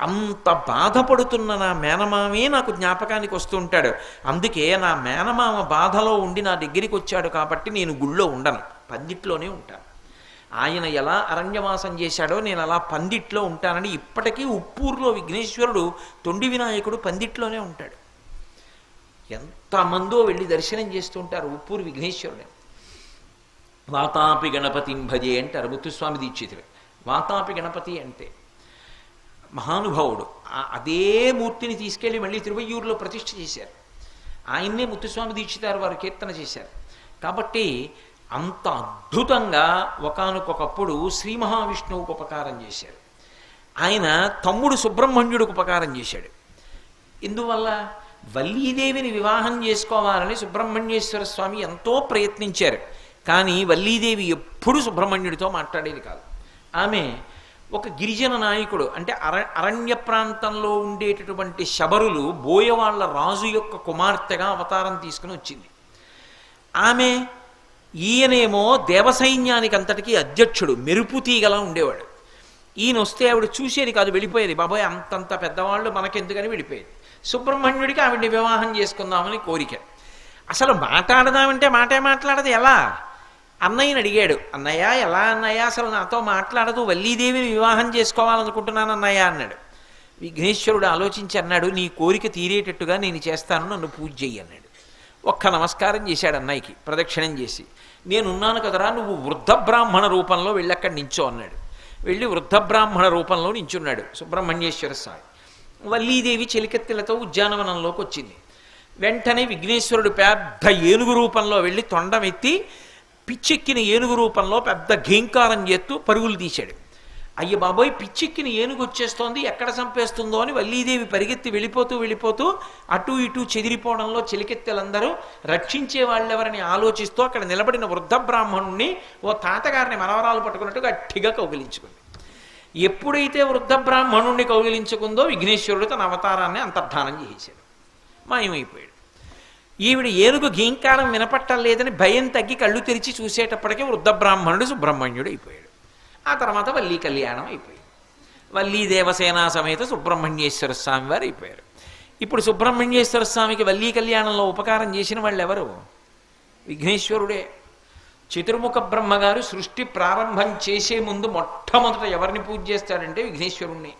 S1: అంత బాధపడుతున్న నా మేనమామే నాకు జ్ఞాపకానికి వస్తుంటాడు. అందుకే నా మేనమామ బాధలో ఉండి నా దగ్గరికి వచ్చాడు కాబట్టి నేను గుళ్ళో ఉండను, పందిట్లోనే ఉంటాను. ఆయన ఎలా అరణ్యవాసం చేశాడో నేను అలా పందిట్లో ఉంటానని ఇప్పటికీ ఉప్పూరులో విఘ్నేశ్వరుడు తొండి వినాయకుడు పందిట్లోనే ఉంటాడు. ఎంతమందో వెళ్ళి దర్శనం చేస్తుంటారు ఉప్పూరు విఘ్నేశ్వరుడు. వాతాపి గణపతిం భజే అంటారు ముత్తుస్వామి దీక్షితులు. వాతాపి గణపతి అంటే మహానుభావుడు. అదే మూర్తిని తీసుకెళ్ళి మళ్ళీ తిరువయ్యూరులో ప్రతిష్ఠ చేశారు. ఆయన్నే ముత్తుస్వామి దీక్షితారు వారు కీర్తన చేశారు. కాబట్టి అంత అద్భుతంగా ఒకానొకప్పుడు శ్రీ మహావిష్ణువుకు ఉపకారం చేశారు. ఆయన తమ్ముడు సుబ్రహ్మణ్యుడికి ఉపకారం చేశాడు. ఇందువల్ల వల్లీదేవిని వివాహం చేసుకోవాలని సుబ్రహ్మణ్యేశ్వర స్వామి ఎంతో ప్రయత్నించారు. కానీ వల్లీదేవి ఎప్పుడూ సుబ్రహ్మణ్యుడితో మాట్లాడేది కాదు. ఆమె ఒక గిరిజన నాయకుడు, అంటే అరణ్య ప్రాంతంలో ఉండేటటువంటి శబరులు బోయవాళ్ల రాజు యొక్క కుమార్తెగా అవతారం తీసుకుని వచ్చింది. ఆమె ఈయనేమో దేవసైన్యానికి అంతటికీ అధ్యక్షుడు, మెరుపు తీగలా ఉండేవాడు. ఈయన వస్తే ఆవిడ చూసేది కాదు, వెళ్ళిపోయేది. బాబోయ్ అంతంత పెద్దవాళ్ళు మనకెందుకని వెళ్ళిపోయేది. సుబ్రహ్మణ్యుడికి ఆవిడ్ని వివాహం చేసుకుందామని కోరిక. అసలు మాట్లాడదామంటే మాటే మాట్లాడదు. ఎలా? అన్నయ్యని అడిగాడు. అన్నయ్య ఎలా అన్నయ్య, అసలు నాతో మాట్లాడదు, వల్లీదేవిని వివాహం చేసుకోవాలనుకుంటున్నాను అన్నయ్య అన్నాడు. విఘ్నేశ్వరుడు ఆలోచించి అన్నాడు, నీ కోరిక తీరేటట్టుగా నేను చేస్తాను, నన్ను పూజ చెయ్యి అన్నాడు. ఒక్క నమస్కారం చేశాడు అన్నయ్యకి, ప్రదక్షిణం చేసి. నేనున్నాను కదరా, నువ్వు వృద్ధ బ్రాహ్మణ రూపంలో వెళ్ళక్కడ నించో అన్నాడు. వెళ్ళి వృద్ధ బ్రాహ్మణ రూపంలో నించున్నాడు సుబ్రహ్మణ్యేశ్వర స్వామి. వల్లీదేవి చెలికెత్తెలతో ఉద్యానవనంలోకి వచ్చింది. వెంటనే విఘ్నేశ్వరుడు పెద్ద ఏనుగు రూపంలో వెళ్ళి తొండమెత్తి పిచ్చెక్కిన ఏనుగు రూపంలో పెద్ద ఘీంకారం చేస్తూ పరుగులు తీశాడు. అయ్య బాబోయ్, పిచ్చెక్కిన ఏనుగు వచ్చేస్తోంది, ఎక్కడ చంపేస్తుందో అని వల్లీదేవి పరిగెత్తి వెళ్ళిపోతూ అటు ఇటు చెదిరిపోవడంలో చెలికెత్తెలందరూ రక్షించే వాళ్ళెవరని ఆలోచిస్తూ అక్కడ నిలబడిన వృద్ధ బ్రాహ్మణుణ్ణి ఓ తాతగారిని మనవరాలు పట్టుకున్నట్టు గట్టిగా కౌగిలించుకుంది. ఎప్పుడైతే వృద్ధ బ్రాహ్మణుణ్ణి కౌగిలించుకుందో విఘ్నేశ్వరుడు తన అవతారాన్ని అంతర్ధానం చేశాడు, మాయమైపోయాడు. ఈవిడ ఏనుగు ఘీంకారం వినపట్టలేదని భయం తగ్గి కళ్ళు తెరిచి చూసేటప్పటికీ వృద్ధ బ్రాహ్మణుడు సుబ్రహ్మణ్యుడు అయిపోయాడు. ఆ తర్వాత వల్లీ కళ్యాణం అయిపోయింది. వల్లీ దేవసేనా సమేత సుబ్రహ్మణ్యేశ్వర స్వామి వారు అయిపోయారు. ఇప్పుడు సుబ్రహ్మణ్యేశ్వర స్వామికి వల్లీ కళ్యాణంలో ఉపకారం చేసిన వాళ్ళు ఎవరు? విఘ్నేశ్వరుడే. చతుర్ముఖ బ్రహ్మగారు సృష్టి ప్రారంభం చేసే ముందు మొట్టమొదట ఎవరిని పూజ చేస్తాడంటే విఘ్నేశ్వరుణ్ణి.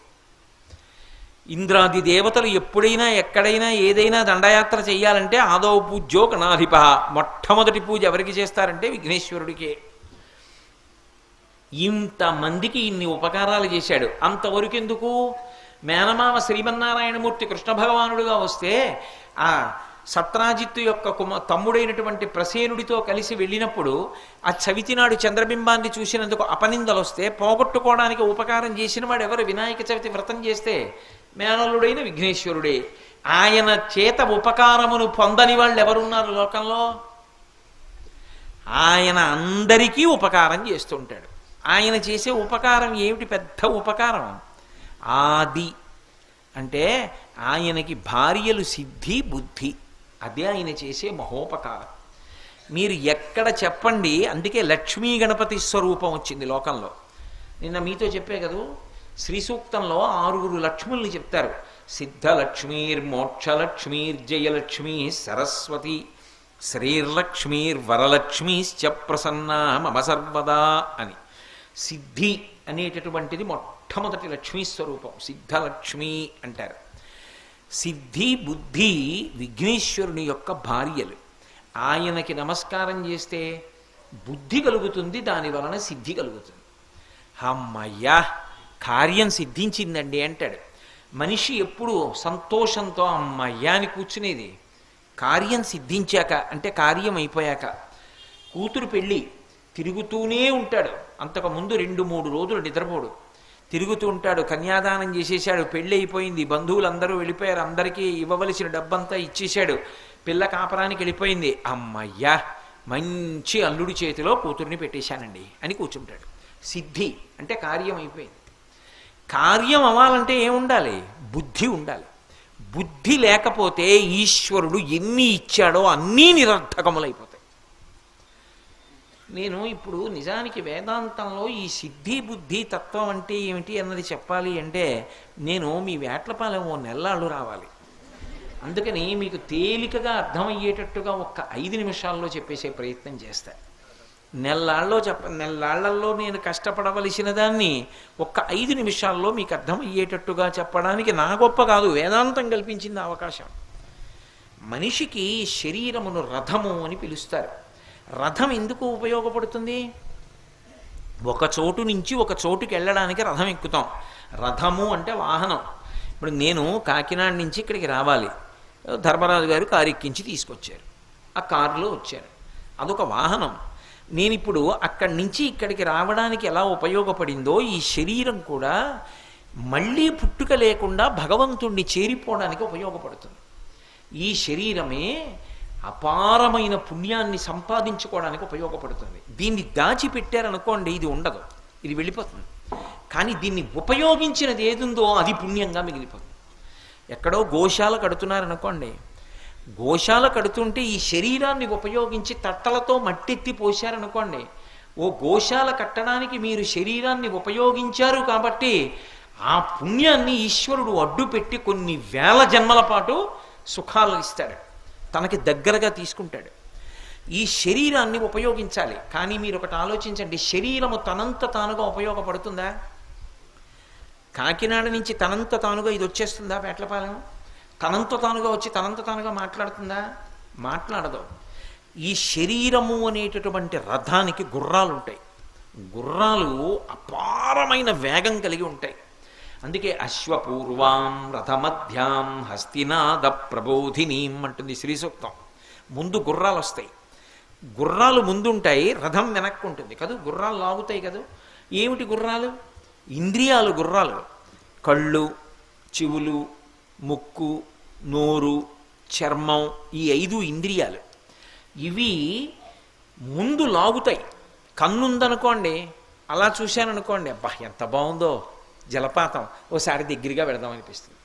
S1: ఇంద్రాది దేవతలు ఎప్పుడైనా ఎక్కడైనా ఏదైనా దండయాత్ర చెయ్యాలంటే ఆదో పూజ్యో గణాధిప, మొట్టమొదటి పూజ ఎవరికి చేస్తారంటే విఘ్నేశ్వరుడికే. ఇంతమందికి ఇన్ని ఉపకారాలు చేశాడు. అంతవరకు ఎందుకు? మేనమామ శ్రీమన్నారాయణమూర్తి కృష్ణ భగవానుడుగా వస్తే ఆ సత్రాజిత్తు యొక్క తమ్ముడైనటువంటి ప్రసేనుడితో కలిసి వెళ్ళినప్పుడు ఆ చవితి నాడు చంద్రబింబాన్ని చూసినందుకు అపనిందలు వస్తే పోగొట్టుకోవడానికి ఉపకారం చేసిన వాడు ఎవరు? వినాయక చవితి వ్రతం చేస్తే మేనల్లుడైన విఘ్నేశ్వరుడే. ఆయన చేత ఉపకారమును పొందని వాళ్ళు ఎవరున్నారు లోకంలో? ఆయన అందరికీ ఉపకారం చేస్తుంటాడు. ఆయన చేసే ఉపకారం ఏమిటి? పెద్ద ఉపకారం. ఆది అంటే ఆయనకి భార్యలు సిద్ధి బుద్ధి, అదే ఆయన చేసే మహోపకారం. మీరు ఎక్కడ చెప్పండి, అందుకే లక్ష్మీ గణపతి స్వరూపం వచ్చింది లోకంలో. నిన్న మీతో చెప్పే కదూ, శ్రీ సూక్తంలో 6 లక్ష్ముల్ని చెప్తారు. సిద్ధలక్ష్మీర్ మోక్షలక్ష్మీర్ జయలక్ష్మీ సరస్వతి శ్రీర్లక్ష్మీర్ వరలక్ష్మీశ్చ ప్రసన్నా మమ సర్వదా అని. సిద్ధి అనేటటువంటిది మొట్టమొదటి లక్ష్మీ స్వరూపం, సిద్ధలక్ష్మి అంటారు. సిద్ధి బుద్ధి విఘ్నేశ్వరుని యొక్క భార్యలు. ఆయనకి నమస్కారం చేస్తే బుద్ధి కలుగుతుంది, దాని వలన సిద్ధి కలుగుతుంది. అమ్మయ్యా కార్యం సిద్ధించిందండి అంటాడు. మనిషి ఎప్పుడు సంతోషంతో అమ్మయ్యా అని కూర్చునేది కార్యం సిద్ధించాక, అంటే కార్యం అయిపోయాక. కూతురు పెళ్ళి తిరుగుతూనే ఉంటాడు, అంతకుముందు 2-3 రోజులు నిద్రపోడు, తిరుగుతూ ఉంటాడు. కన్యాదానం చేసేశాడు, పెళ్ళి అయిపోయింది, బంధువులందరూ వెళ్ళిపోయారు, అందరికీ ఇవ్వవలసిన డబ్బంతా ఇచ్చేశాడు, పిల్ల కాపరానికి వెళ్ళిపోయింది. అమ్మయ్యా మంచి అల్లుడి చేతిలో కూతుర్ని పెట్టేశానండి అని కూర్చుంటాడు. సిద్ధి అంటే కార్యం అయిపోయింది. కార్యం అవ్వాలంటే ఏముండాలి? బుద్ధి ఉండాలి. బుద్ధి లేకపోతే ఈశ్వరుడు ఎన్ని ఇచ్చాడో అన్నీ నిరర్థకములైపోతాయి. నేను ఇప్పుడు నిజానికి వేదాంతంలో ఈ సిద్ధి బుద్ధి తత్వం అంటే ఏమిటి అన్నది చెప్పాలి అంటే నేను మీ వేట్లపాలెం 1 నెలలు రావాలి. అందుకని మీకు తేలికగా అర్థమయ్యేటట్టుగా ఒక్క 5 నిమిషాల్లో చెప్పేసే ప్రయత్నం చేస్తా. నెల్లాళ్లలో నేను కష్టపడవలసిన దాన్ని ఒక్క 5 నిమిషాల్లో మీకు అర్థమయ్యేటట్టుగా చెప్పడానికి నా గొప్ప కాదు, వేదాంతం కల్పించింది అవకాశం. మనిషికి శరీరమును రథము అని పిలుస్తారు. రథం ఎందుకు ఉపయోగపడుతుంది? ఒక చోటు నుంచి ఒక చోటుకి వెళ్ళడానికి రథం ఎక్కుతాం. రథము అంటే వాహనం. ఇప్పుడు నేను కాకినాడ నుంచి ఇక్కడికి రావాలి, ధర్మరాజు గారు కారు ఎక్కించి తీసుకొచ్చారు. ఆ కారులో వచ్చారు. అదొక వాహనం. నేను ఇప్పుడు అక్కడి నుంచి ఇక్కడికి రావడానికి ఎలా ఉపయోగపడిందో ఈ శరీరం కూడా మళ్ళీ పుట్టుక లేకుండా భగవంతుణ్ణి చేరిపోవడానికి ఉపయోగపడుతుంది. ఈ శరీరమే అపారమైన పుణ్యాన్ని సంపాదించుకోవడానికి ఉపయోగపడుతుంది. దీన్ని దాచిపెట్టారనుకోండి, ఇది ఉండదు, ఇది వెళ్ళిపోతుంది. కానీ దీన్ని ఉపయోగించినది ఏదుందో అది పుణ్యంగా మిగిలిపోతుంది. ఎక్కడో గోశాల కడుతున్నారనుకోండి, గోశాల కడుతుంటే ఈ శరీరాన్ని ఉపయోగించి తట్టలతో మట్టెత్తి పోశారనుకోండి, ఓ గోశాల కట్టడానికి మీరు శరీరాన్ని ఉపయోగించారు కాబట్టి ఆ పుణ్యాన్ని ఈశ్వరుడు అడ్డు పెట్టి కొన్ని వేల జన్మల పాటు సుఖాలు ఇస్తాడు, తనకి దగ్గరగా తీసుకుంటాడు. ఈ శరీరాన్ని ఉపయోగించాలి. కానీ మీరు ఒకటి ఆలోచించండి, శరీరము తనంత తానుగా ఉపయోగపడుతుందా? కాకినాడ నుంచి తనంత తానుగా ఇది వచ్చేస్తుందా? పేట్లపాలెం తనంత తానుగా వచ్చి తనంత తానుగా మాట్లాడుతుందా? మాట్లాడదు. ఈ శరీరము అనేటటువంటి రథానికి గుర్రాలు ఉంటాయి. గుర్రాలు అపారమైన వేగం కలిగి ఉంటాయి. అందుకే అశ్వపూర్వాం రథమధ్యాం హస్తినాద ప్రబోధినీం అంటుంది శ్రీ సూక్తం. ముందు గుర్రాలు వస్తాయి, గుర్రాలు ముందుంటాయి, రథం వెనక్కు ఉంటుంది కదూ. గుర్రాలు లాగుతాయి కదూ. ఏమిటి గుర్రాలు? ఇంద్రియాలు గుర్రాలు. కళ్ళు, చెవులు, ముక్కు, నోరు, చర్మం, ఈ 5 ఇంద్రియాలు. ఇవి ముందు లాగుతాయి. కన్నుందనుకోండి, అలా చూశాననుకోండి, అబ్బా ఎంత బాగుందో జలపాతం, ఓసారి దగ్గరగా వెళదాం అనిపిస్తుంది.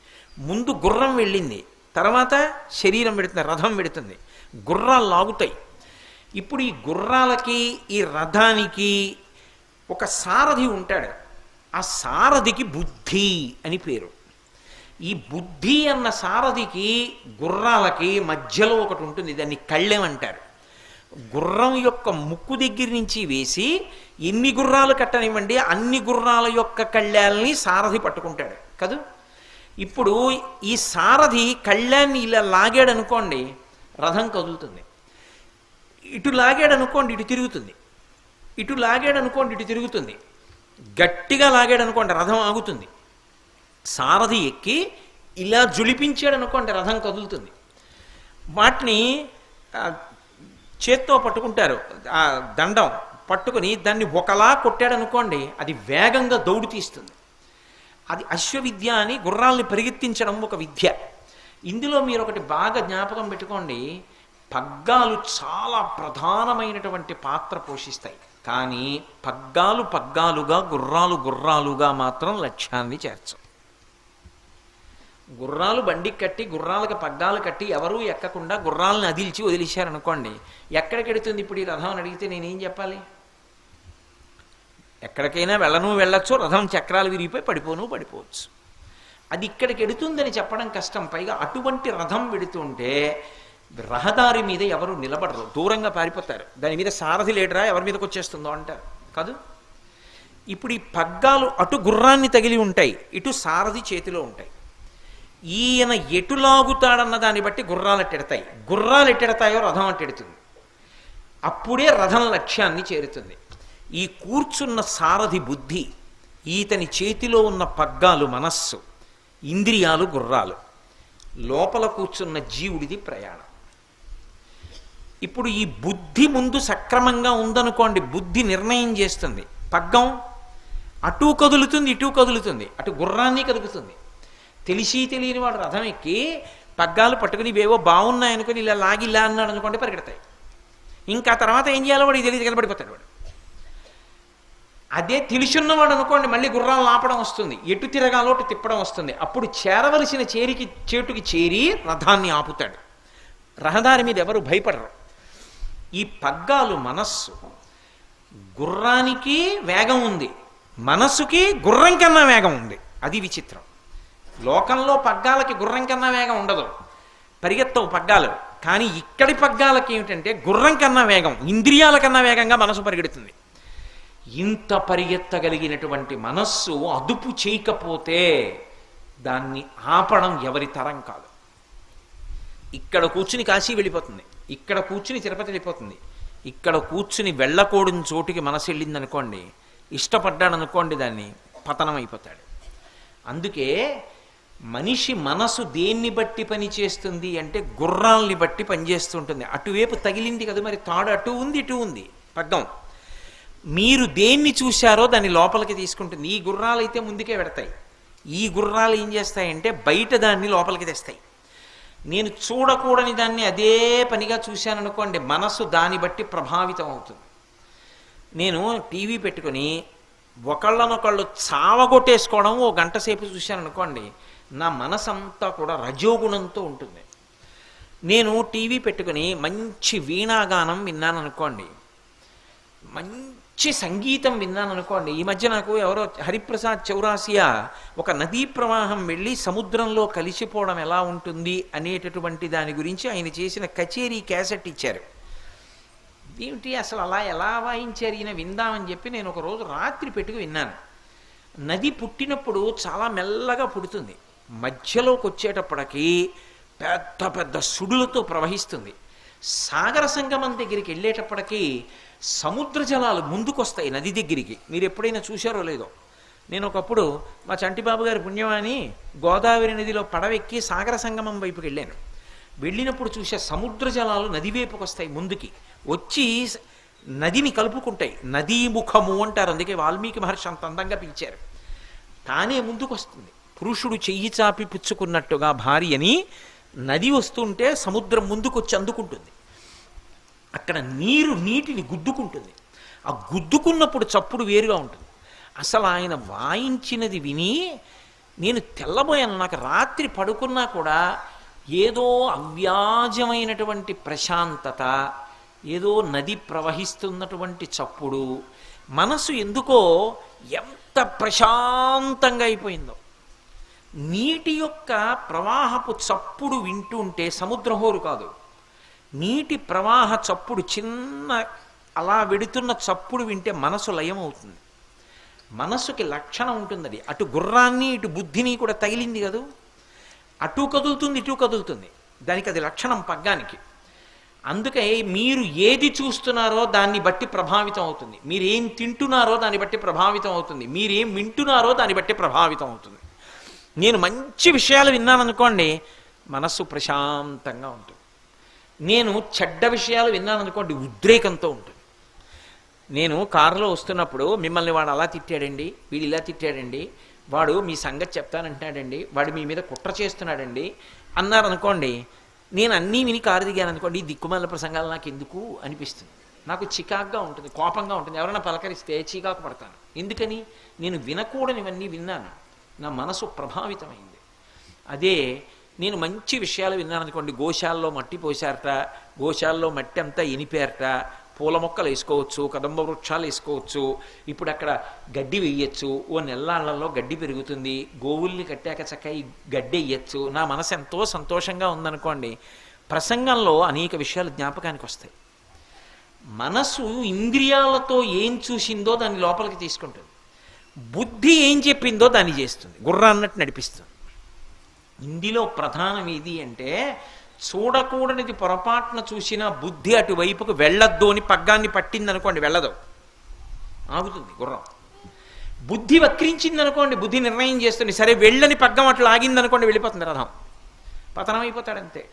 S1: ముందు గుర్రం వెళ్ళింది, తర్వాత శరీరం పెడుతుంది, రథం పెడుతుంది. గుర్రాలు లాగుతాయి. ఇప్పుడు ఈ గుర్రాలకి ఈ రథానికి ఒక సారథి ఉంటాడు. ఆ సారథికి బుద్ధి అని పేరు. ఈ బుద్ధి అన్న సారథికి గుర్రాలకి మధ్యలో ఒకటి ఉంటుంది, దాన్ని కళ్ళెం అంటారు. గుర్రం యొక్క ముక్కు దగ్గర నుంచి వేసి ఎన్ని గుర్రాలు కట్టనివ్వండి అన్ని గుర్రాల యొక్క కళ్ళాలని సారథి పట్టుకుంటాడు కదూ. ఇప్పుడు ఈ సారథి కళ్ళాన్ని ఇలా లాగాడు అనుకోండి, రథం కదులుతుంది. ఇటు లాగాడు అనుకోండి, ఇటు తిరుగుతుంది. ఇటు లాగాడు అనుకోండి, ఇటు తిరుగుతుంది. గట్టిగా లాగాడు అనుకోండి, రథం ఆగుతుంది. సారథి ఎక్కి ఇలా జులిపించాడు అనుకోండి, రథం కదులుతుంది. వాటిని చేత్తో పట్టుకుంటారు, ఆ దండం పట్టుకుని దాన్ని ఒకలా కొట్టాడు అనుకోండి, అది వేగంగా దౌడు తీస్తుంది. అది అశ్వవిద్య అని గుర్రాల్ని పరిగెత్తించడం ఒక విద్య. ఇందులో మీరు ఒకటి బాగా జ్ఞాపకం పెట్టుకోండి, పగ్గాలు చాలా ప్రధానమైనటువంటి పాత్ర పోషిస్తాయి. కానీ పగ్గాలు పగ్గాలుగా, గుర్రాలు గుర్రాలుగా మాత్రం లక్ష్యాన్ని చేర్చవు. గుర్రాలు బండికి కట్టి, గుర్రాలకు పగ్గాలు కట్టి ఎవరూ ఎక్కకుండా గుర్రాలను అదిల్చి వదిలేశారనుకోండి, ఎక్కడికి ఎడుతుంది ఇప్పుడు ఈ రథం అని అడిగితే నేనేం చెప్పాలి? ఎక్కడికైనా వెళ్ళొచ్చు, రథం చక్రాలు విరిగిపోయి పడిపోవచ్చు. అది ఇక్కడికి ఎడుతుందని చెప్పడం కష్టం. పైగా అటువంటి రథం వెడుతుంటే రహదారి మీద ఎవరు నిలబడరు, దూరంగా పారిపోతారు. దాని మీద సారథి లేడరా, ఎవరి మీదకి వచ్చేస్తుందో అంటారు కాదు. ఇప్పుడు ఈ పగ్గాలు అటు గుర్రాన్ని తగిలి ఉంటాయి, ఇటు సారథి చేతిలో ఉంటాయి. ఈయన ఎటు లాగుతాడన్న దాన్ని బట్టి గుర్రాలు ఎట్టెడతాయి. గుర్రాలు ఎట్టెడతాయో రథం అట్టెడుతుంది. అప్పుడే రథం లక్ష్యాన్ని చేరుతుంది. ఈ కూర్చున్న సారథి బుద్ధి, ఈతని చేతిలో ఉన్న పగ్గాలు మనస్సు, ఇంద్రియాలు గుర్రాలు, లోపల కూర్చున్న జీవుడిది ప్రయాణం. ఇప్పుడు ఈ బుద్ధి ముందు సక్రమంగా ఉందనుకోండి, బుద్ధి నిర్ణయం చేస్తుంది. పగ్గం అటు కదులుతుంది, ఇటు కదులుతుంది, అటు గుర్రాన్ని కదులుతుంది. తెలిసి తెలియని వాడు రథం ఎక్కి పగ్గాలు పట్టుకుని ఇవేవో బాగున్నాయనుకుని ఇలా లాగి ఇలా అన్నాడు అనుకోండి, పరిగెడతాయి. ఇంకా తర్వాత ఏం చేయాలో వాడు తెలియదు, కనబడిపోతాడు వాడు. అదే తెలిసిన్నవాడు అనుకోండి, మళ్ళీ గుర్రాలను ఆపడం వస్తుంది, ఎటు తిరగాలో అటు తిప్పడం వస్తుంది. అప్పుడు చేరవలసిన చేటుకి చేరి రథాన్ని ఆపుతాడు. రహదారి మీద ఎవరు భయపడరు. ఈ పగ్గాలు మనస్సు. గుర్రానికి వేగం ఉంది, మనస్సుకి గుర్రం కన్నా వేగం ఉంది. అది విచిత్రం. లోకంలో పగ్గాలకి గుర్రం కన్నా వేగం ఉండదు, పరిగెత్తవు పగ్గాలు. కానీ ఇక్కడి పగ్గాలకి ఏమిటంటే గుర్రం కన్నా వేగం, ఇంద్రియాల కన్నా వేగంగా మనసు పరిగెడుతుంది. ఇంత పరిగెత్తగలిగినటువంటి మనస్సు అదుపు చేయకపోతే దాన్ని ఆపడం ఎవరి తరం కాదు. ఇక్కడ కూర్చుని కాశీ వెళ్ళిపోతుంది, ఇక్కడ కూర్చుని తిరుపతి వెళ్ళిపోతుంది, ఇక్కడ కూర్చుని వెళ్ళకూడని చోటుకి మనసు వెళ్ళింది అనుకోండి, ఇష్టపడ్డాడు అనుకోండి, దాన్ని పతనం అయిపోతాడు. అందుకే మనిషి మనసు దేన్ని బట్టి పనిచేస్తుంది అంటే గుర్రాల్ని బట్టి పనిచేస్తుంటుంది. అటువైపు తగిలింది కదా మరి తాడు, అటు ఉంది ఇటు ఉంది పగ్గం. మీరు దేన్ని చూశారో దాన్ని లోపలికి తీసుకుంటుంది. ఈ గుర్రాలు అయితే ముందుకే పెడతాయి, ఈ గుర్రాలు ఏం చేస్తాయంటే బయట దాన్ని లోపలికి తెస్తాయి. నేను చూడకూడని దాన్ని అదే పనిగా చూశాను అనుకోండి, మనసు దాన్ని బట్టి ప్రభావితం అవుతుంది. నేను టీవీ పెట్టుకొని ఒకళ్ళనొకళ్ళు చావగొట్టేసుకోవడం ఓ గంట సేపు చూశాను అనుకోండి, నా మనసంతా కూడా రజోగుణంతో ఉంటుంది. నేను టీవీ పెట్టుకుని మంచి వీణాగానం విన్నాను అనుకోండి, మంచి సంగీతం విన్నాను అనుకోండి. ఈ మధ్య నాకు ఎవరో హరిప్రసాద్ చౌరాసియా ఒక నదీ ప్రవాహం వెళ్ళి సముద్రంలో కలిసిపోవడం ఎలా ఉంటుంది అనేటటువంటి దాని గురించి ఆయన చేసిన కచేరీ క్యాసెట్ ఇచ్చారు. ఏమిటి అసలు అలా ఎలా వాయించారు ఈయన, విందామని చెప్పి నేను ఒక రోజు రాత్రి పెట్టుకు విన్నాను. నది పుట్టినప్పుడు చాలా మెల్లగా పుడుతుంది, మధ్యలోకి వచ్చేటప్పటికి పెద్ద పెద్ద సుడులతో ప్రవహిస్తుంది. సాగర సంగమం దగ్గరికి వెళ్ళేటప్పటికీ సముద్ర జలాలు ముందుకొస్తాయి నది దగ్గరికి. మీరు ఎప్పుడైనా చూశారో లేదో, నేను ఒకప్పుడు మా చంటిబాబు గారి పుణ్యమాని గోదావరి నదిలో పడవెక్కి సాగర సంగమం వైపుకి వెళ్ళాను. వెళ్ళినప్పుడు చూసే సముద్ర జలాలు నది వైపుకి వస్తాయి, ముందుకి వచ్చి నదిని కలుపుకుంటాయి. నదీముఖము అంటారు, అందుకే వాల్మీకి మహర్షి అంత అందంగా పిలిచారు. తానే ముందుకు వస్తుంది, పురుషుడు చెయ్యి చాపి పుచ్చుకున్నట్టుగా భార్యని నది వస్తుంటే సముద్రం ముందుకు వచ్చి అందుకుంటుంది. అక్కడ నీటిని గుద్దుకుంటుంది. ఆ గుద్దుకున్నప్పుడు చప్పుడు వేరుగా ఉంటుంది. అసలు ఆయన వాయించినది విని నేను తెల్లబోయాను. నాకు రాత్రి పడుకున్నా కూడా ఏదో అవ్యాజమైనటువంటి ప్రశాంతత, ఏదో నది ప్రవహిస్తున్నటువంటి చప్పుడు, మనసు ఎందుకో ఎంత ప్రశాంతంగా అయిపోయిందో. నీటి యొక్క ప్రవాహపు చప్పుడు వింటుంటే సముద్రహోరు కాదు, నీటి ప్రవాహ చప్పుడు, చిన్న అలా వెడుతున్న చప్పుడు వింటే మనసు లయం అవుతుంది. మనసుకి లక్షణం ఉంటుంది. అది అటు గుర్రాన్ని ఇటు బుద్ధిని కూడా తగిలింది కదూ, అటు కదులుతుంది ఇటు కదులుతుంది, దానికి అది లక్షణం పగ్గానికి. అందుకే మీరు ఏది చూస్తున్నారో దాన్ని బట్టి ప్రభావితం అవుతుంది, మీరు ఏం తింటున్నారో దాన్ని బట్టి ప్రభావితం అవుతుంది, మీరేం వింటున్నారో దాన్ని బట్టి ప్రభావితం అవుతుంది. నేను మంచి విషయాలు విన్నాను అనుకోండి, మనస్సు ప్రశాంతంగా ఉంటుంది. నేను చెడ్డ విషయాలు విన్నాను అనుకోండి, ఉద్రేకంతో ఉంటుంది. నేను కారులో వస్తున్నప్పుడు మిమ్మల్ని వాడు అలా తిట్టాడండి, వీడు ఇలా తిట్టాడండి, వాడు మీ సంగతి చెప్తానంటున్నాడండి, వాడు మీ మీద కుట్ర చేస్తున్నాడండి అన్నారనుకోండి, నేను అన్నీ విని కారు దిగాను అనుకోండి, ఈ దిక్కుమాల ప్రసంగాలు నాకు ఎందుకు అనిపిస్తుంది, నాకు చికాగ్గా ఉంటుంది, కోపంగా ఉంటుంది. ఎవరైనా పలకరిస్తే చికాకు పడతాను. ఎందుకని? నేను వినకూడనివన్నీ విన్నాను, నా మనసు ప్రభావితమైంది. అదే నేను మంచి విషయాలు విన్నాను అనుకోండి, గోశాలలో మట్టి పోసారట, గోశాలలో మట్టి అంతా ఎనిపారట, పూల మొక్కలు వేసుకోవచ్చు, కదంబ వృక్షాలు వేసుకోవచ్చు, ఇప్పుడు అక్కడ గడ్డి వేయచ్చు, ఓ నెల్లాళ్లలో గడ్డి పెరుగుతుంది, గోవుల్ని కట్టాక చక్కగా ఈ గడ్డి వేయచ్చు. నా మనసు ఎంతో సంతోషంగా ఉందనుకోండి, ప్రసంగంలో అనేక విషయాలు జ్ఞాపకానికి వస్తాయి. మనసు ఇంద్రియాలతో ఏం చూసిందో దాన్ని లోపలికి తీసుకుంటుంది, బుద్ధి ఏం చెప్పిందో దాన్ని చేస్తుంది, గుర్ర అన్నట్టు నడిపిస్తుంది. ఇందులో ప్రధానం ఏది అంటే, చూడకూడనిది పొరపాటున చూసినా బుద్ధి అటువైపుకు వెళ్ళొద్దు అని పగ్గాన్ని పట్టిందనుకోండి, వెళ్ళదు, ఆగుతుంది గుర్రం. బుద్ధి వక్రించింది అనుకోండి, బుద్ధి నిర్ణయం చేస్తుంది, సరే వెళ్ళని పగ్గం అట్లా ఆగిందనుకోండి, వెళ్ళిపోతుంది రథం, పతనం అయిపోతాడంతే.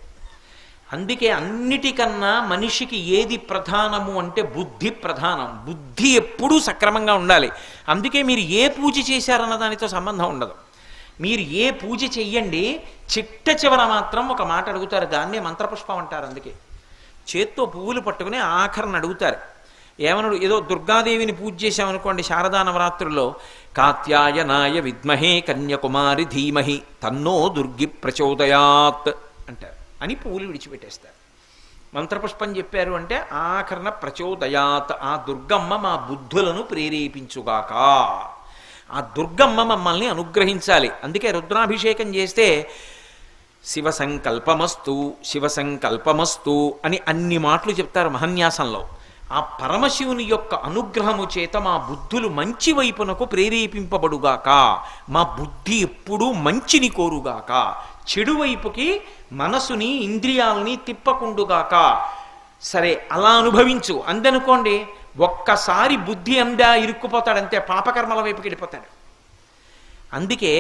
S1: అందుకే అన్నిటికన్నా మనిషికి ఏది ప్రధానము అంటే బుద్ధి ప్రధానం. బుద్ధి ఎప్పుడూ సక్రమంగా ఉండాలి. అందుకే మీరు ఏ పూజ చేశారన్న దానితో సంబంధం ఉండదు. మీరు ఏ పూజ చెయ్యండి, చిట్ట చివర మాత్రం ఒక మాట అడుగుతారు, దాన్నే మంత్రపుష్పం అంటారు. అందుకే చేత్తో పువ్వులు పట్టుకుని ఆఖరణ అడుగుతారు. ఏమన్నాడు? ఏదో దుర్గాదేవిని పూజ చేశామనుకోండి, శారదా నవరాత్రుల్లో కాత్యాయనాయ విద్మహే కన్యాకుమారి ధీమహి తన్నో దుర్గి ప్రచోదయాత్ అంటారు, అని పువ్వులు విడిచిపెట్టేస్తారు. మంత్రపుష్పం చెప్పారు అంటే ఆఖరణ ప్రచోదయాత్, ఆ దుర్గమ్మ మా బుద్ధులను ప్రేరేపించుగాక, ఆ దుర్గమ్మ మమ్మల్ని అనుగ్రహించాలి. అందుకే రుద్రాభిషేకం చేస్తే శివ సంకల్పమస్తు శివ సంకల్పమస్తు అని అన్ని మాటలు చెప్తారు మహన్యాసంలో. ఆ పరమశివుని యొక్క అనుగ్రహము చేత మా బుద్ధులు మంచి వైపునకు ప్రేరేపింపబడుగాక, మా బుద్ధి ఎప్పుడూ మంచిని కోరుగాక, చెడు వైపుకి మనసుని ఇంద్రియాలని తిప్పకుండుగాక. సరే అలా అనుభవించు అందనుకోండి, ఒక్కసారి బుద్ధి అందా ఇరుక్కుపోతాడంతే, పాపకర్మల వైపుకి వెళ్ళిపోతాడు. అందుకే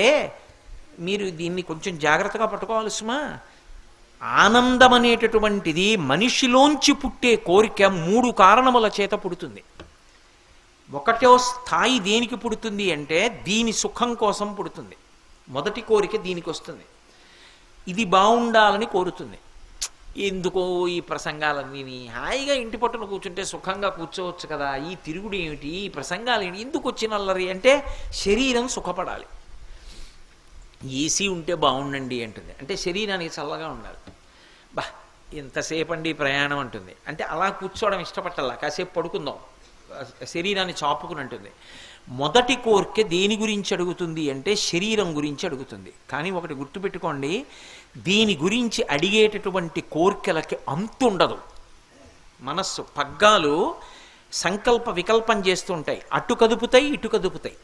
S1: మీరు దీన్ని కొంచెం జాగ్రత్తగా పట్టుకోవాలి సుమా. ఆనందం అనేటటువంటిది మనిషిలోంచి పుట్టే కోరిక 3 కారణముల చేత పుడుతుంది. ఒకటో స్థాయి దేనికి పుడుతుంది అంటే దీని సుఖం కోసం పుడుతుంది. మొదటి కోరిక దీనికి వస్తుంది, ఇది బాగుండాలని కోరుతుంది. ఎందుకో ఈ ప్రసంగాలన్నీ, హాయిగా ఇంటి పట్టున కూర్చుంటే సుఖంగా కూర్చోవచ్చు కదా, ఈ తిరుగుడు ఏమిటి, ఈ ప్రసంగాలు ఏమిటి, ఎందుకు వచ్చినల్లరి అంటే శరీరం సుఖపడాలి. ఏసీ ఉంటే బాగుండండి అంటుంది, అంటే శరీరానికి చల్లగా ఉండాలి. బా ఎంతసేపు అండి ప్రయాణం అంటుంది, అంటే అలా కూర్చోవడం ఇష్టపట్టాల, కాసేపు పడుకుందాం, శరీరాన్ని చాపుకుని అంటుంది. మొదటి కోరిక దేని గురించి అడుగుతుంది అంటే శరీరం గురించి అడుగుతుంది. కానీ ఒకటి గుర్తుపెట్టుకోండి, దీని గురించి అడిగేటటువంటి కోరికలకి అంతు ఉండదు. మనస్సు పగ్గాలు సంకల్ప వికల్పం చేస్తుంటాయి, అటు కదుపుతాయి ఇటు కదుపుతాయి.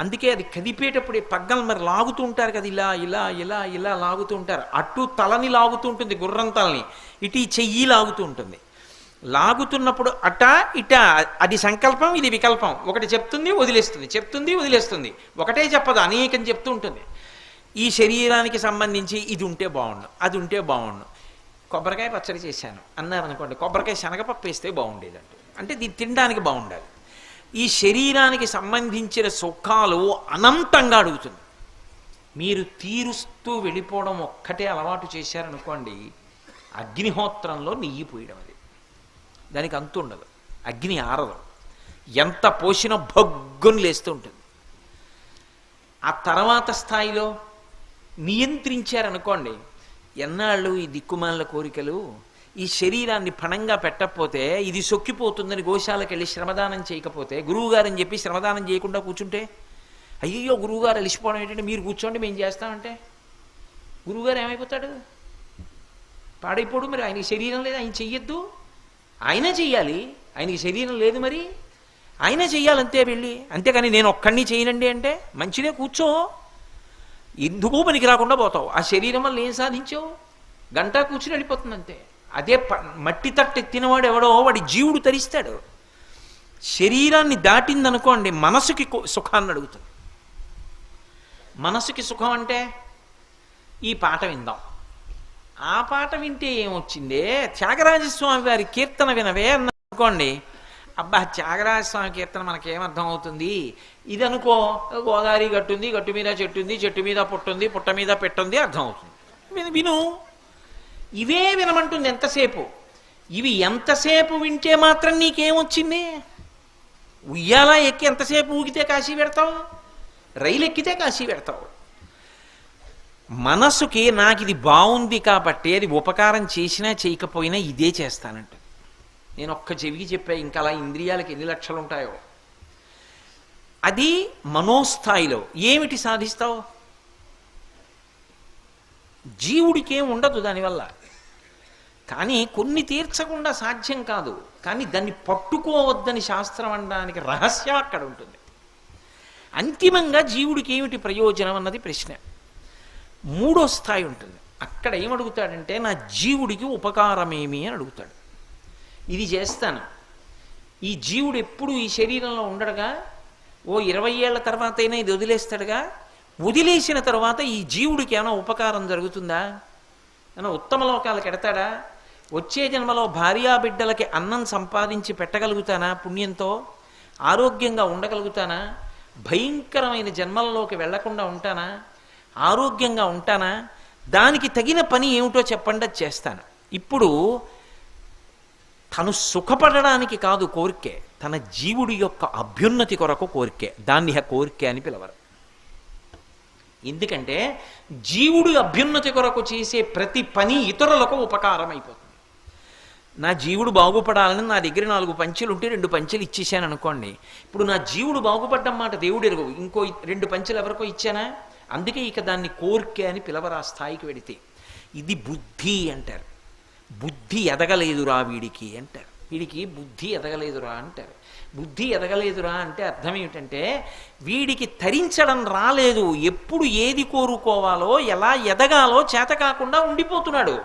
S1: అందుకే అది కదిపేటప్పుడు పగ్గాలు మరి లాగుతూ ఉంటారు కదా, ఇలా ఇలా ఇలా ఇలా లాగుతూ ఉంటారు. అటు తలని లాగుతూ ఉంటుంది, గుర్రం తలని, ఇటు చెయ్యి లాగుతూ ఉంటుంది. లాగుతున్నప్పుడు అట ఇట, అది సంకల్పం ఇది వికల్పం. ఒకటి చెప్తుంది వదిలేస్తుంది, చెప్తుంది వదిలేస్తుంది, ఒకటే చెప్పదు, అనేకం చెప్తూ ఉంటుంది. ఈ శరీరానికి సంబంధించి ఇది ఉంటే బాగుండు, అది ఉంటే బాగుండు, కొబ్బరికాయ పచ్చడి చేశాను అన్నారనుకోండి, కొబ్బరికాయ శనగపప్పు వేస్తే బాగుండేదంట, అంటే దీన్ని తినడానికి బాగుండాలి. ఈ శరీరానికి సంబంధించిన సుఖాలు అనంతంగా అడుగుతుంది. మీరు తీరుస్తూ వెళ్ళిపోవడం ఒక్కటే అలవాటు చేశారనుకోండి, అగ్నిహోత్రంలో నెయ్యి పోయడం, అది దానికి అంతు ఉండదు, అగ్ని ఆరదు, ఎంత పోసినా భగ్గుని లేస్తూ ఉంటుంది. ఆ తర్వాత స్థాయిలో నియంత్రించారనుకోండి, ఎన్నాళ్ళు ఈ దిక్కుమాల కోరికలు, ఈ శరీరాన్ని పణంగా పెట్టకపోతే ఇది సొక్కిపోతుందని గోశాలకు వెళ్ళి శ్రమదానం చేయకపోతే, గురువుగారని చెప్పి శ్రమదానం చేయకుండా కూర్చుంటే, అయ్యో గురువుగారు అలిసిపోవడం ఏంటంటే మీరు కూర్చోండి మేము చేస్తామంటే గురువుగారు ఏమైపోతాడు, పాడైపోడు. మరి ఆయనకి శరీరం లేదు, ఆయన చెయ్యొద్దు, ఆయనే చెయ్యాలి, ఆయనకి శరీరం లేదు, మరి ఆయనే చెయ్యాలంతే వెళ్ళి. అంతేకాని నేను ఒక్కడిని చేయనండి అంటే మంచిదే, కూర్చో, ఎందుకో పనికి రాకుండా పోతావు. ఆ శరీరం వల్ల ఏం సాధించావు, గంట కూర్చుని వెళ్ళిపోతుంది అంతే. అదే మట్టి తట్టు ఎత్తినవాడు ఎవడో వాడి జీవుడు తరిస్తాడు. శరీరాన్ని దాటిందనుకోండి మనసుకి సుఖాన్ని అడుగుతుంది. మనసుకి సుఖం అంటే ఈ పాట విందాం, ఆ పాట వింటే ఏమొచ్చిందే, త్యాగరాజస్వామి వారి కీర్తన వినవే అన్ననుకోండి, అబ్బా త్యాగరాజస్వామి కీర్తన మనకేమర్థం అవుతుంది, ఇది అనుకో గోదావరి గట్టుంది, గట్టు మీద చెట్టుంది, చెట్టు మీద పుట్టుంది, పుట్ట మీద పెట్టుంది, అర్థం అవుతుంది, విను. ఇవే వినమంటుంది ఎంతసేపు. ఇవి ఎంతసేపు వింటే మాత్రం నీకేమొచ్చింది, ఉయ్యాల ఎక్కి ఎంతసేపు ఊగితే కాశీ పెడతావు, రైలు ఎక్కితే కాశీ పెడతావు. మనసుకి నాకు ఇది బాగుంది కాబట్టి అది ఉపకారం చేసినా చేయకపోయినా ఇదే చేస్తానంట. నేను ఒక్క చెవికి చెప్పా, ఇంకా అలా ఇంద్రియాలకు ఎన్ని లక్షలు ఉంటాయో. అది మనోస్థాయిలో ఏమిటి సాధిస్తావు, జీవుడికి ఏం ఉండదు దానివల్ల. కానీ కొన్ని తీర్చకుండా సాధ్యం కాదు, కానీ దాన్ని పట్టుకోవద్దని శాస్త్రం అనడానికి రహస్యం అక్కడ ఉంటుంది. అంతిమంగా జీవుడికి ఏమిటి ప్రయోజనం అన్నది ప్రశ్న. 3వ స్థాయి ఉంటుంది, అక్కడ ఏమడుగుతాడంటే నా జీవుడికి ఉపకారమేమి అని అడుగుతాడు. ఇది చేస్తాను, ఈ జీవుడు ఎప్పుడు ఈ శరీరంలో ఉండడుగా, ఓ 20 ఏళ్ల తర్వాత అయినా ఇది వదిలేస్తాడుగా, వదిలేసిన తర్వాత ఈ జీవుడికి ఏమైనా ఉపకారం జరుగుతుందా, ఏమైనా ఉత్తమ లోకాలకు ఎడతాడా, వచ్చే జన్మలో భార్యాబిడ్డలకి అన్నం సంపాదించి పెట్టగలుగుతానా, పుణ్యంతో ఆరోగ్యంగా ఉండగలుగుతానా, భయంకరమైన జన్మలలోకి వెళ్లకుండా ఉంటానా, ఆరోగ్యంగా ఉంటానా, దానికి తగిన పని ఏమిటో చెప్పండి, అది చేస్తాను. ఇప్పుడు తను సుఖపడడానికి కాదు కోరికే, తన జీవుడి యొక్క అభ్యున్నతి కొరకు కోరికే, దాన్ని కోరికే అని పిలవరు. ఎందుకంటే జీవుడి అభ్యున్నతి కొరకు చేసే ప్రతి పని ఇతరులకు ఉపకారం అయిపోతుంది. నా జీవుడు బాగుపడాలని నా దగ్గర 4 పంచెలు ఉంటే 2 పంచెలు ఇచ్చేసాను అనుకోండి, ఇప్పుడు నా జీవుడు బాగుపడ్డం మాట దేవుడు ఎరుగు, ఇంకో 2 పంచెలు ఎవరికో ఇచ్చానా, అందుకే ఇక దాన్ని కోరికే అని పిలవరు ఆ స్థాయికి వెడితే. ఇది బుద్ధి అంటారు, బుద్ధి ఎదగలేదురా వీడికి అంటారు, వీడికి బుద్ధి ఎదగలేదురా అంటారు. బుద్ధి ఎదగలేదురా అంటే అర్థం ఏమిటంటే వీడికి తరించడం రాలేదు, ఎప్పుడు ఏది కోరుకోవాలో ఎలా ఎదగాలో చేత కాకుండా ఉండిపోతున్నాడు.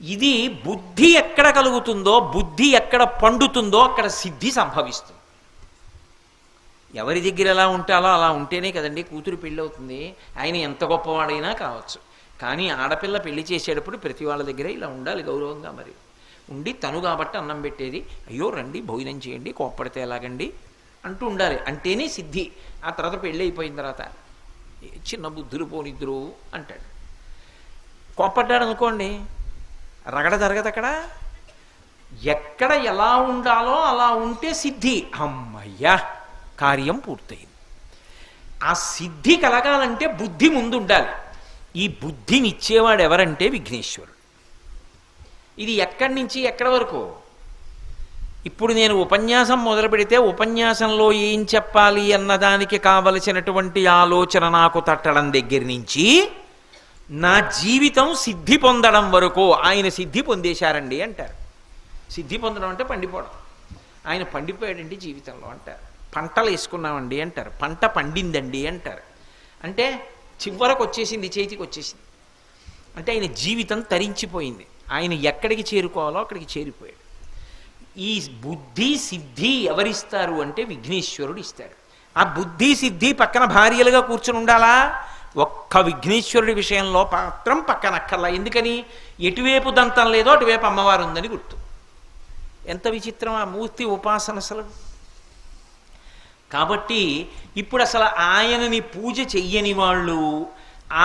S1: ఇది బుద్ధి ఎక్కడ కలుగుతుందో, బుద్ధి ఎక్కడ పండుతుందో అక్కడ సిద్ధి సంభవిస్తుంది. ఎవరి దగ్గర ఎలా ఉంటాలో అలా ఉంటేనే కదండి కూతురు పెళ్ళి అవుతుంది. ఆయన ఎంత గొప్పవాడైనా కావచ్చు, కానీ ఆడపిల్ల పెళ్లి చేసేటప్పుడు ప్రతి వాళ్ళ దగ్గర ఇలా ఉండాలి గౌరవంగా. మరి ఉండి తను కాబట్టి అన్నం పెట్టేది, అయ్యో రండి భోజనం చేయండి కోప్పడితే ఎలాగండి అంటూ ఉండాలి, అంటేనే సిద్ధి. ఆ తర్వాత పెళ్ళి అయిపోయిన తర్వాత చిన్న బుద్ధులు పోనిద్దురు అంటాడు. కోప్పడ్డాడు అనుకోండి రగడ జరగదు అక్కడ. ఎక్కడ ఎలా ఉండాలో అలా ఉంటే సిద్ధి, అమ్మయ్యా కార్యం పూర్తయింది. ఆ సిద్ధి కలగాలంటే బుద్ధి ముందు ఉండాలి. ఈ బుద్ధినిచ్చేవాడు ఎవరంటే విఘ్నేశ్వరుడు. ఇది ఎక్కడి నుంచి ఎక్కడి వరకు? ఇప్పుడు నేను ఉపన్యాసం మొదలు పెడితే ఉపన్యాసంలో ఏం చెప్పాలి అన్నదానికి కావలసినటువంటి ఆలోచన నాకు తట్టడం దగ్గర నుంచి నా జీవితం సిద్ధి పొందడం వరకు ఆయన సిద్ధి పొందేశారండి అంటారు. సిద్ధి పొందడం అంటే పండిపోవడం. ఆయన పండిపోయాడండి జీవితంలో అంటారు. పంటలు వేసుకున్నామండి అంటారు. పంట పండిందండి అంటారు. అంటే చివరకు వచ్చేసింది, చేతికి వచ్చేసింది. అంటే ఆయన జీవితం తరించిపోయింది. ఆయన ఎక్కడికి చేరుకోవాలో అక్కడికి చేరిపోయాడు. ఈ బుద్ధి సిద్ధి ఎవరిస్తారు అంటే విఘ్నేశ్వరుడు ఇస్తాడు. ఆ బుద్ధి సిద్ధి పక్కన భార్యలుగా కూర్చుని ఉండాలా? ఒక్క విఘ్నేశ్వరుడి విషయంలో మాత్రం పక్కన అక్కర్లా. ఎందుకని? ఎటువైపు దంతం లేదో అటువైపు అమ్మవారు ఉందని గుర్తు. ఎంత విచిత్రం ఆ మూర్తి ఉపాసన అసలు. కాబట్టి ఇప్పుడు అసలు ఆయనని పూజ చెయ్యని వాళ్ళు,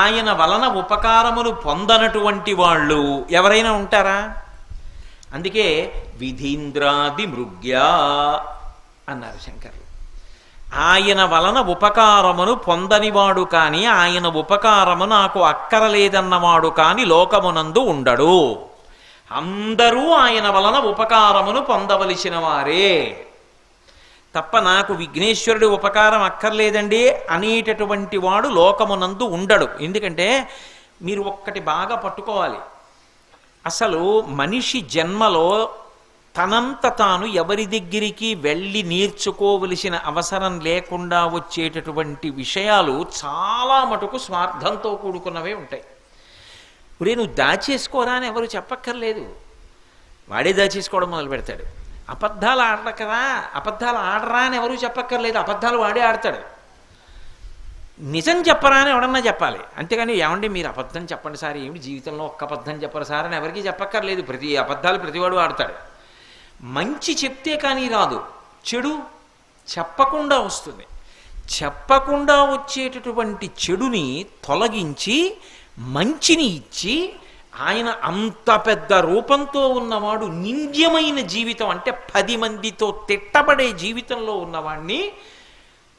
S1: ఆయన వలన ఉపకారమును పొందనటువంటి వాళ్ళు ఎవరైనా ఉంటారా? అందుకే విధీంద్రాది మృగ్యా అన్నారు శంకర్లు. ఆయన వలన ఉపకారమును పొందనివాడు కానీ, ఆయన ఉపకారము నాకు అక్కరలేదన్నవాడు కానీ లోకమునందు ఉండడు. అందరూ ఆయన వలన ఉపకారమును పొందవలసిన వారే తప్ప నాకు విఘ్నేశ్వరుడి ఉపకారం అక్కర్లేదండి అనేటటువంటి వాడు లోకమునందు ఉండడు. ఎందుకంటే మీరు ఒక్కటి బాగా పట్టుకోవాలి, అసలు మనిషి జన్మలో తనంత తాను ఎవరి దగ్గరికి వెళ్ళి నేర్చుకోవలసిన అవసరం లేకుండా వచ్చేటటువంటి విషయాలు చాలా మటుకు స్వార్థంతో కూడుకున్నవే ఉంటాయి. ఒరే నువ్వు దాచేసుకోరా అని ఎవరు చెప్పక్కర్లేదు, వాడే దాచేసుకోవడం మొదలు పెడతాడు. అబద్ధాలు ఆడకరా, అబద్ధాలు ఆడరా అని ఎవరు చెప్పక్కర్లేదు, అబద్ధాలు వాడే ఆడతాడు. నిజం చెప్పరా అని ఎవడన్నా చెప్పాలి, అంతేగాని ఏమండి మీరు అబద్ధం చెప్పండి సార్, ఏమిటి జీవితంలో ఒక్క అబద్ధం చెప్పరు సార్ అని ఎవరికి చెప్పక్కర్లేదు. ప్రతి అబద్ధాలు ప్రతివాడు ఆడతాడు. మంచి చెప్తే కానీ రాదు, చెడు చెప్పకుండా వస్తుంది. చెప్పకుండా వచ్చేటటువంటి చెడుని తొలగించి మంచిని ఇచ్చి, ఆయన అంత పెద్ద రూపంతో ఉన్నవాడు నింద్యమైన జీవితం అంటే 10 మందితో తిట్టబడే జీవితంలో ఉన్నవాడిని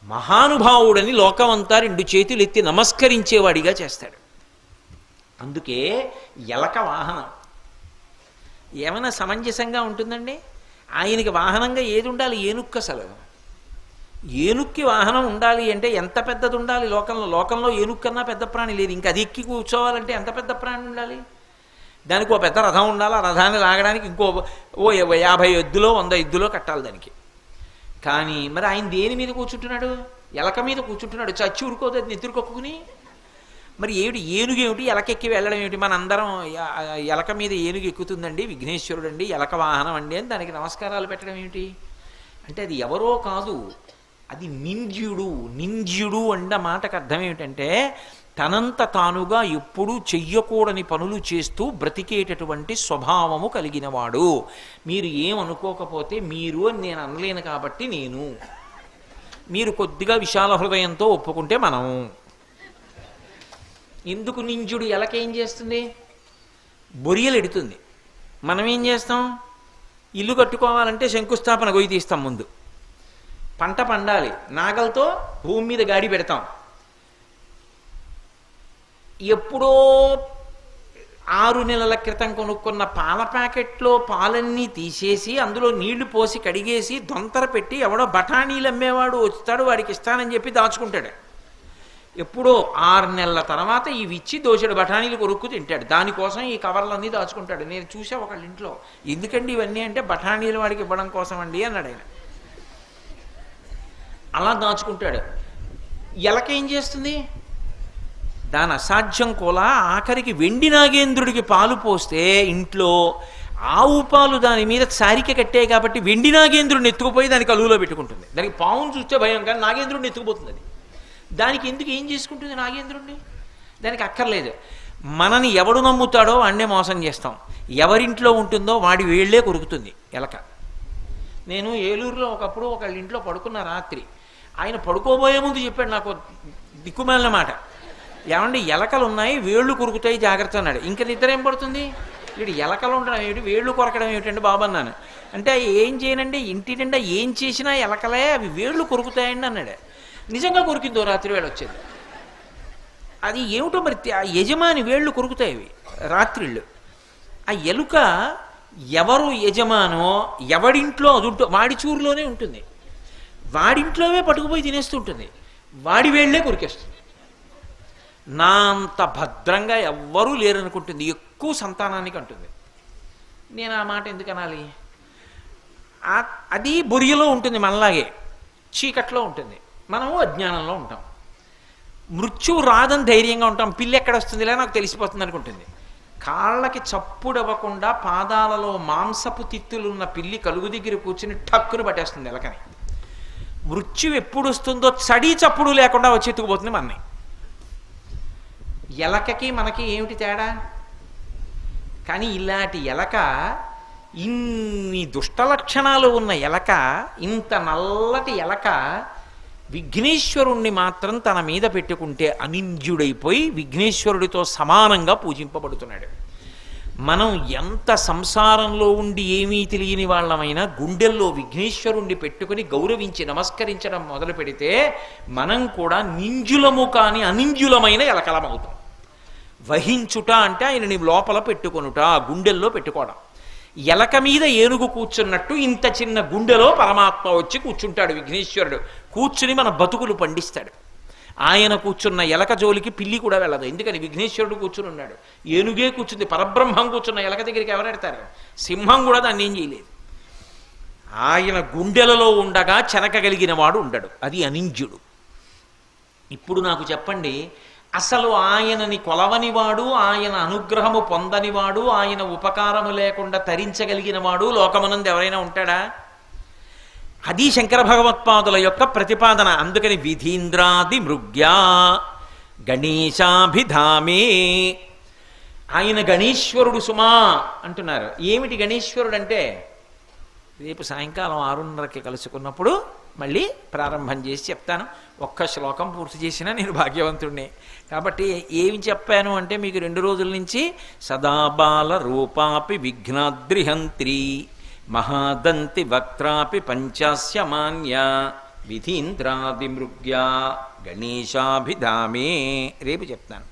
S1: మహానుభావుడని లోకమంతా 2 చేతులు ఎత్తి నమస్కరించేవాడిగా చేస్తాడు. అందుకే ఎలక వాహనం ఏమైనా సమంజసంగా ఉంటుందండి? ఆయనకి వాహనంగా ఏది ఉండాలి? ఏనుక్కు. అసలు ఏనుక్కి వాహనం ఉండాలి అంటే ఎంత పెద్దది ఉండాలి? లోకంలో ఏనుక్కన్నా పెద్ద ప్రాణి లేదు. ఇంకా అది ఎక్కి కూర్చోవాలంటే ఎంత పెద్ద ప్రాణి ఉండాలి? దానికి ఓ పెద్ద రథం ఉండాలి, ఆ రథాన్ని లాగడానికి ఇంకో 50 ఎద్దులో 100 ఎద్దులో కట్టాలి దానికి. కానీ మరి ఆయన దేని మీద కూర్చుంటున్నాడు? ఎలక మీద కూర్చుంటున్నాడు. చచ్చి ఉరుకోదు అది నెత్తురుకొక్కుని. మరి ఏనుగేమిటి ఎలకెక్కి వెళ్ళడం ఏమిటి? మన అందరం ఎలక మీద ఏనుగు ఎక్కుతుందండి, విఘ్నేశ్వరుడు అండి, ఎలక వాహనం అండి అని దానికి నమస్కారాలు పెట్టడం ఏమిటి? అంటే అది ఎవరో కాదు, అది నింద్యుడు అన్న మాటకు అర్థం ఏమిటంటే తనంత తానుగా ఎప్పుడూ చెయ్యకూడని పనులు చేస్తూ బ్రతికేటటువంటి స్వభావము కలిగినవాడు. మీరు ఏమనుకోకపోతే మీరు అని నేను అనలేను కాబట్టి నేను, మీరు కొద్దిగా విశాల హృదయంతో ఒప్పుకుంటే మనం. ఎందుకు నింజుడు ఎలకేం చేస్తుంది? బొరియలు ఎడుతుంది. మనం ఏం చేస్తాం? ఇల్లు కట్టుకోవాలంటే శంకుస్థాపన గొయ్యి తీస్తాం ముందు. పంట పండాలి, నాగలతో భూమి మీద గాడి పెడతాం. ఎప్పుడో 6 నెలల క్రితం కొనుక్కున్న పాల ప్యాకెట్లో పాలన్నీ తీసేసి అందులో నీళ్లు పోసి కడిగేసి దొంతర పెట్టి ఎవడో బఠానీలు అమ్మేవాడు వస్తాడు, వాడికి ఇస్తానని చెప్పి దాచుకుంటాడు. ఎప్పుడో 6 నెలల తర్వాత ఇవి ఇచ్చి దోషుడు బఠానీలు కొరుక్కు తింటాడు. దానికోసం ఈ కవర్లన్నీ దాచుకుంటాడు. నేను చూసా ఒకళ్ళ ఇంట్లో. ఎందుకండి ఇవన్నీ అంటే బఠానీలు వాడికి ఇవ్వడం కోసం అండి అన్నాడు ఆయన. అలా దాచుకుంటాడు. ఎలకేం చేస్తుంది? దాని అసాధ్యం కూడా ఆఖరికి వెండి నాగేంద్రుడికి పాలు పోస్తే ఇంట్లో ఆవు పాలు దాని మీద సారిక కట్టాయి కాబట్టి వెండి నాగేంద్రుడిని ఎత్తుకుపోయి దానికి అలుగులో పెట్టుకుంటుంది. దానికి పావును చూస్తే భయం, కానీ నాగేంద్రుడిని ఎత్తుకుపోతుంది అది. దానికి ఎందుకు ఏం చేసుకుంటుంది నాగేంద్రుడిని? దానికి అక్కర్లేదు. మనని ఎవడు నమ్ముతాడో వాడినే మోసం చేస్తాం. ఎవరింట్లో ఉంటుందో వాడి వేళ్లే కొరుకుతుంది ఎలక. నేను ఏలూరులో ఒకప్పుడు ఒకళ్ళ ఇంట్లో పడుకున్న రాత్రి, ఆయన పడుకోబోయే ముందు చెప్పాడు నాకు దిక్కుమాలిన మాట, ఏమండి ఎలకలు ఉన్నాయి, వేళ్ళు కొరుకుతాయి జాగ్రత్త అన్నాడు. ఇంకా నిద్ర ఏం పడుతుంది? వీడు ఎలకలు ఉండడం ఏమిటి, వేళ్ళు కొరకడం ఏమిటండి బాబు అన్నాను. అంటే ఏం చేయనండి, ఇంటి నిండా ఏం చేసినా ఎలకలే, అవి వేళ్ళు కొరుకుతాయండి అన్నాడు. నిజంగా కొరికిందో రాత్రి వేళ వచ్చేది. అది ఏమిటో మరి, ఆ యజమాని వేళ్ళు కొరుకుతాయి అవి రాత్రిళ్ళు. ఆ ఎలుక ఎవరు యజమానో ఎవడింట్లో అది ఉంటూ వాడి చూరులోనే ఉంటుంది, వాడింట్లోనే పట్టుకుపోయి తినేస్తుంటుంది, వాడి వేళ్లే కొరికేస్తుంది. నా అంత భద్రంగా ఎవ్వరూ లేరనుకుంటుంది, ఎక్కువ సంతానానికి అంటుంది. నేను ఆ మాట ఎందుకు అనాలి? అది బొరియలో ఉంటుంది, మనలాగే చీకట్లో ఉంటుంది, మనము అజ్ఞానంలో ఉంటాం. మృత్యువు రాదని ధైర్యంగా ఉంటాం. పిల్లి ఎక్కడ వస్తుందిలే నాకు తెలిసిపోతుంది అనుకుంటుంది. కాళ్ళకి చప్పుడవ్వకుండా పాదాలలో మాంసపు తిత్తులున్న పిల్లి కలుగు దగ్గర కూర్చుని ఠక్కును పట్టేస్తుంది ఎలకని. మృత్యువు ఎప్పుడు వస్తుందో చడి చప్పుడు లేకుండా వచ్చి ఎత్తుకుపోతుంది మనని. ఎలకకి మనకి ఏమిటి తేడా? కానీ ఇలాంటి ఎలక, ఇన్ని దుష్ట లక్షణాలు ఉన్న ఎలక, ఇంత నల్లటి ఎలక విఘ్నేశ్వరుణ్ణి మాత్రం తన మీద పెట్టుకుంటే అనింద్యుడైపోయి విఘ్నేశ్వరుడితో సమానంగా పూజింపబడుతున్నాడు. మనం ఎంత సంసారంలో ఉండి ఏమీ తెలియని వాళ్ళమైనా గుండెల్లో విఘ్నేశ్వరుణ్ణి పెట్టుకుని గౌరవించి నమస్కరించడం మొదలు పెడితే మనం కూడా నింజులము కాని అనింజులమైన ఎలకలమవుతాం. వహించుట అంటే ఆయనని లోపల పెట్టుకొనుట, గుండెల్లో పెట్టుకోవడం. ఎలక మీద ఏనుగు కూర్చున్నట్టు ఇంత చిన్న గుండెలో పరమాత్మ వచ్చి కూర్చుంటాడు విఘ్నేశ్వరుడు. కూర్చుని మన బతుకులు పండిస్తాడు. ఆయన కూర్చున్న ఎలక జోలికి పిల్లి కూడా వెళ్ళదు. ఎందుకని? విఘ్నేశ్వరుడు కూర్చుని ఉన్నాడు, ఏనుగే కూర్చుంది. పరబ్రహ్మం కూర్చున్న ఎలక దగ్గరికి ఎవరెడతారు? సింహం కూడా దాన్ని ఏం చేయలేదు. ఆయన గుండెలలో ఉండగా చెనకగలిగిన వాడు ఉండడు, అది అనింద్యుడు. ఇప్పుడు నాకు చెప్పండి, అసలు ఆయనని కొలవనివాడు, ఆయన అనుగ్రహము పొందనివాడు, ఆయన ఉపకారము లేకుండా తరించగలిగిన వాడు లోకమునందు ఎవరైనా ఉంటాడా? అది శంకర భగవత్పాదుల యొక్క ప్రతిపాదన. అందుకని విధీంద్రాది మృగ్యా గణేశాభిధామే, ఆయన గణేశ్వరుడు సుమా అంటున్నారు. ఏమిటి గణేశ్వరుడు అంటే? రేపు సాయంకాలం 6:30కి కలుసుకున్నప్పుడు మళ్ళీ ప్రారంభం చేసి చెప్తాను. ఒక్క శ్లోకం పూర్తి చేసినా నేను భాగ్యవంతుడినే. కాబట్టి ఏమి చెప్పాను అంటే, మీకు 2 రోజుల నుంచి సదాబాల రూపాపి విఘ్నాద్రిహంత్రి మహాదంతి వక్త్రాపి పంచాస్యమాన్య విధీంద్రాది మృగ్యా గణేశాభిధామే. రేపు చెప్తాను.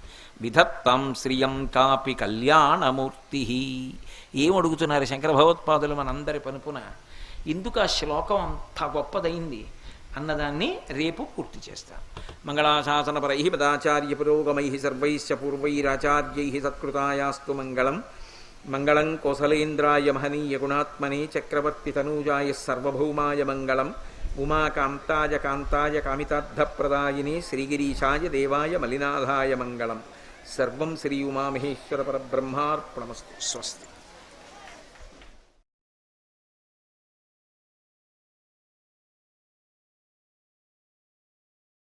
S1: విధత్తం శ్రియం కాపి కళ్యాణమూర్తి. ఏమడుగుతున్నారు శంకర భగవత్పాదులు మనందరి పనుపున? ఎందుకు ఆ శ్లోకం అంత గొప్పదైంది అన్నదాన్ని రేపు పూర్తి చేస్తాను. మంగళాశాసనపరై పదాచార్య పురోగమై సర్వైశ్చ పూర్వైరాచార్యై సత్కృతాయాస్తు మంగళం. మంగళం కోసలేంద్రాయ మహనీయ గుణాత్మనే చక్రవర్తి తనూజాయ సర్వభౌమాయ మంగళం. ఉమాకాంతాయ కాంతాయ కామితార్థప్రదాయినే శ్రీగిరీశాయ దేవాయ మలినాథాయ మంగళం. సర్వం శ్రీ ఉమామహేశ్వర పరబ్రహ్మార్పణమస్తు. స్వస్తి.